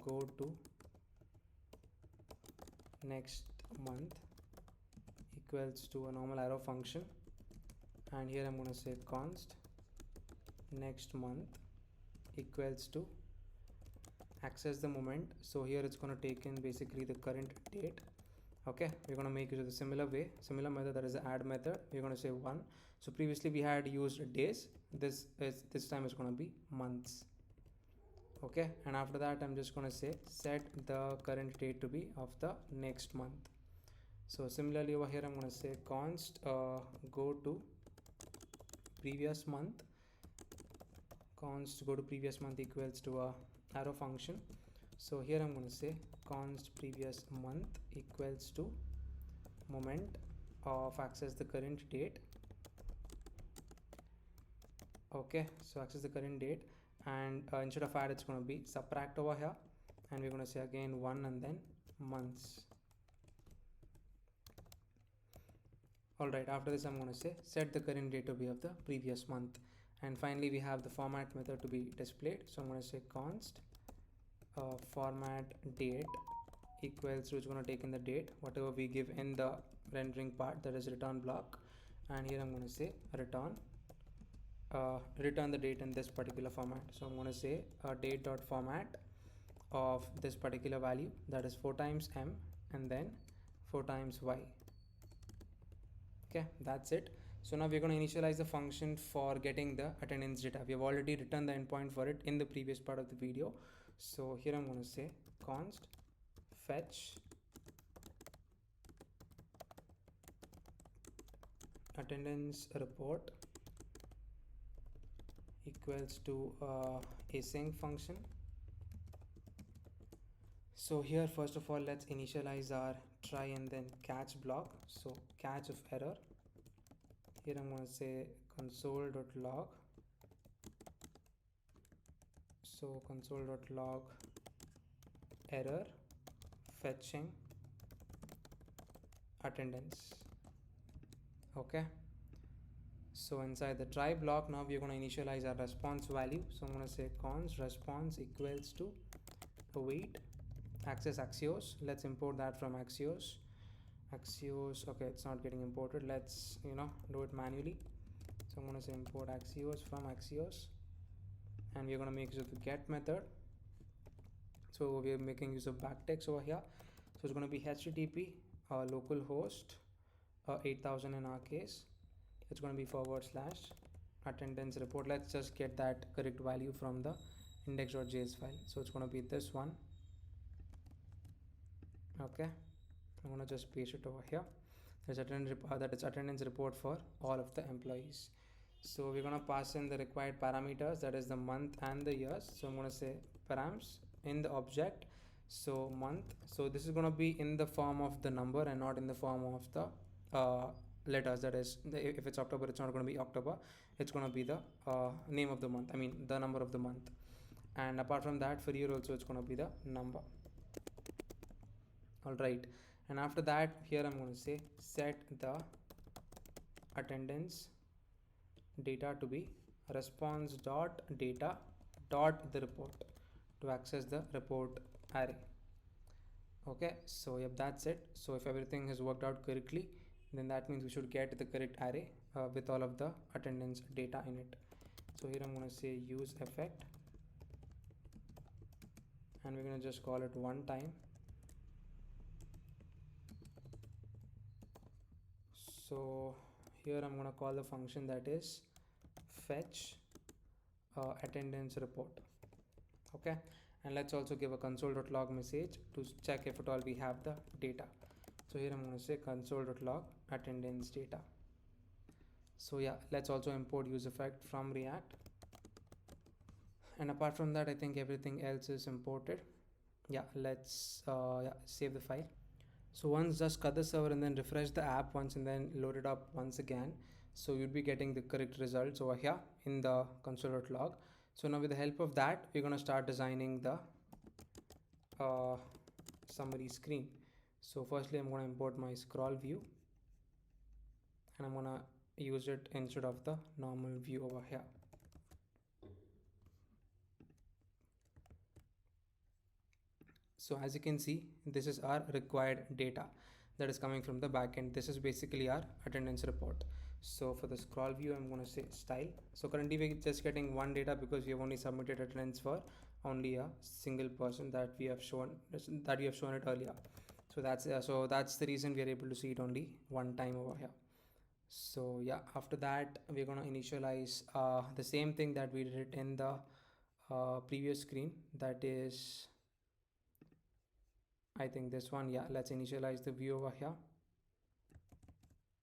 Speaker 1: go to next month equals to a normal arrow function, and here I'm going to say const next month equals to access the moment. So here it's going to take in basically the current date. Okay, we're going to make use of the similar method, that is the add method. We're going to say 1. So previously we had used days, this time is going to be months. Okay, and after that I'm just going to say set the current date to be of the next month. So similarly over here I'm going to say const go to previous month, const go to previous month equals to a arrow function. So here I'm going to say const previous month equals to moment of access the current date. Okay, so access the current date, and instead of add it's going to be subtract over here, and we're going to say again 1 and then months. Alright, after this I'm going to say set the current date to be of the previous month, and finally we have the format method to be displayed. So I'm going to say const format date equals to, it's going to take in the date whatever we give in the rendering part, that is return block, and here I'm going to say return the date in this particular format. So I'm going to say date dot format of this particular value, that is 4 times m and then 4 times y. Okay, that's it. So now we're going to initialize the function for getting the attendance data. We have already written the endpoint for it in the previous part of the video. So here I'm going to say const fetch attendance report equals to async function. So here first of all let's initialize our try and then catch block. So catch of error, here I'm going to say console.log. So console.log error fetching attendance. Okay, so inside the try block now we're going to initialize our response value. So I'm going to say const response equals to await access axios. Let's import that from axios. Okay, it's not getting imported. Let's do it manually. So I'm going to say import axios from axios, and we're going to make use of the get method. So we are making use of backtext over here. So it's going to be http localhost 8000 in our case. It's going to be / attendance report. Let's just get that correct value from the index.js file. So it's going to be this one. Okay, I'm going to just paste it over here. There's attendance report for all of the employees. So we're going to pass in the required parameters, that is the month and the years. So I'm going to say params in the object. So month, so this is going to be in the form of the number and not in the form of the letters. That is, if it's October, it's not going to be October, it's going to be the name of the month, I mean the number of the month. And apart from that, for year also it's going to be the number. Alright, and after that here I'm going to say set the attendance data to be response dot data dot the report to access the report array. Okay, so yep, that's it. So if everything has worked out correctly, then that means we should get the correct array with all of the attendance data in it. So here I'm going to say use effect, and we're going to just call it one time. So here I'm going to call the function that is fetch attendance report. Okay, and let's also give a console.log message to check if at all we have the data. So here I'm going to say console.log attendance data. So yeah, let's also import use effect from React, and apart from that I think everything else is imported. Yeah, let's save the file. So once just cut the server and then refresh the app once and then load it up once again, so you'll be getting the correct results over here in the console.log. So now with the help of that, we're going to start designing the summary screen. So firstly I'm going to import my scroll view, and I'm going to use it instead of the normal view over here. So as you can see, this is our required data. that is coming from the backend. This is basically our attendance report. So for the scroll view, I'm going to say style. So currently we're just getting one data because we have only submitted attendance for only a single person that we have shown it earlier. So that's the reason we are able to see it only one time over here. So yeah, after that we're going to initialize the same thing that we did in the previous screen, that is, I think this one. Yeah, let's initialize the view over here.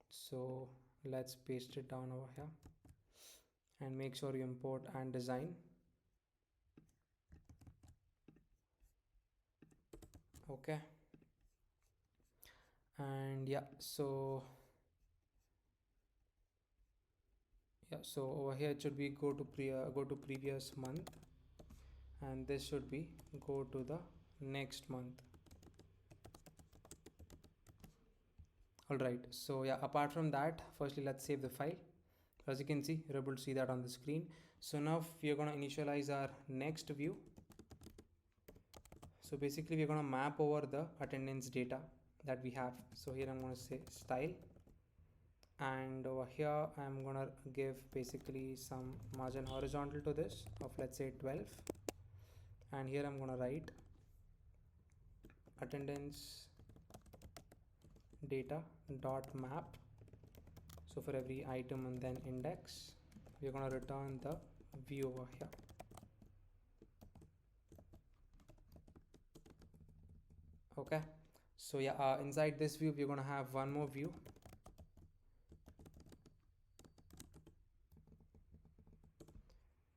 Speaker 1: So let's paste it down over here and make sure you import and design. Okay, and so over here it should be go to previous month, and this should be go to the next month. All right, so yeah, apart from that, firstly let's save the file. As you can see, you're able to see that on the screen. So now we are going to initialize our next view. So basically we're going to map over the attendance data that we have. So here I'm going to say style, and over here I'm going to give basically some margin horizontal to this of, let's say, 12, and here I'm going to write attendance data dot map. So for every item and then index, we're going to return the view over here. Okay, so yeah, inside this view we're going to have one more view.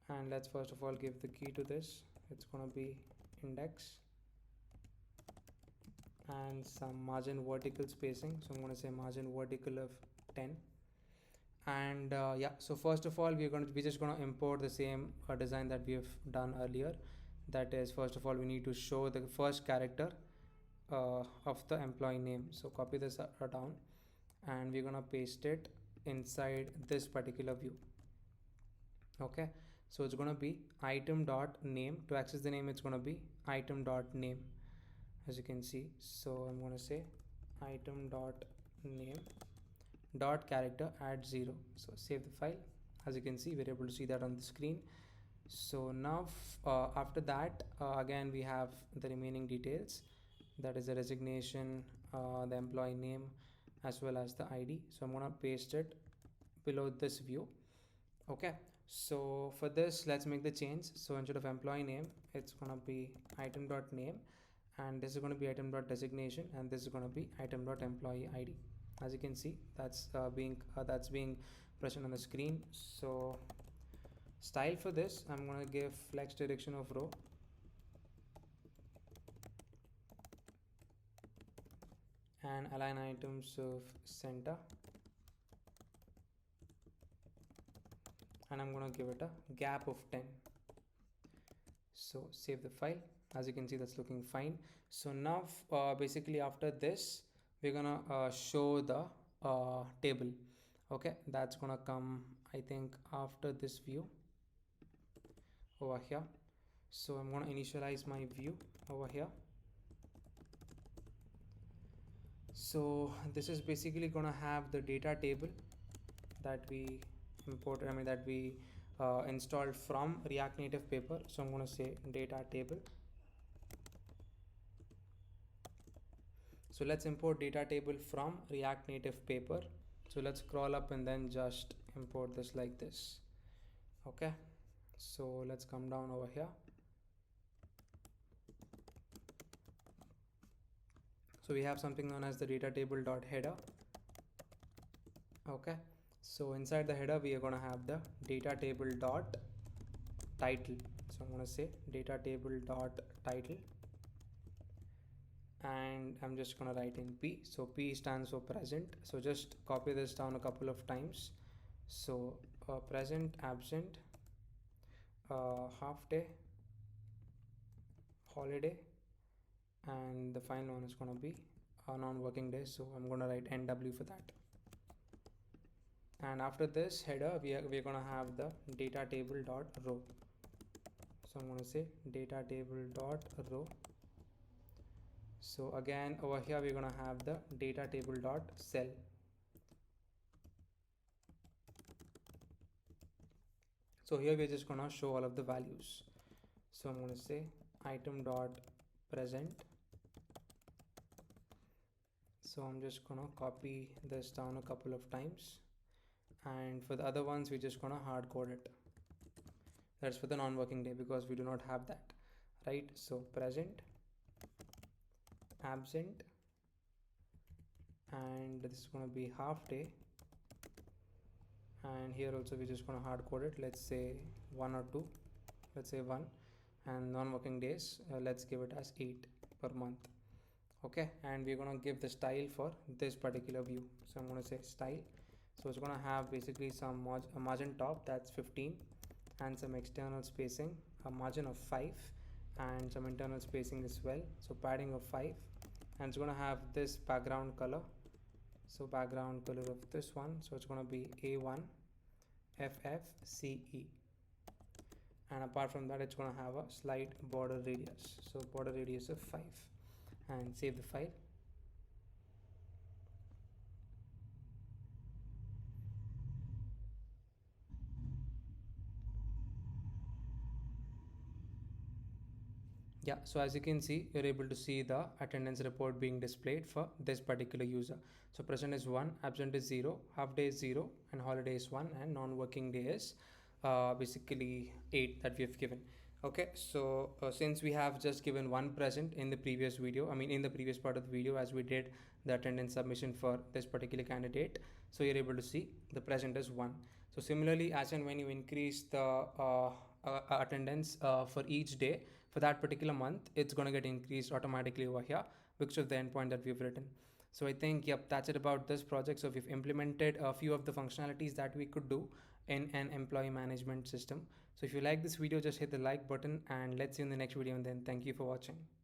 Speaker 1: And let's first of all give the key to this. It's going to be index and some margin vertical spacing. So I'm going to say margin vertical of 10. And yeah, so first of all we're just going to import the same design that we have done earlier. That is, first of all we need to show the first character of the employee name. So copy this down, and we're going to paste it inside this particular view. Okay, so it's going to be item dot name. To access the name, it's going to be item dot name, as you can see. So I'm going to say item dot name dot character at 0. So save the file. As you can see, we're able to see that on the screen. So now after that, again we have the remaining details, that is the resignation, the employee name, as well as the ID. So I'm going to paste it below this view. Okay, so for this let's make the change. So instead of employee name, it's going to be item dot name, and this is going to be item dot designation, and this is going to be item dot employee ID. As you can see, that's being present on the screen. So style for this, I'm going to give flex direction of row, and align items of center, and I'm going to give it a gap of 10. So save the file. As you can see, that's looking fine. So now basically after this we're gonna show the table. Okay, that's gonna come, I think, after this view over here. So I'm gonna initialize my view over here. So this is basically gonna have the data table that we imported, that we installed from React Native paper. So I'm going to say data table. So let's import data table from React Native paper. So let's scroll up and then just import this like this. Okay, so let's come down over here. So we have something known as the data table dot header. Okay, so inside the header we are going to have the data table dot title. So I'm going to say data table dot title, and I'm just going to write in P. So P stands for present. So just copy this down a couple of times. So present, absent, half day, holiday, and the final one is going to be a non-working day. So I'm going to write NW for that. And after this header we're going to have the data table dot row. So I'm going to say data table dot row. So again over here we're going to have the data table dot cell. So here we're just going to show all of the values. So I'm going to say item dot present. So I'm just going to copy this down a couple of times, and for the other ones we're just going to hard code it. That's for the non-working day because we do not have that, right? So present, absent, and this is going to be half day, and here also we're just going to hard code it. Let's say 1 or 2, let's say 1, and non-working days, let's give it as 8 per month. Okay, and we're going to give the style for this particular view. So I'm going to say style. So it's going to have basically some a margin top, that's 15, and some external spacing, a margin of 5, and some internal spacing as well, so padding of 5, and it's going to have this background color. So background color of this one, so it's going to be A1 FFCE, and apart from that it's going to have a slight border radius, so border radius of 5, and save the file. Yeah, so as you can see, you're able to see the attendance report being displayed for this particular user. So present is 1, absent is 0, half day is 0, and holiday is 1, and non-working day is basically 8 that we have given. Okay, so since we have just given one present in the previous video, I mean in the previous part of the video, as we did the attendance submission for this particular candidate, so you're able to see the present is 1. So similarly, as and when you increase the attendance for each day for that particular month, it's going to get increased automatically over here because of the endpoint that we've written. So I think, yep, that's it about this project. So we've implemented a few of the functionalities that we could do in an employee management system. So if you like this video, just hit the like button, and let's see you in the next video, and then thank you for watching.